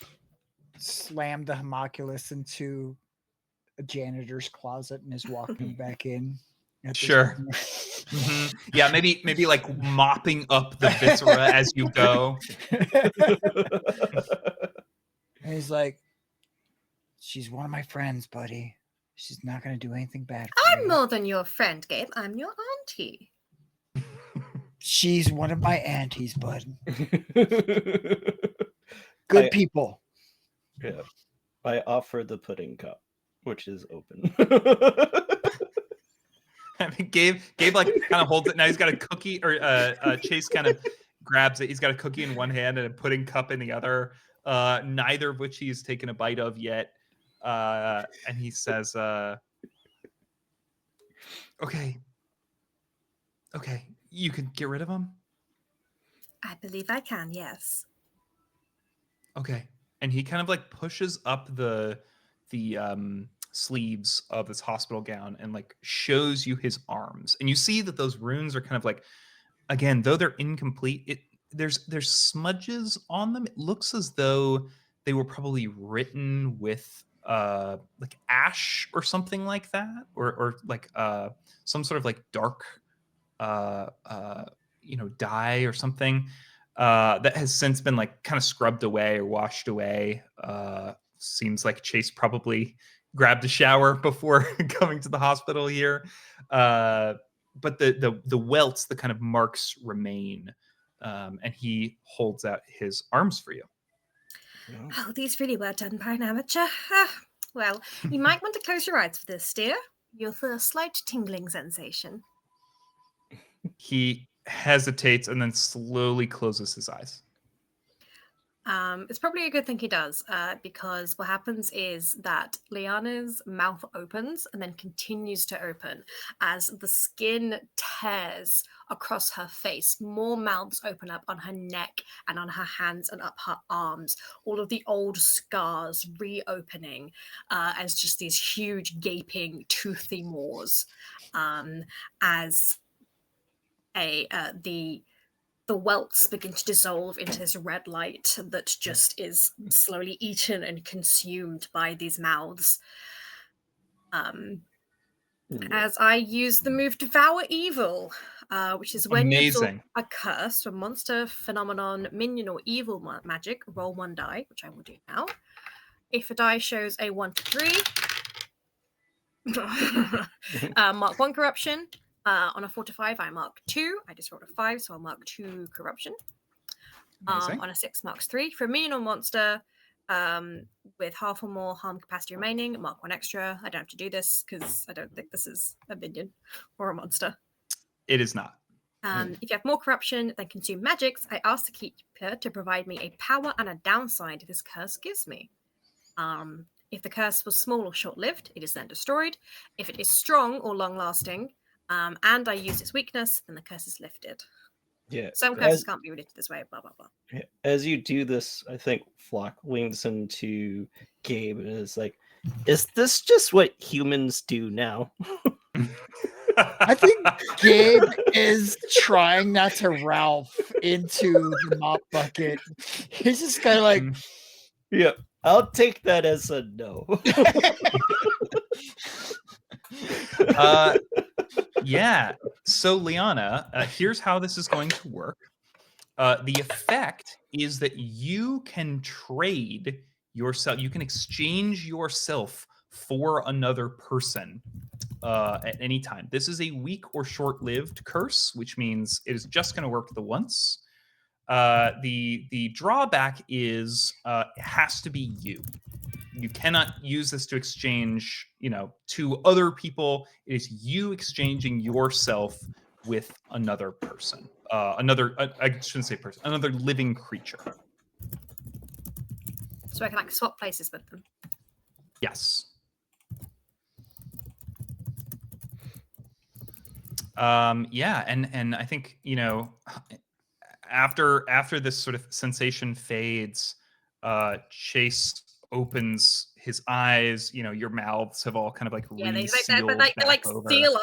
slammed the homunculus into a janitor's closet and is walking back in. Sure. Yeah, maybe like mopping up the viscera as you go. And he's like, she's one of my friends, buddy. She's not going to do anything bad for I'm you. more than your friend, Gabe. I'm your auntie. She's one of my aunties, bud. Good people. Yeah. I offer the pudding cup, which is open. I mean, Gabe like kind of holds it. Now he's got a cookie, or Chase kind of grabs it. He's got a cookie in one hand and a pudding cup in the other, neither of which he's taken a bite of yet. And he says, okay, you can get rid of him? I believe I can, yes. Okay, and he kind of like pushes up the sleeves of this hospital gown and like shows you his arms, and you see that those runes are kind of like, again, though they're incomplete, there's smudges on them. It looks as though they were probably written with like ash or something like that, or like some sort of like dark dye or something that has since been like kind of scrubbed away or washed away. Seems like Chase probably grabbed a shower before coming to the hospital here. But the welts, the kind of marks remain, and he holds out his arms for you. Oh, these really were done by an amateur. Well, you might want to close your eyes for this, dear. You'll feel a slight tingling sensation. He hesitates and then slowly closes his eyes. It's probably a good thing he does, because what happens is that Liana's mouth opens and then continues to open as the skin tears across her face. More mouths open up on her neck and on her hands and up her arms. All of the old scars reopening as just these huge, gaping, toothy maws. As the welts begin to dissolve into this red light that just is slowly eaten and consumed by these mouths. As I use the move Devour Evil, which is when you absorb a curse, a monster, phenomenon, minion, or evil magic, roll 1 die, which I will do now. If a die shows a 1 to 3, mark 1 corruption. On a 4 to 5, I mark 2. I just rolled a 5, so I'll mark 2 corruption. On a 6, marks 3. For a minion or monster with half or more harm capacity remaining, mark 1 extra. I don't have to do this because I don't think this is a minion or a monster. It is not. If you have more corruption than consume magics, I ask the keeper to provide me a power and a downside this curse gives me. If the curse was small or short-lived, it is then destroyed. If it is strong or long-lasting, and I use its weakness, then the curse is lifted. Yeah. Some curses can't be related this way, blah, blah, blah. As you do this, I think Flock leans into Gabe and is like, is this just what humans do now? I think Gabe is trying not to Ralph into the mop bucket. He's just kind of like, yeah, I'll take that as a no. Yeah. So, Liana, here's how this is going to work. The effect is that you can trade yourself. You can exchange yourself for another person at any time. This is a weak or short-lived curse, which means it is just going to work the once. The drawback is it has to be you. You cannot use this to exchange, to other people. It is you exchanging yourself with another person. I shouldn't say person, another living creature. So I can swap places with them. Yes. Yeah, and I think, after this sort of sensation fades, Chase opens his eyes. Your mouths have all kind of like seal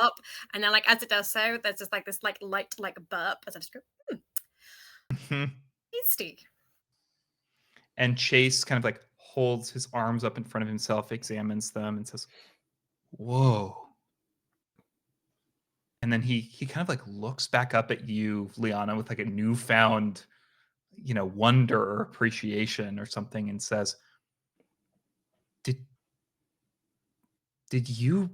up, and then as it does so, there's just this light burp as I just go, tasty. And Chase kind of holds his arms up in front of himself, examines them, and says, "Whoa." And then he kind of looks back up at you, Liana, with a newfound, wonder or appreciation or something, and says, Did you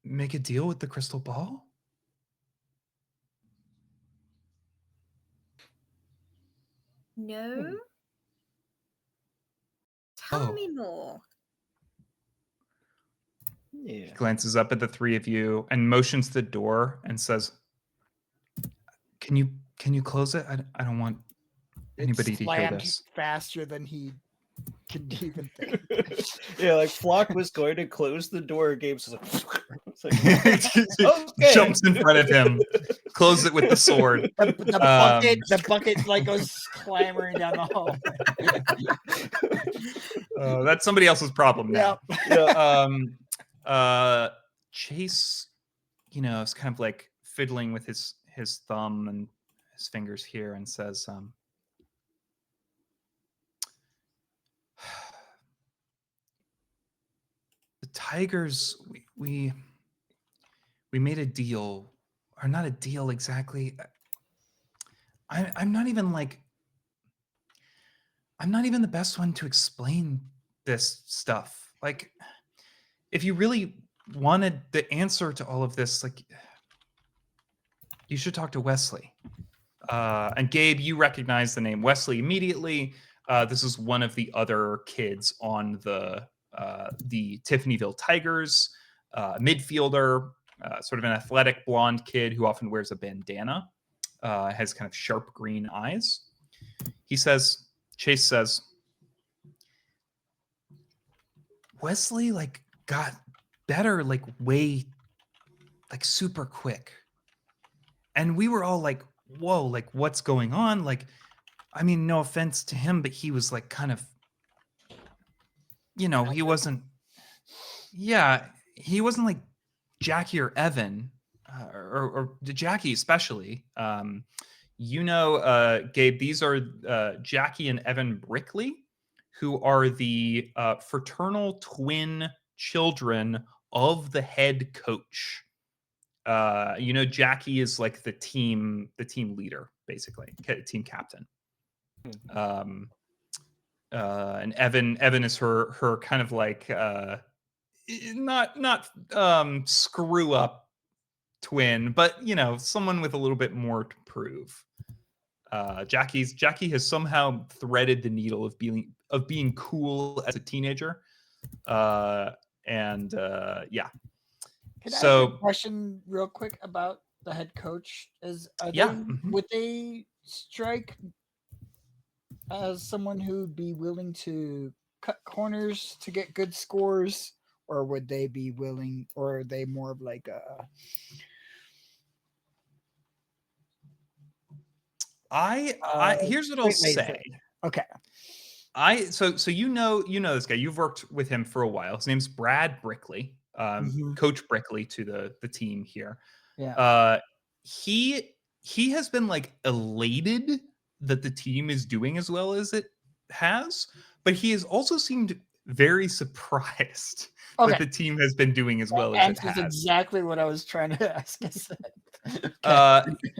make a deal with the crystal ball? No. Tell me more. Yeah. He glances up at the three of you and motions to the door and says, Can you close it? I don't want anybody to hear this. Faster than he can even think. Yeah, Flock was going to close the door. Gabe's like, It's like, okay. Jumps in front of him, closes it with the sword. The bucket like goes clamoring down the hall. That's somebody else's problem now. Yeah. Chase, is kind of like fiddling with his thumb and his fingers here and says, the Tigers, we made a deal, or not a deal exactly. I'm not even the best one to explain this stuff. Like, if you really wanted the answer to all of this, like, you should talk to Wesley. And Gabe, you recognize the name Wesley immediately. This is one of the other kids on the Tiffanyville Tigers, midfielder, sort of an athletic blonde kid who often wears a bandana, has kind of sharp green eyes. Chase says, Wesley got better way super quick. And we were all like, whoa, what's going on? I mean, no offense to him, but he was kind of, he wasn't like Jackie or Evan, or Jackie especially. Gabe, these are Jackie and Evan Brickley, who are the fraternal twin children of the head coach. Jackie is like the team leader, basically, team captain. And Evan is her kind of not screw up twin, but someone with a little bit more to prove. Jackie has somehow threaded the needle of being cool as a teenager. Yeah. Can I ask a question real quick about the head coach? Would they strike as someone who'd be willing to cut corners to get good scores, or would they be willing, or are they more of like a? Here's what I'll say. Okay. So this guy. You've worked with him for a while. His name's Brad Brickley. Coach Brickley to the team here. Yeah. He has been elated that the team is doing as well as it has, but he has also seemed very surprised that the team has been doing as well as it has. That's exactly what I was trying to ask.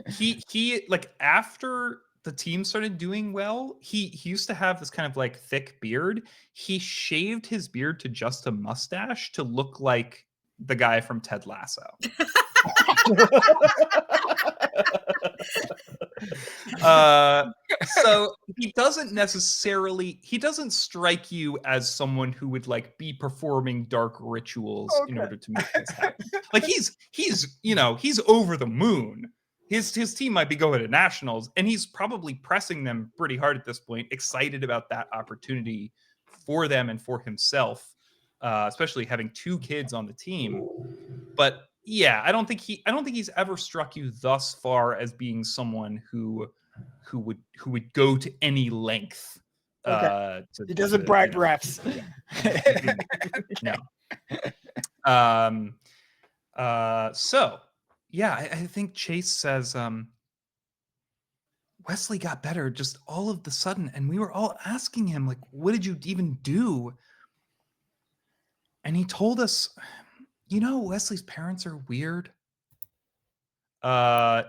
He after the team started doing well, he used to have this kind of thick beard. He shaved his beard to just a mustache to look like the guy from Ted Lasso. So he doesn't strike you as someone who would be performing dark rituals in order to make this happen. He's over the moon. His team might be going to nationals, and he's probably pressing them pretty hard at this point, excited about that opportunity for them and for himself, especially having two kids on the team. But yeah, I don't think he's ever struck you thus far as being someone who would go to any length. He doesn't bribe refs. No. So yeah, I think Chase says Wesley got better just all of the sudden, and we were all asking him what did you even do? And he told us, Wesley's parents are weird. Y'all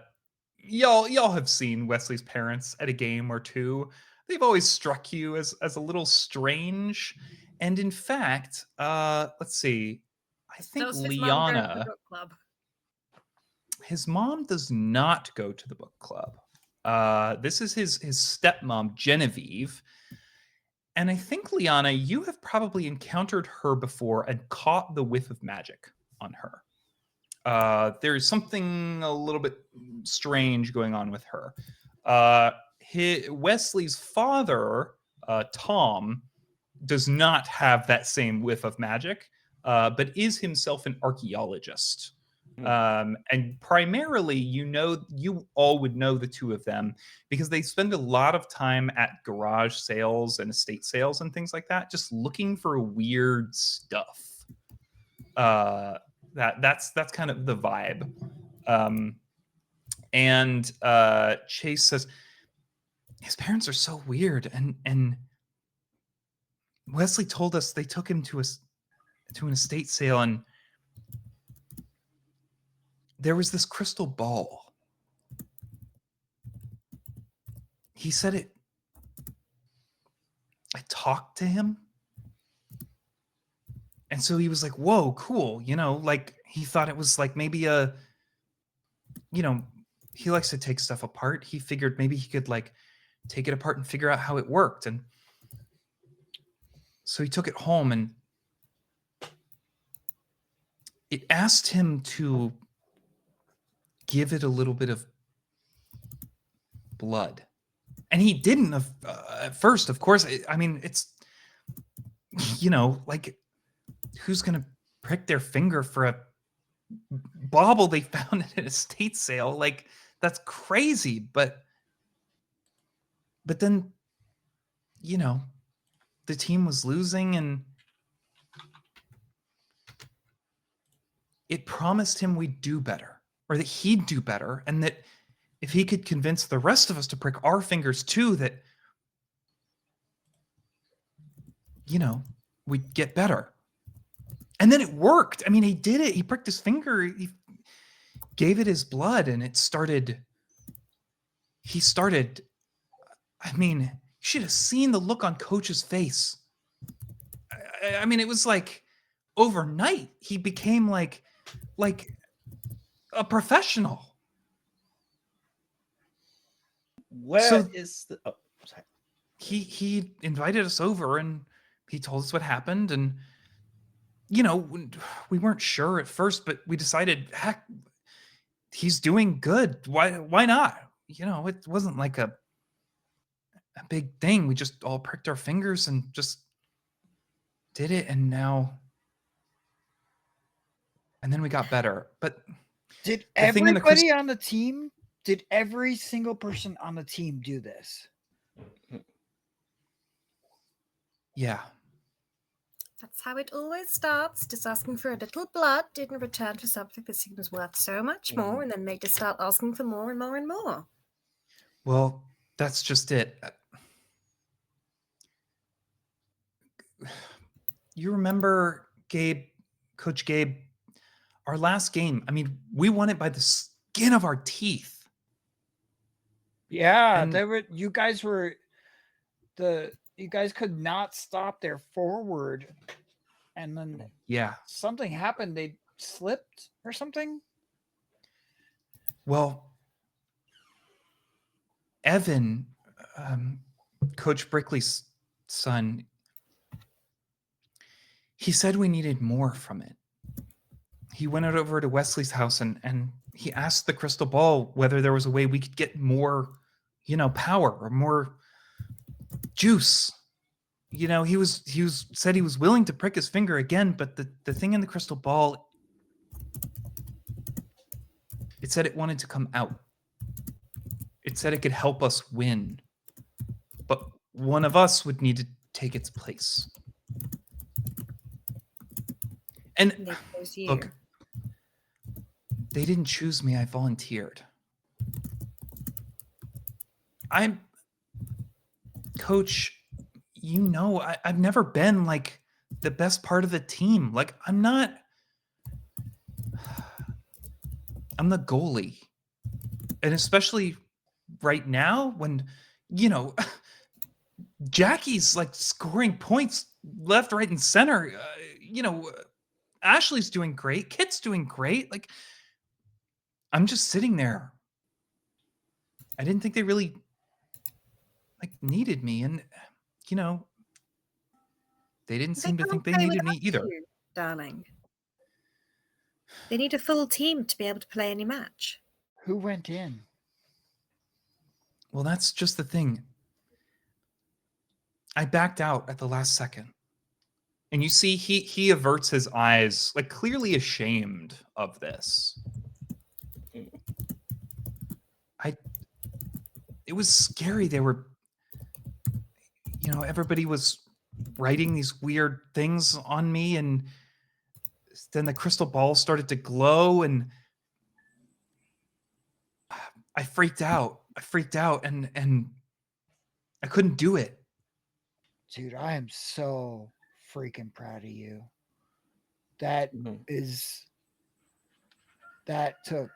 have seen Wesley's parents at a game or two. They've always struck you as a little strange. And in fact, let's see. I think Liana, his mom does not go to the book club. This is his stepmom, Genevieve. And I think, Liana, you have probably encountered her before and caught the whiff of magic on her. There's something a little bit strange going on with her. Wesley's father, Tom, does not have that same whiff of magic. but is himself an archaeologist. And primarily, you all would know the two of them because they spend a lot of time at garage sales and estate sales and things like that, just looking for weird stuff. That's kind of the vibe. And Chase says his parents are so weird, and Wesley told us they took him to an estate sale, and there was this crystal ball. He said I talked to him. And so he was like, whoa, cool. Like he thought it was like maybe he likes to take stuff apart. He figured maybe he could like take it apart and figure out how it worked. And so he took it home, and it asked him to give it a little bit of blood. And he didn't at first, of course. I mean, it's, like who's going to prick their finger for a bauble they found at an estate sale? Like, that's crazy. But then, the team was losing, and it promised him we'd do better, or that he'd do better, and that if he could convince the rest of us to prick our fingers too, that, we'd get better. And then it worked. I mean, he did it. He pricked his finger. He gave it his blood, and he started, I mean, you should have seen the look on Coach's face. I mean, it was like overnight, he became like a professional. Sorry. He invited us over, and he told us what happened, and we weren't sure at first, but we decided, heck, he's doing good. Why not? It wasn't like a big thing. We just all pricked our fingers and just did it, and then we got better. But Did the thing in the everybody on the team? Did every single person on the team do this? Yeah. That's how it always starts. Just asking for a little blood in return for something that seems worth so much more, and then they just start asking for more and more and more. Well, that's just it. You remember, Coach Gabe, our last game? I mean, we won it by the skin of our teeth. Yeah, And- you guys could not stop their forward, and then Yeah. something happened. They slipped or something. Well, Evan, Coach Brickley's son, he said we needed more from it. He went out over to Wesley's house, and he asked the crystal ball whether there was a way we could get more, power or more juice. He said he was willing to prick his finger again, but the thing in the crystal ball, it said it wanted to come out. It said it could help us win, but one of us would need to take its place. And And they chose you. look, they didn't choose me. I volunteered. I'm Coach. I've never been like the best part of the team. Like, I'm the goalie. And especially right now when, Jackie's like scoring points left, right, and center. Ashley's doing great. Kit's doing great. Like, I'm just sitting there. I didn't think they really needed me. And, they didn't seem to think they needed me either. You, darling. They need a full team to be able to play any match. Who went in? Well, that's just the thing. I backed out at the last second. And you see he averts his eyes, like clearly ashamed of this. It was scary. They were, everybody was writing these weird things on me, and then the crystal ball started to glow, and I freaked out. And I couldn't do it. Dude, I am so freaking proud of you. That took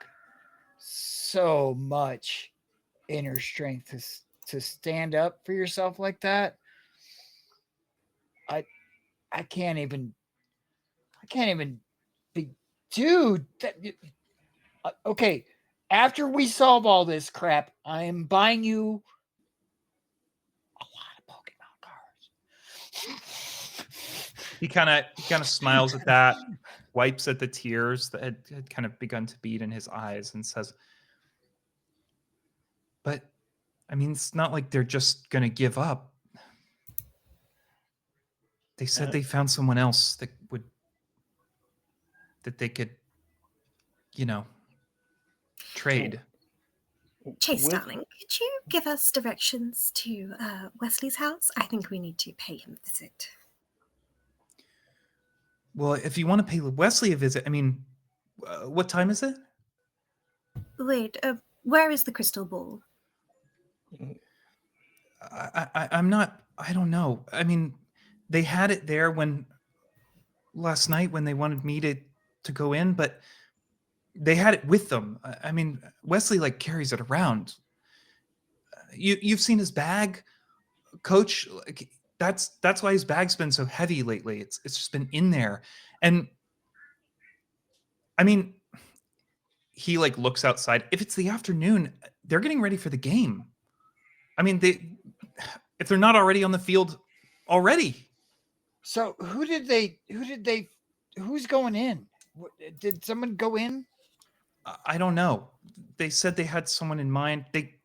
so much inner strength to stand up for yourself like that. I can't even be, dude. Okay, after we solve all this crap, I am buying you a lot of Pokemon cards. He kind of smiles at that, wipes at the tears that had kind of begun to bead in his eyes, and says, "But I mean, it's not like they're just gonna give up. They said they found someone else that they could, trade." Chase, darling, could you give us directions to Wesley's house? I think we need to pay him a visit. Well, if you want to pay Wesley a visit, I mean, what time is it? Wait, where is the crystal ball? I don't know. I mean, they had it there last night when they wanted me to go in, but they had it with them. I mean, Wesley carries it around. You've seen his bag, Coach. That's why his bag's been so heavy lately. It's just been in there. And I mean, he looks outside. If it's the afternoon, they're getting ready for the game. I mean, if they're not already on the field already. So who's going in? Did someone go in? I don't know. They said they had someone in mind. They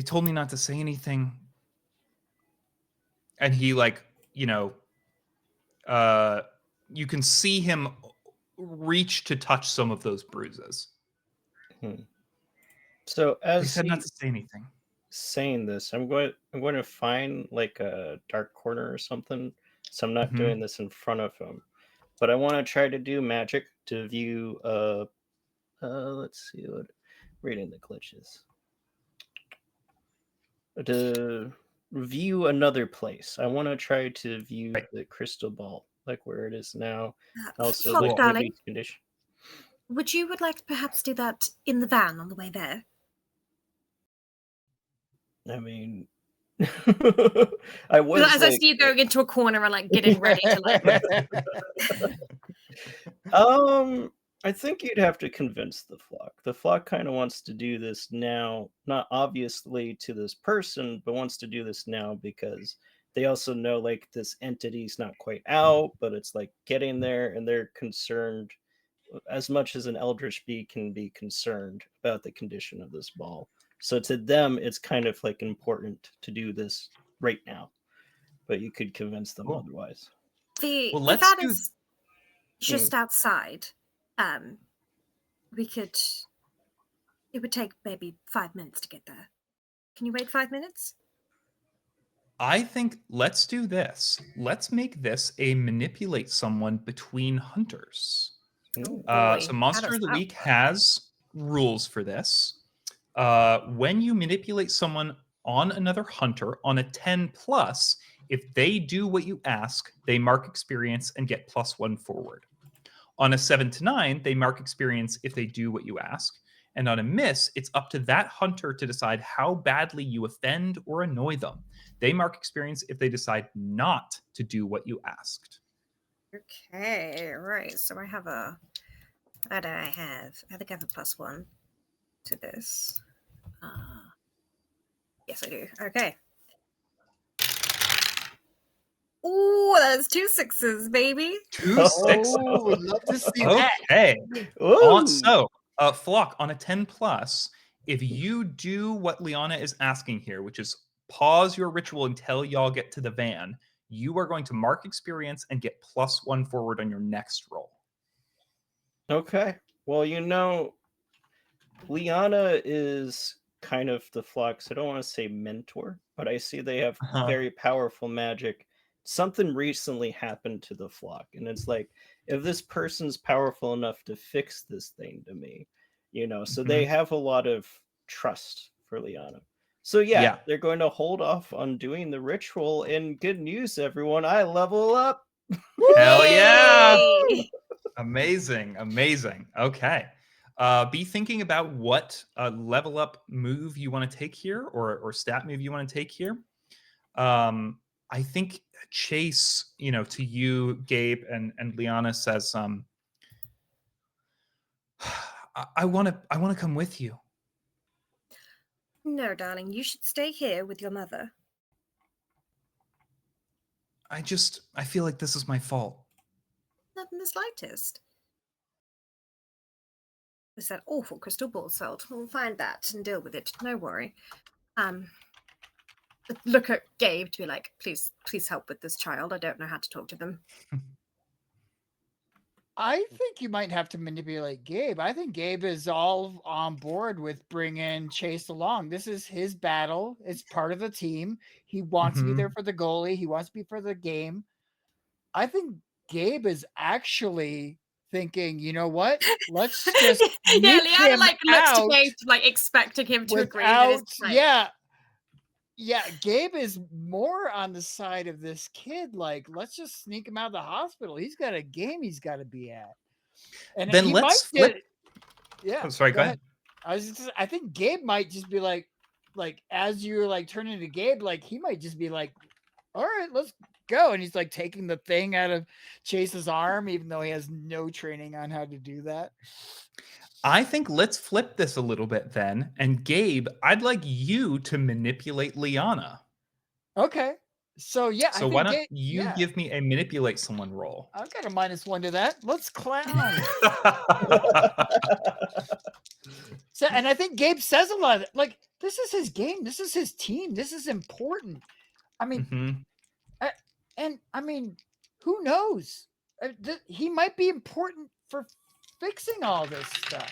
told me not to say anything. And he you can see him reach to touch some of those bruises. So as he said not to say anything. Saying this, I'm going to find a dark corner or something. So I'm not doing this in front of him, but I want to try to do magic to view. Let's see what reading the glitches. To view another place. I want to try to view the crystal ball, where it is now. Also, darling, condition. Would like to perhaps do that in the van on the way there? I mean, I was as I see you going into a corner and getting ready to I think you'd have to convince the flock. The flock kind of wants to do this now, not obviously to this person, but wants to do this now because they also know this entity's not quite out, but it's getting there, and they're concerned as much as an Eldritch Bee can be concerned about the condition of this ball. So to them, it's kind of important to do this right now, but you could convince them otherwise. The van is just outside. It would take maybe 5 minutes to get there. Can you wait 5 minutes? I think let's do this. Let's make this a manipulate someone between hunters. So Monster of the Week has rules for this. When you manipulate someone on another hunter on a 10+, if they do what you ask, they mark experience and get +1 forward. On a 7 to 9, they mark experience if they do what you ask. And on a miss, it's up to that hunter to decide how badly you offend or annoy them. They mark experience if they decide not to do what you asked. Okay, right. So I have what do I have? I think I have a +1 to this. Yes, I do. Okay. Ooh, that's 2 6s, baby. 2 6s. Oh, would love to see that. Okay. So, Flock, on a 10+, if you do what Liana is asking here, which is pause your ritual until y'all get to the van, you are going to mark experience and get +1 forward on your next roll. Okay. Well, Liana is kind of the Flock's, I don't want to say mentor, but I see they have very powerful magic. Something recently happened to the Flock, and it's like, if this person's powerful enough to fix this thing to me, so they have a lot of trust for Liana. So yeah, they're going to hold off on doing the ritual, and good news, everyone, I level up. Hell yeah! Yay! Amazing. Okay. Be thinking about what level up move you want to take here, or stat move you want to take here. I think Chase, to you, Gabe, and Liana says, I want to come with you. No, darling, you should stay here with your mother. I feel like this is my fault. Not in the slightest. It's that awful crystal ball's fault. We'll find that and deal with it. No worry. Look at Gabe to be like, please help with this child. I don't know how to talk to them. I think you might have to manipulate Gabe. I think Gabe is all on board with bringing Chase along. This is his battle. It's part of the team. He wants to be there for the goalie. He wants to be for the game. I think Gabe is actually thinking, you know what? Let's just yeah, sneak Liana him looks out to Gabe, expecting him to agree. That yeah, Gabe is more on the side of this kid. Like, let's just sneak him out of the hospital. He's got a game he's got to be at. And then he let's might flip. Yeah. Oh, sorry, go ahead. I think Gabe might just be like as you're turning to Gabe, he might just be like, all right, let's go. And he's taking the thing out of Chase's arm, even though he has no training on how to do that. I think let's flip this a little bit then. And Gabe, I'd like you to manipulate Liana. Okay. So yeah, so why don't you give me a manipulate someone roll? I've got a -1 to that. Let's clown. So, and I think Gabe says a lot of it. This is his game. This is his team. This is important. I mean, who knows? He might be important for fixing all this stuff.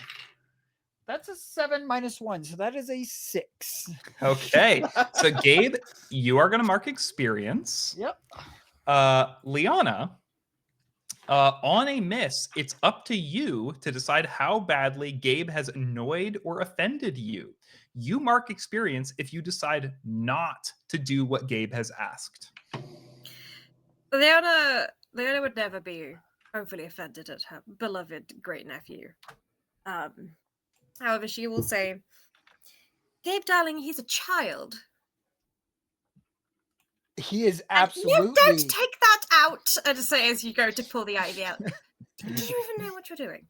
That's a 7 -1, so that is a 6. Okay, so Gabe, you are going to mark experience. Yep. Liana, on a miss, it's up to you to decide how badly Gabe has annoyed or offended you. You mark experience if you decide not to do what Gabe has asked. Liana would never be overly offended at her beloved great nephew. However, she will say, Gabe, darling, he's a child. He is absolutely... No, don't take that out, and say as you go to pull the ivy out. Do you even know what you're doing?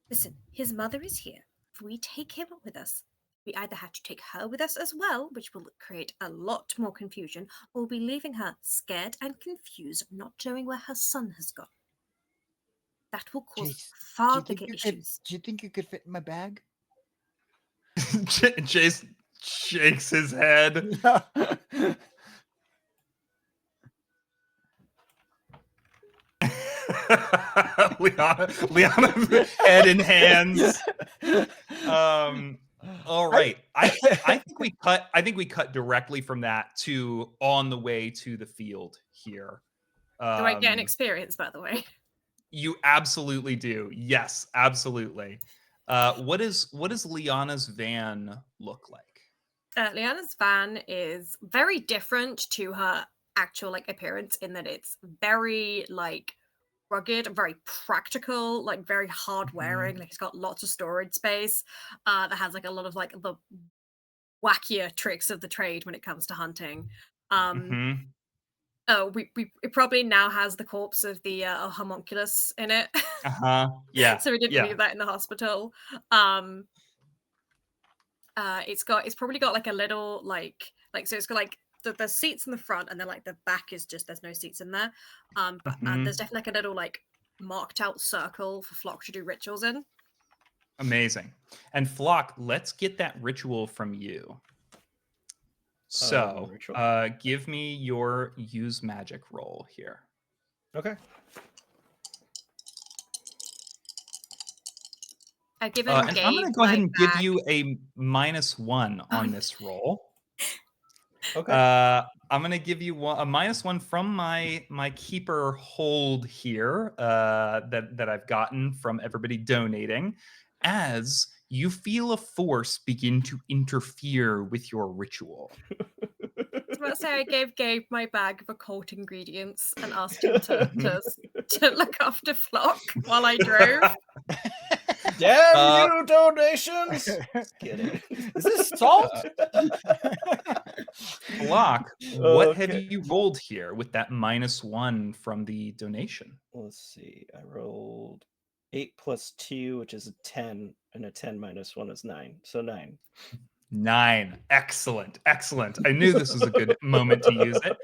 Listen, his mother is here. If we take him with us, we either have to take her with us as well, which will create a lot more confusion, or we'll be leaving her scared and confused, not knowing where her son has gone. That will cause far bigger issues. Do you think you could fit in my bag? Chase shakes his head. Liana, head in hands. All right. I think we cut directly from that to on the way to the field here. Do I get an experience, by the way? You absolutely do. Yes, absolutely. What does Liana's van look like? Liana's van is very different to her actual appearance in that it's very rugged, very practical, very hard wearing. It's got lots of storage space. That has a lot of the wackier tricks of the trade when it comes to hunting. Oh, it probably now has the corpse of the homunculus in it. Yeah. So we didn't leave that in the hospital. It's probably got a little so it's got the seats in the front, and then the back is just there's no seats in there. But there's definitely a little marked out circle for Flock to do rituals in. Amazing. And Flock, let's get that ritual from you. So, ritual? give me your use magic roll here. Okay. I've given And I'm Gabe going to go ahead my and give bag. you a -1 on Oh, this roll. Okay. I'm going to give you a -1 from my keeper hold here that I've gotten from everybody donating, as you feel a force begin to interfere with your ritual. I was about to say I gave Gabe my bag of occult ingredients and asked him to look after Flock while I drove. Damn you, donations! Just kidding. Is this salt? Flock, what have Okay. you rolled here with that -1 from the donation? Let's see. I rolled 8 plus 2, which is a 10, and a 10 minus 1 is 9. So 9. 9. Excellent. Excellent. I knew this was a good moment to use it.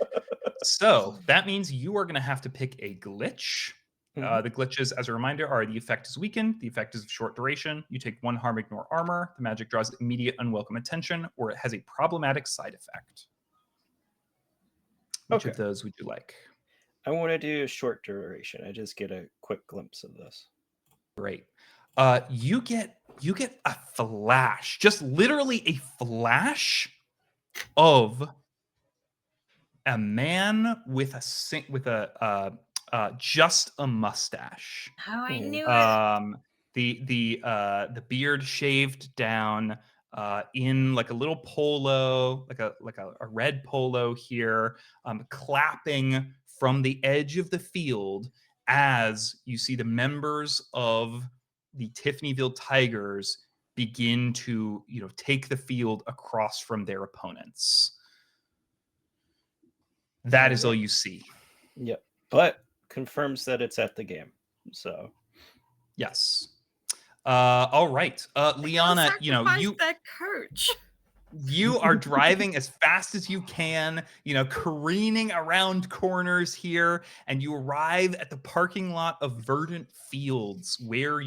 So that means you are going to have to pick a glitch. The glitches, as a reminder, are the effect is weakened, the effect is of short duration, you take 1 harm, ignore armor, the magic draws immediate unwelcome attention, or it has a problematic side effect. Which of those would you like? I want to do a short duration. I just get a quick glimpse of this. Great. You get a flash, just literally a flash of a man with just a mustache. Oh, I knew it. The beard shaved down, in like a little polo, like a red polo here, clapping from the edge of the field as you see the members of the Tiffanyville Tigers begin to take the field across from their opponents. That is all you see. Yep. But confirms that it's at the game. So yes. All right. Liana, their coach. You are driving as fast as you can, careening around corners here, and you arrive at the parking lot of Verdant Fields, where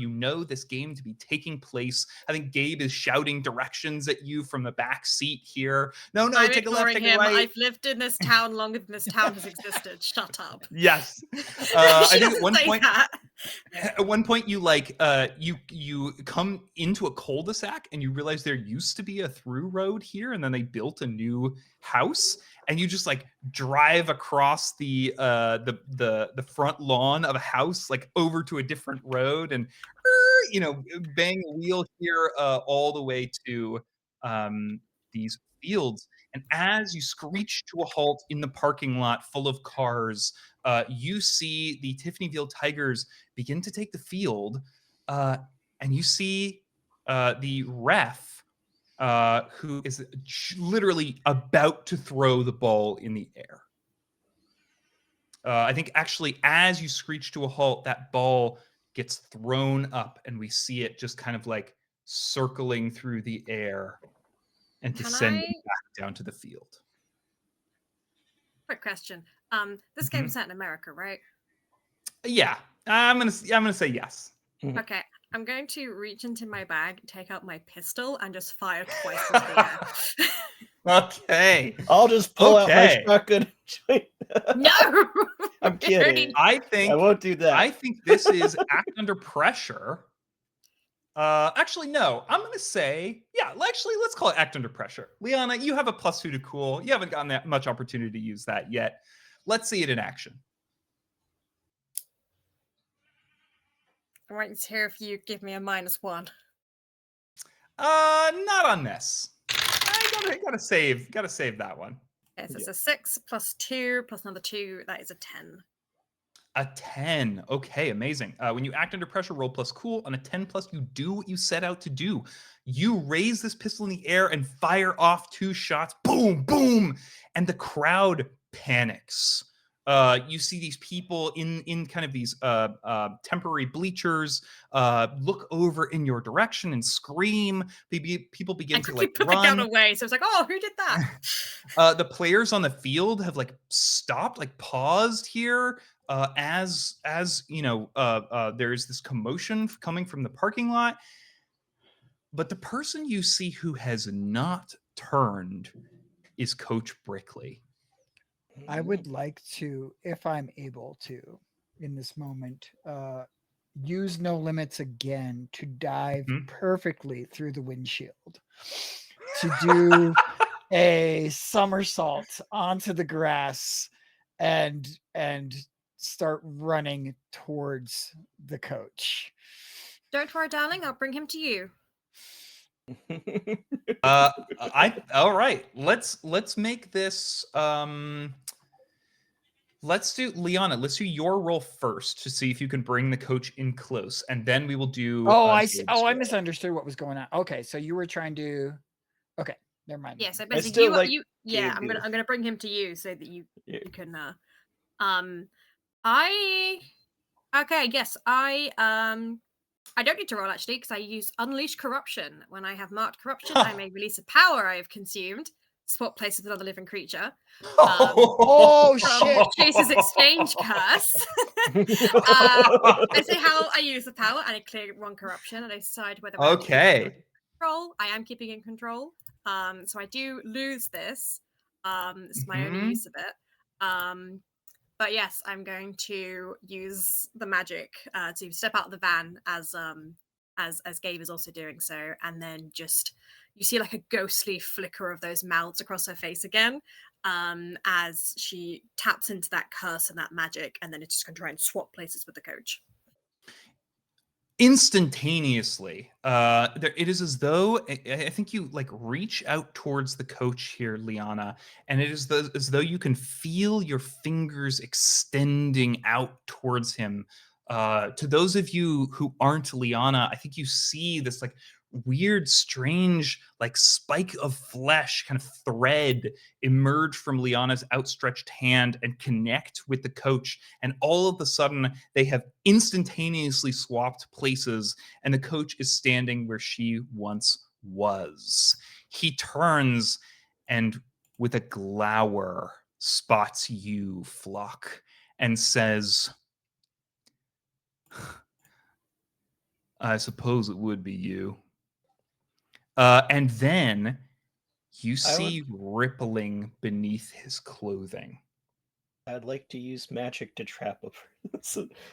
this game to be taking place. I think Gabe is shouting directions at you from the back seat here. No, I'm take a left, take him. a right. I've lived in this town longer than this town has existed. Shut up. Yes. I think at one point you you come into a cul-de-sac and you realize there used to be a through road here, and then they built a new house, and you just drive across the front lawn of a house over to a different road, and bang a wheel here all the way to these fields. And as you screech to a halt in the parking lot full of cars, you see the Tiffanyville Tigers begin to take the field, and you see the ref, who is literally about to throw the ball in the air. I think actually as you screech to a halt, that ball gets thrown up, and we see it just kind of circling through the air and descending back down to the field. Quick question. This game's set in America, right? Yeah, I'm gonna say yes. Okay, I'm going to reach into my bag, take out my pistol, and just fire twice into the air. Okay. I'll just pull out my shotgun. No, I'm kidding. I won't do that. I think this is Act Under Pressure. Actually, no. I'm gonna say, let's call it Act Under Pressure. Liana, you have a +2 to cool. You haven't gotten that much opportunity to use that yet. Let's see it in action. I'm waiting to hear if you give me a -1. Not on this. I gotta save that one. Yes, it's a 6 plus 2 plus another 2. That is a 10. A 10. Okay, amazing. When you act under pressure, roll plus cool. On a 10+, you do what you set out to do. You raise this pistol in the air and fire off 2 shots. Boom, boom. And the crowd panics. You see these people in kind of these temporary bleachers look over in your direction and scream. People begin to put run. the gun away. So it's oh, who did that? The players on the field have stopped, paused here. As there's this commotion coming from the parking lot, but the person you see who has not turned is Coach Brickley. I would like to, if I'm able to, in this moment, use no limits again to dive perfectly through the windshield, to do a somersault onto the grass and start running towards the coach. Don't worry, darling. I'll bring him to you. All right. Let's make this. Let's do Liana. Let's do your roll first to see if you can bring the coach in close, and then we will do. Oh, I see. Dave's Oh, I roll. misunderstood what was going on. Okay, so you were trying to. Okay, never mind. Yeah, so I basically still you, like you yeah, Gabe I'm gonna bring him to you so that you can I don't need to roll actually because I use Unleash Corruption. When I have marked corruption, I may release a power I have consumed, swap places with another living creature. Oh From shit! Chase's Exchange Curse. I say how I use the power and I clear one corruption and I decide whether I Okay. control. I am keeping in control. So I do lose this. It's my only Mhm. use of it. But yes, I'm going to use the magic to step out of the van as Gabe is also doing so, and then just you see like a ghostly flicker of those mouths across her face again, as she taps into that curse and that magic, and then it's just going to try and swap places with the coach. Instantaneously, it is as though I think you like reach out towards the coach here, Liana, and it is as though you can feel your fingers extending out towards him. To those of you who aren't Liana, I think you see this like weird, strange, like spike of flesh kind of thread emerge from Liana's outstretched hand and connect with the coach. And all of a sudden, they have instantaneously swapped places, and the coach is standing where she once was. He turns and, with a glower, spots you, Flock, and says, I suppose it would be you. And then you see rippling beneath his clothing. I'd like to use magic to trap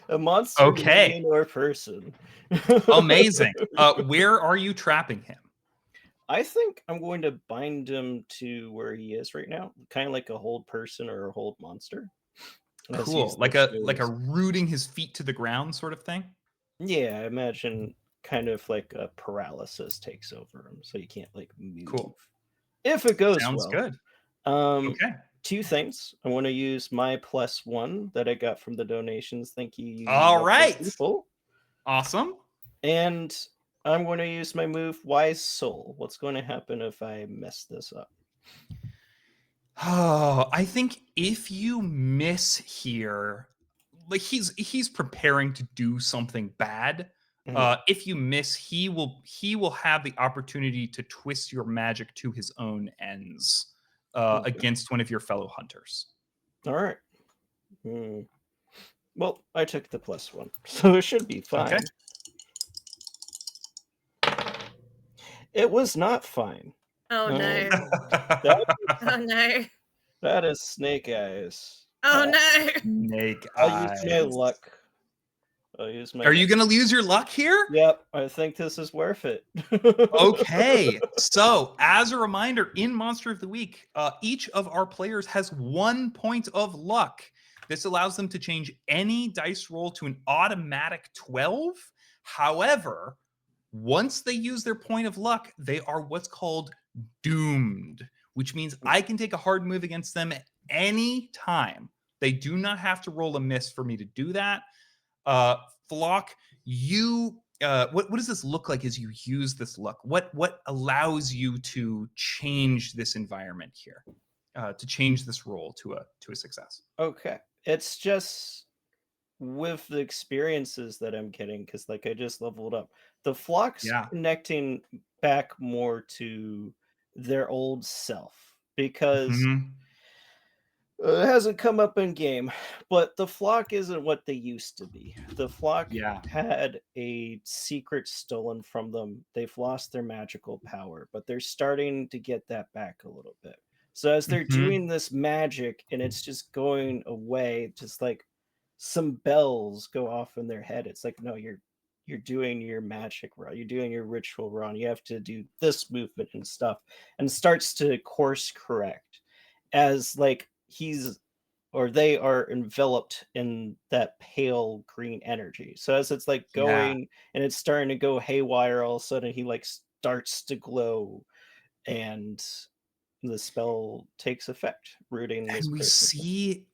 a monster, Okay. minion, or person. Amazing. Where are you trapping him? I think I'm going to bind him to where he is right now, kind of like a hold person or a hold monster. Cool. Like a rooting his feet to the ground sort of thing? Yeah, I imagine kind of like a paralysis takes over him, so you can't like move. Cool. If it goes Sounds well. good. Okay. Two things. I want to use my +1 that I got from the donations. Thank you. All right. People. Awesome. And I'm going to use my move Wise Soul. What's going to happen if I mess this up? Oh, I think if you miss here, like he's preparing to do something bad. If you miss, he will have the opportunity to twist your magic to his own ends against one of your fellow hunters. All right. Well, I took the +1, so it should be fine. Okay. It was not fine. Oh no. Oh no. That is snake eyes. Oh no. Snake I'll eyes. use my luck. Are you going to lose your luck here? Yep, I think this is worth it. Okay, so as a reminder, in Monster of the Week, each of our players has 1 point of luck. This allows them to change any dice roll to an automatic 12. However, once they use their point of luck, they are what's called doomed, which means I can take a hard move against them at any time. They do not have to roll a miss for me to do that. Flock, you what does this look like as you use this luck? What allows you to change this environment here, to change this roll to a success? Okay, it's just with the experiences that I'm getting, because like I just leveled up, the Flock's connecting back more to their old self, because it hasn't come up in game, but the Flock isn't what they used to be. The Flock had a secret stolen from them. They've lost their magical power, but they're starting to get that back a little bit. So as they're Mhm. doing this magic and it's just going away, just like some bells go off in their head. It's like, no, you're doing your magic wrong. You're doing your ritual wrong. You have to do this movement and stuff, and starts to course correct as like he's or they are enveloped in that pale green energy. So as it's like Yeah. going and it's starting to go haywire, all of a sudden he like starts to glow and the spell takes effect, rooting this And we person. see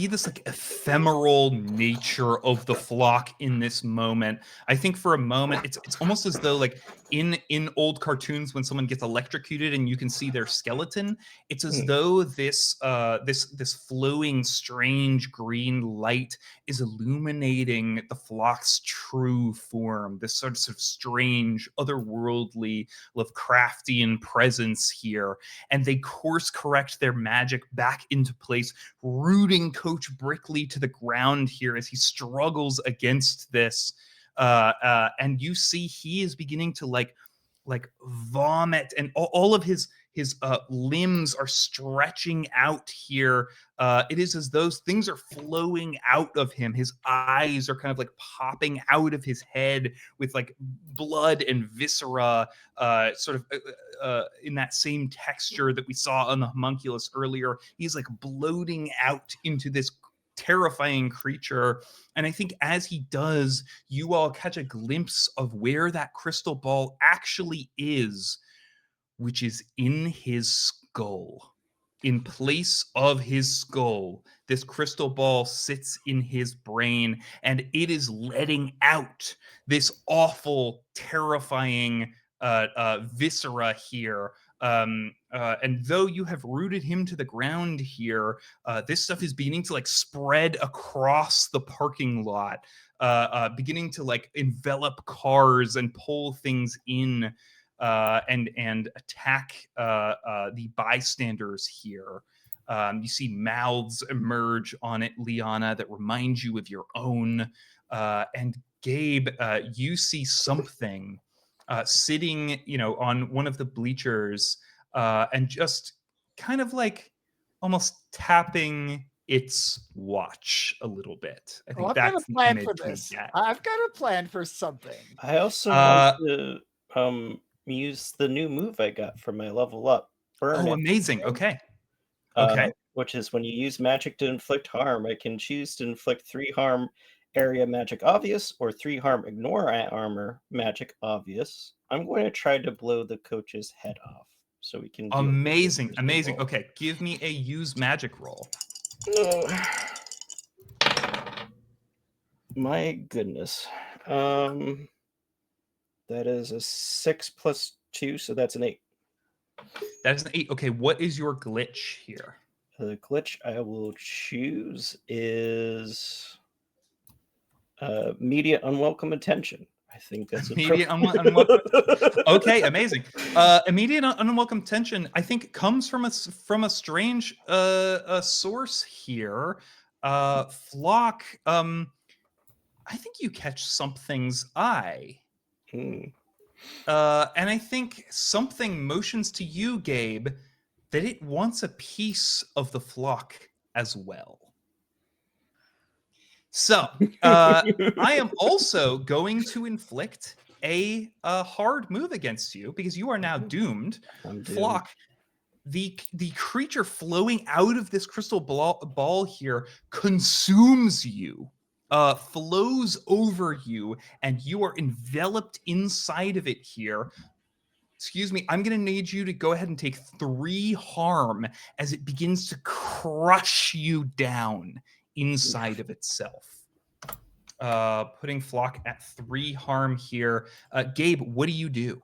this like ephemeral nature of the flock in this moment. I think for a moment it's almost as though like in old cartoons when someone gets electrocuted and you can see their skeleton, it's as Hmm. though this flowing strange green light is illuminating the flock's true form, this sort of strange otherworldly Lovecraftian presence here, and they course correct their magic back into place, rooting Coach Brickley to the ground here as he struggles against this. And you see he is beginning to like vomit, and all of his limbs are stretching out here. It is as though things are flowing out of him. His eyes are kind of like popping out of his head with like blood and viscera, sort of in that same texture that we saw on the homunculus earlier. He's like bloating out into this terrifying creature. And I think as he does, you all catch a glimpse of where that crystal ball actually is, which is in his skull. In place of his skull, this crystal ball sits in his brain, and it is letting out this awful, terrifying viscera here. And though you have rooted him to the ground here, this stuff is beginning to like spread across the parking lot, beginning to like envelop cars and pull things in, and attack the bystanders here. You see mouths emerge on it, Liana, that remind you of your own. And Gabe, you see something sitting, on one of the bleachers, and just kind of like almost tapping its watch a little bit. I think I've got a that's the plan image for we this. get. I've got a plan for something. I also Uh, want to use the new move I got from my level up, Burn oh, It, amazing. Okay. Okay. which is when you use magic to inflict harm, I can choose to inflict 3 harm area magic obvious or 3 harm ignore armor magic obvious. I'm going to try to blow the coach's head off so we can deal with this Amazing. crystal Amazing. ball. Okay. Give me a use magic roll. My goodness. That is a 6 plus 2, so that's an 8. That is an 8. Okay. What is your glitch here? The glitch I will choose is immediate unwelcome attention. I think that's Immediate unwelcome. Okay, amazing. Immediate unwelcome tension, I think, comes from a strange source here. Flock, I think you catch something's eye. Hmm. And I think something motions to you, Gabe, that it wants a piece of the flock as well. So, I am also going to inflict a hard move against you because you are now doomed. I'm doomed. Flock, the creature flowing out of this crystal ball here consumes you, flows over you, and you are enveloped inside of it here. Excuse me, I'm going to need you to go ahead and take 3 harm as it begins to crush you down inside of itself. Putting Flock at 3 harm here. Gabe, what do you do?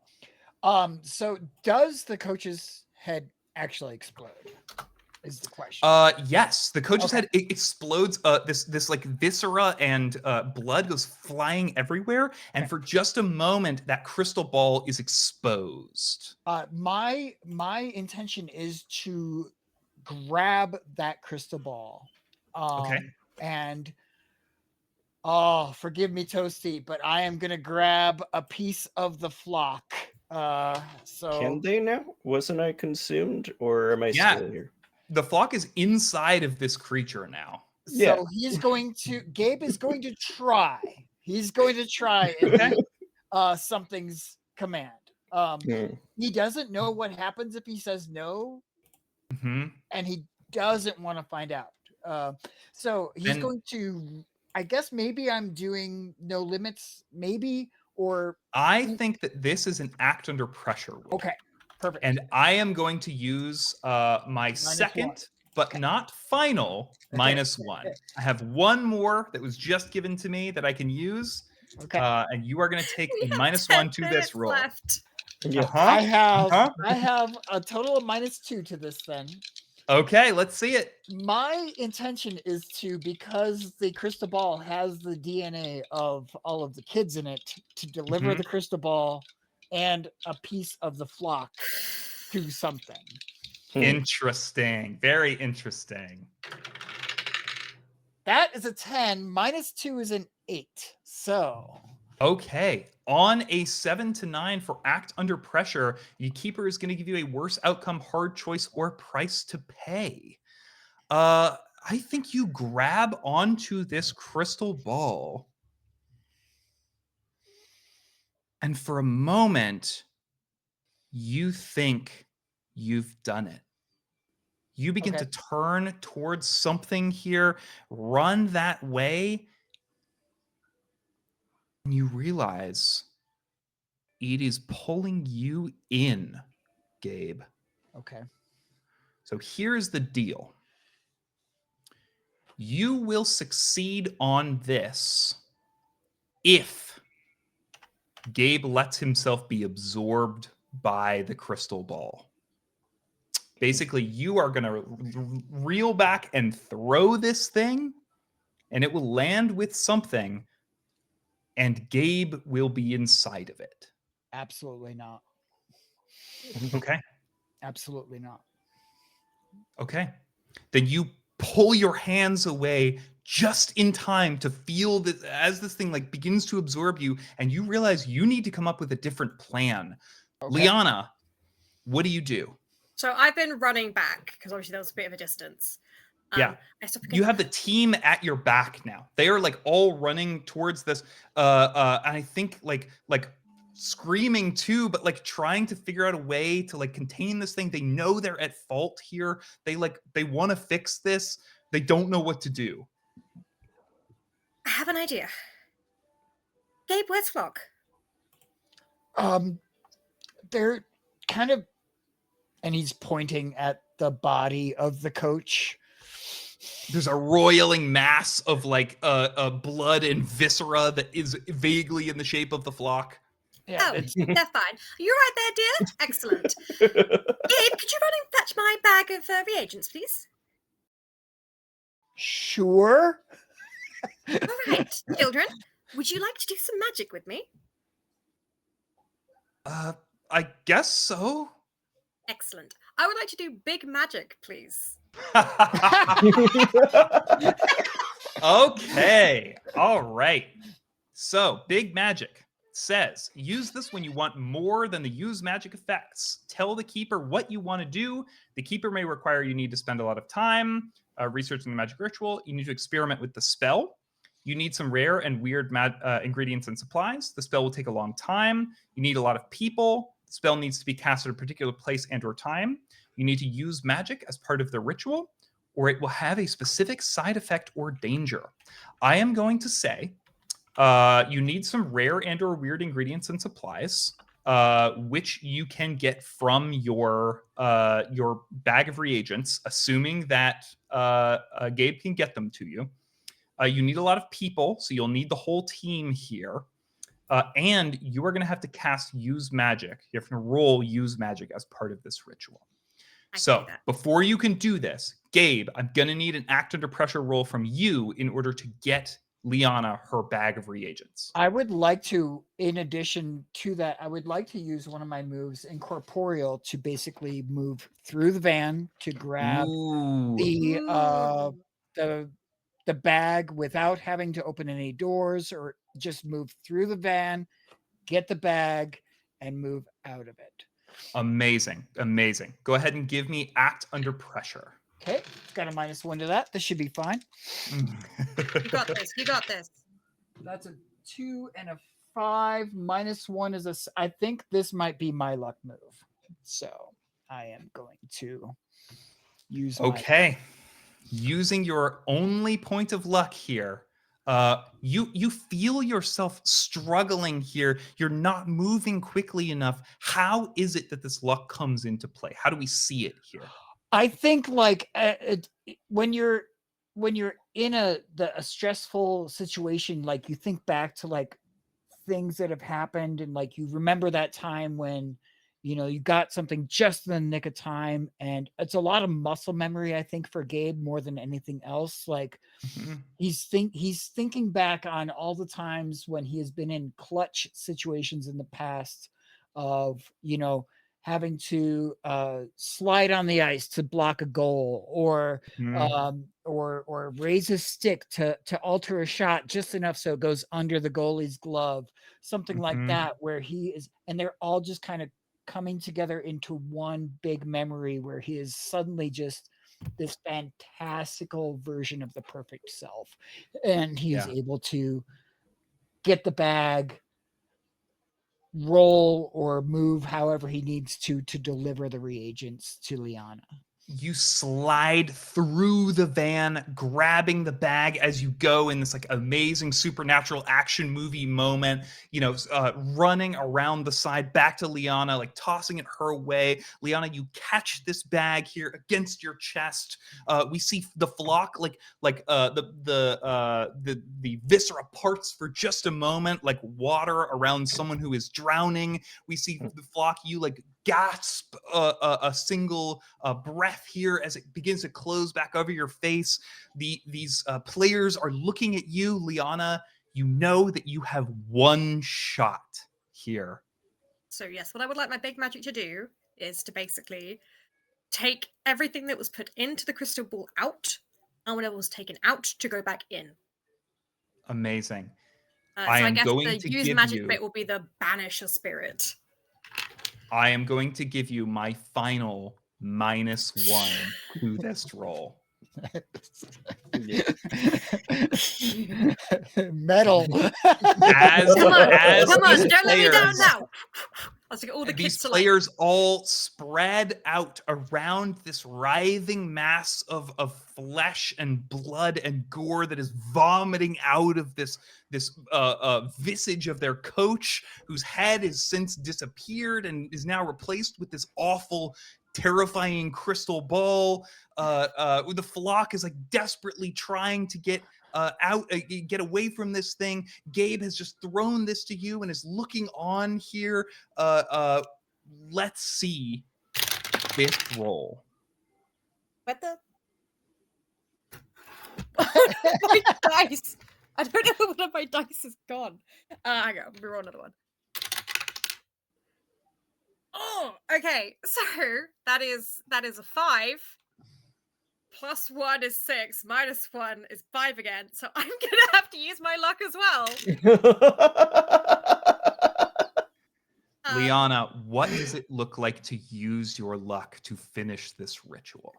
So does the coach's head actually explode? Is the question. Yes, the coach's Okay. head explodes. This like viscera and blood goes flying everywhere, and Okay. for just a moment, that crystal ball is exposed. My intention is to grab that crystal ball. Okay. And oh, forgive me, Toasty, but I am gonna grab a piece of the flock So Can they now? Wasn't I consumed, or am I Yeah. still here? The flock is inside of this creature now. Yeah. So Gabe is going to try. He's going to try and Okay. meet something's command. Hmm. He doesn't know what happens if he says no, hmm and he doesn't want to find out. So he's And- going to, I guess maybe I'm doing no limits, maybe, or I think that this is an act under pressure rule. okay, perfect. And I am going to use my second, one. but Okay. not final, -1. I have one more that was just given to me that I can use. Okay. And you are going to take We a have -1 10 to this minutes roll. left. Yeah. I have Uh-huh. I have a total of -2 to this then. Okay, let's see it. My intention is to, because the crystal ball has the DNA of all of the kids in it, to deliver Mhm. the crystal ball and a piece of the flock to something. Interesting. Very interesting. That is a 10. -2 is an 8. So Okay. On a 7 to 9 for act under pressure, the keeper is going to give you a worse outcome, hard choice, or price to pay. I think you grab onto this crystal ball. And for a moment, you think you've done it. You begin Okay. to turn towards something here, run that way, and you realize it is pulling you in, Gabe. okay. So here's the deal. You will succeed on this if Gabe lets himself be absorbed by the crystal ball. Basically, you are going to reel back and throw this thing, and it will land with something, and Gabe will be inside of it. Absolutely not. Okay? Absolutely not. Okay. Then you pull your hands away just in time to feel that as this thing like begins to absorb you, and you realize you need to come up with a different plan. Okay. Liana, what do you do? So I've been running back because obviously there was a bit of a distance. Yeah. I stop You have the team at your back now. They are like all running towards this. And I think like screaming too, but like trying to figure out a way to like contain this thing. They know they're at fault here. They want to fix this. They don't know what to do. I have an idea. Gabe, where's Flock? They're kind of, and he's pointing at the body of the coach. There's a roiling mass of like blood and viscera that is vaguely in the shape of the flock. Yeah, Oh, they're fine. Are you right there, dear? Excellent. Gabe, could you run and fetch my bag of reagents, please? sure. All right, children. Would you like to do some magic with me? I guess so. Excellent. I would like to do big magic, please. Okay. All right. So, big magic says use this when you want more than the use magic effects. Tell the keeper what you want to do. The keeper may require you need to spend a lot of time researching the magic ritual. You need to experiment with the spell. You need some rare and weird ingredients and supplies. The spell will take a long time. You need a lot of people. The spell needs to be cast at a particular place and or time. You need to use magic as part of the ritual, or it will have a specific side effect or danger. I am going to say you need some rare and or weird ingredients and supplies, which you can get from your bag of reagents, assuming that Gabe can get them to you. You need a lot of people, so you'll need the whole team here. And you are going to have to cast Use Magic. You have to roll Use Magic as part of this ritual. So before you can do this, Gabe, I'm going to need an act under pressure roll from you in order to get Liana her bag of reagents. I would like to, in addition to that, I would like to use one of my moves, Incorporeal, to basically move through the van to grab the bag without having to open any doors, or just move through the van, get the bag, and move out of it. Amazing. Amazing. Go ahead and give me act under pressure. Okay, it's got a -1 to that. This should be fine. You got this. You got this. That's a 2 and a 5. -1 is I think this might be my luck move. So I am going to use Okay. Using your only point of luck here, you feel yourself struggling here. You're not moving quickly enough. How is it that this luck comes into play? How do we see it here? I think like when you're in a stressful situation, like you think back to like things that have happened, and like you remember that time when you got something just in the nick of time, and it's a lot of muscle memory, I think, for Gabe more than anything else. Like he's thinking back on all the times when he has been in clutch situations in the past of having to slide on the ice to block a goal, or raise his stick to alter a shot just enough so it goes under the goalie's glove, something like that, where he is, and they're all just kind of coming together into one big memory where he is suddenly just this fantastical version of the perfect self, and he is able to get the bag, roll or move however he needs to deliver the reagents to Liana. You slide through the van, grabbing the bag as you go in this like amazing supernatural action movie moment, running around the side back to Liana, like tossing it her way. Liana, you catch this bag here against your chest. We see the flock, the viscera parts for just a moment, like water around someone who is drowning. We see the flock, you like gasp a single breath here as it begins to close back over your face. These players are looking at you, Liana. You know that you have one shot here. So yes, what I would like my big magic to do is to basically take everything that was put into the crystal ball out, and whatever was taken out to go back in. Amazing. So I guess the use magic bit will be the banish a spirit. I am going to give you my final -1 to this roll. Metal. Come on, don't let me down now. All these players all spread out around this writhing mass of flesh and blood and gore that is vomiting out of this visage of their coach, whose head has since disappeared and is now replaced with this awful, terrifying crystal ball. The flock is like desperately trying to get get away from this thing. Gabe has just thrown this to you and is looking on here. Let's see this roll. What the? My dice. I don't know what my dice is gone. Hang on, we roll another one. Oh, okay. So that is a 5. +1 is 6. -1 is 5 again. So I'm gonna have to use my luck as well. Liana, what does it look like to use your luck to finish this ritual?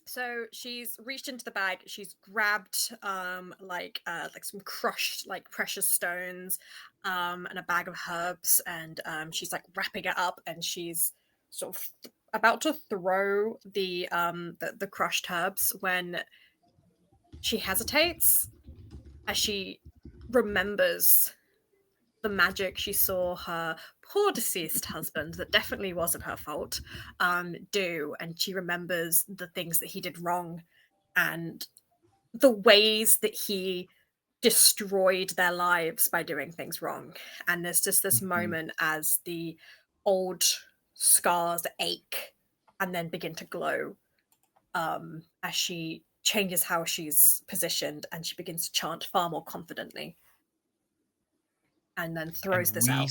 So she's reached into the bag. She's grabbed like some crushed like precious stones, and a bag of herbs, and she's like wrapping it up, and she's sort of about to throw the crushed herbs when she hesitates as she remembers the magic she saw her poor deceased husband, that definitely wasn't her fault, do, and she remembers the things that he did wrong and the ways that he destroyed their lives by doing things wrong. And there's just this moment as the old scars ache and then begin to glow, as she changes how she's positioned, and she begins to chant far more confidently, and then throws this out.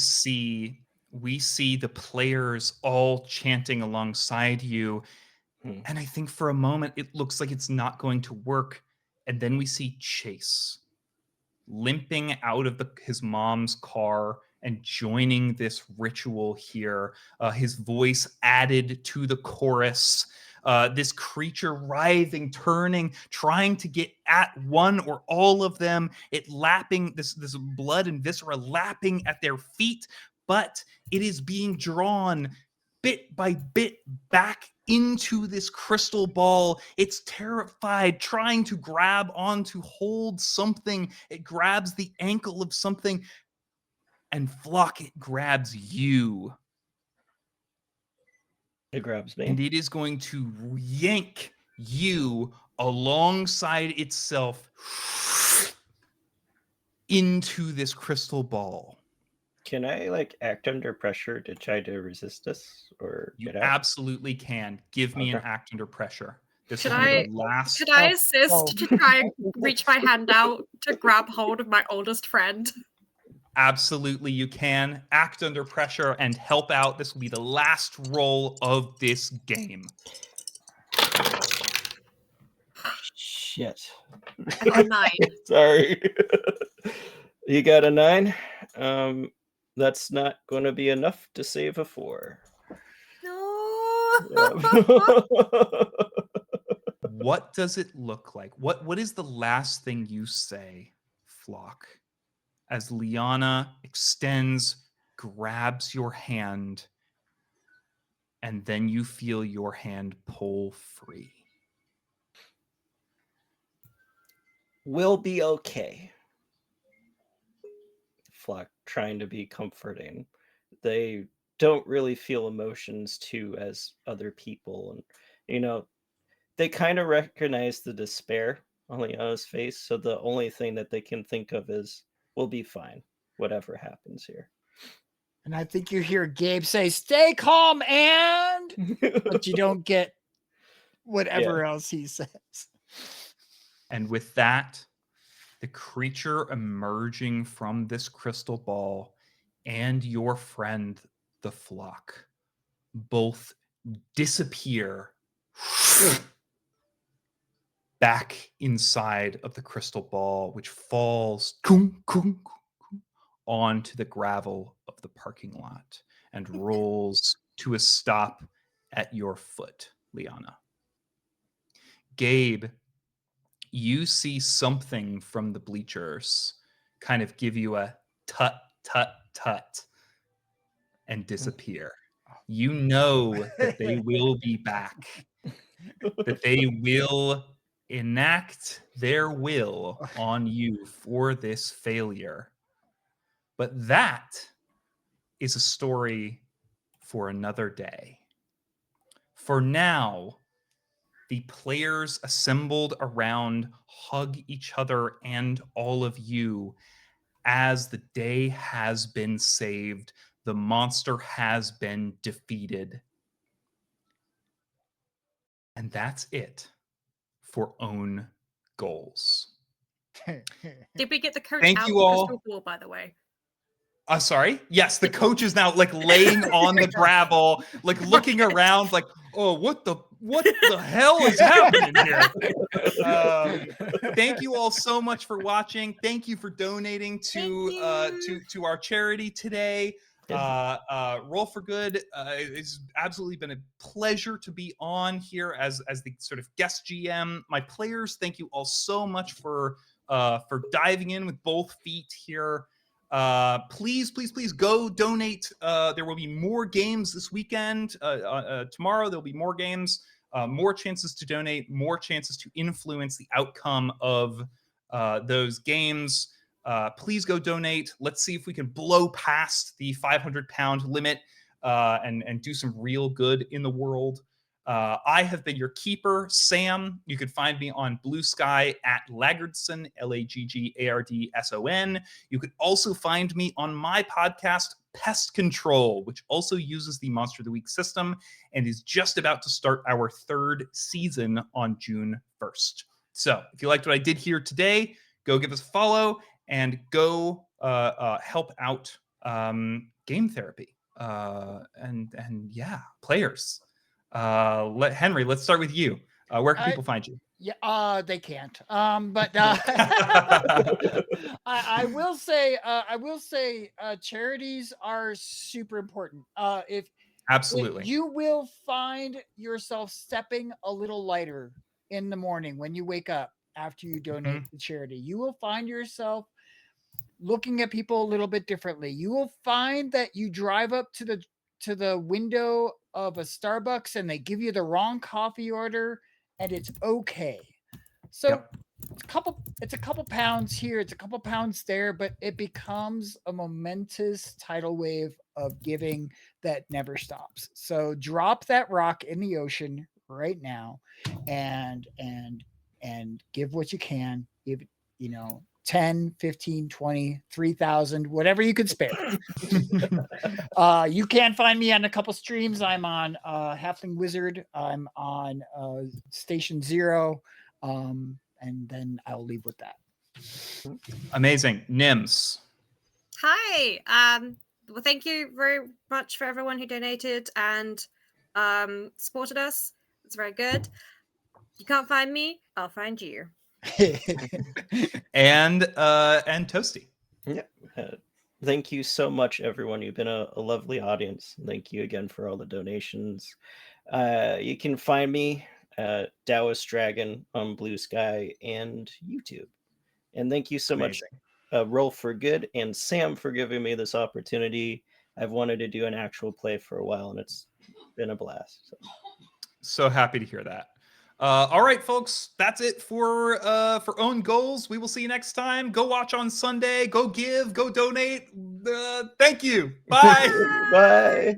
We see the players all chanting alongside you, and I think for a moment it looks like it's not going to work, and then we see Chase limping out of his mom's car and joining this ritual here. His voice added to the chorus. This creature writhing, turning, trying to get at one or all of them. It lapping, this blood and viscera lapping at their feet, but it is being drawn bit by bit back into this crystal ball. It's terrified, trying to grab on to hold something. It grabs the ankle of something, and Flock, it grabs you. It grabs me. And it is going to yank you alongside itself into this crystal ball. Can I like act under pressure to try to resist this or You get out? absolutely can. Give me an Okay. act under pressure. This Could will be I- the last. Could I Oh, assist oh. to try and reach my hand out to grab hold of my oldest friend? Absolutely, you can act under pressure and help out. This will be the last roll of this game. Shit. I got a 9. Sorry. You got a 9? That's not going to be enough to save a 4. No. What does it look like? What is the last thing you say, Flock, as Liana extends, grabs your hand, and then you feel your hand pull free? We'll be okay. Flock trying to be comforting. They don't really feel emotions too as other people, and you know, they kind of recognize the despair on Liana's face, so the only thing that they can think of is we'll be fine, whatever happens here. And I think you hear Gabe say, "Stay calm," and but you don't get whatever else he says. And with that, the creature emerging from this crystal ball and your friend, the Flock, both disappear back inside of the crystal ball, which falls onto the gravel of the parking lot and rolls to a stop at your foot, Liana. Gabe, you see something from the bleachers kind of give you a tut, tut, tut and disappear. You know that they will be back, that they will enact their will on you for this failure. But that is a story for another day. For now, the players assembled around hug each other and all of you as the day has been saved. The monster has been defeated. And that's it for Own Goals. Did we get the coach Thank out you the all. crystal ball, by the way? Sorry. Yes, the coach is now like laying on the gravel, like looking around, like, oh, what the hell is happening here? Thank you all so much for watching. Thank you for donating to our charity today. Roll for Good. It's absolutely been a pleasure to be on here as the sort of guest GM. My players, thank you all so much for diving in with both feet here. Please go donate. There will be more games this weekend. Tomorrow there'll be more games, more chances to donate, more chances to influence the outcome of those games. Please go donate. Let's see if we can blow past the 500-pound limit and do some real good in the world. I have been your keeper, Sam. You can find me on Blue Sky at Laggardson, Laggardson. You could also find me on my podcast, Pest Control, which also uses the Monster of the Week system and is just about to start our 3rd season on June 1st. So if you liked what I did here today, go give us a follow and go help out game therapy. And yeah, players. Henry, let's start with you. Where can people find you? Yeah, they can't. But I will say, charities are super important. If Absolutely. you will find yourself stepping a little lighter in the morning when you wake up after you donate to charity, you will find yourself looking at people a little bit differently. You will find that you drive up to the window of a Starbucks and they give you the wrong coffee order, and it's okay. So Yep. it's a couple pounds here, it's a couple pounds there, but it becomes a momentous tidal wave of giving that never stops. So drop that rock in the ocean right now and give what you can. Give, 10, 15, 20, 3,000, whatever you could spare. You can find me on a couple streams. I'm on Halfling Wizard. I'm on Station Zero. And then I'll leave with that. Amazing. Nims. Hi. Well, thank you very much for everyone who donated and supported us. It's very good. You can't find me, I'll find you. and Toasty. Yeah. Thank you so much, everyone. You've been a lovely audience. Thank you again for all the donations. You can find me at Taoist Dragon on Blue Sky and YouTube. And thank you so much, Roll for Good and Sam, for giving me this opportunity. I've wanted to do an actual play for a while, and it's been a blast. So happy to hear that. All right, folks, that's it for Own Goals. We will see you next time. Go watch on Sunday. Go give. Go donate. Thank you. Bye. Bye.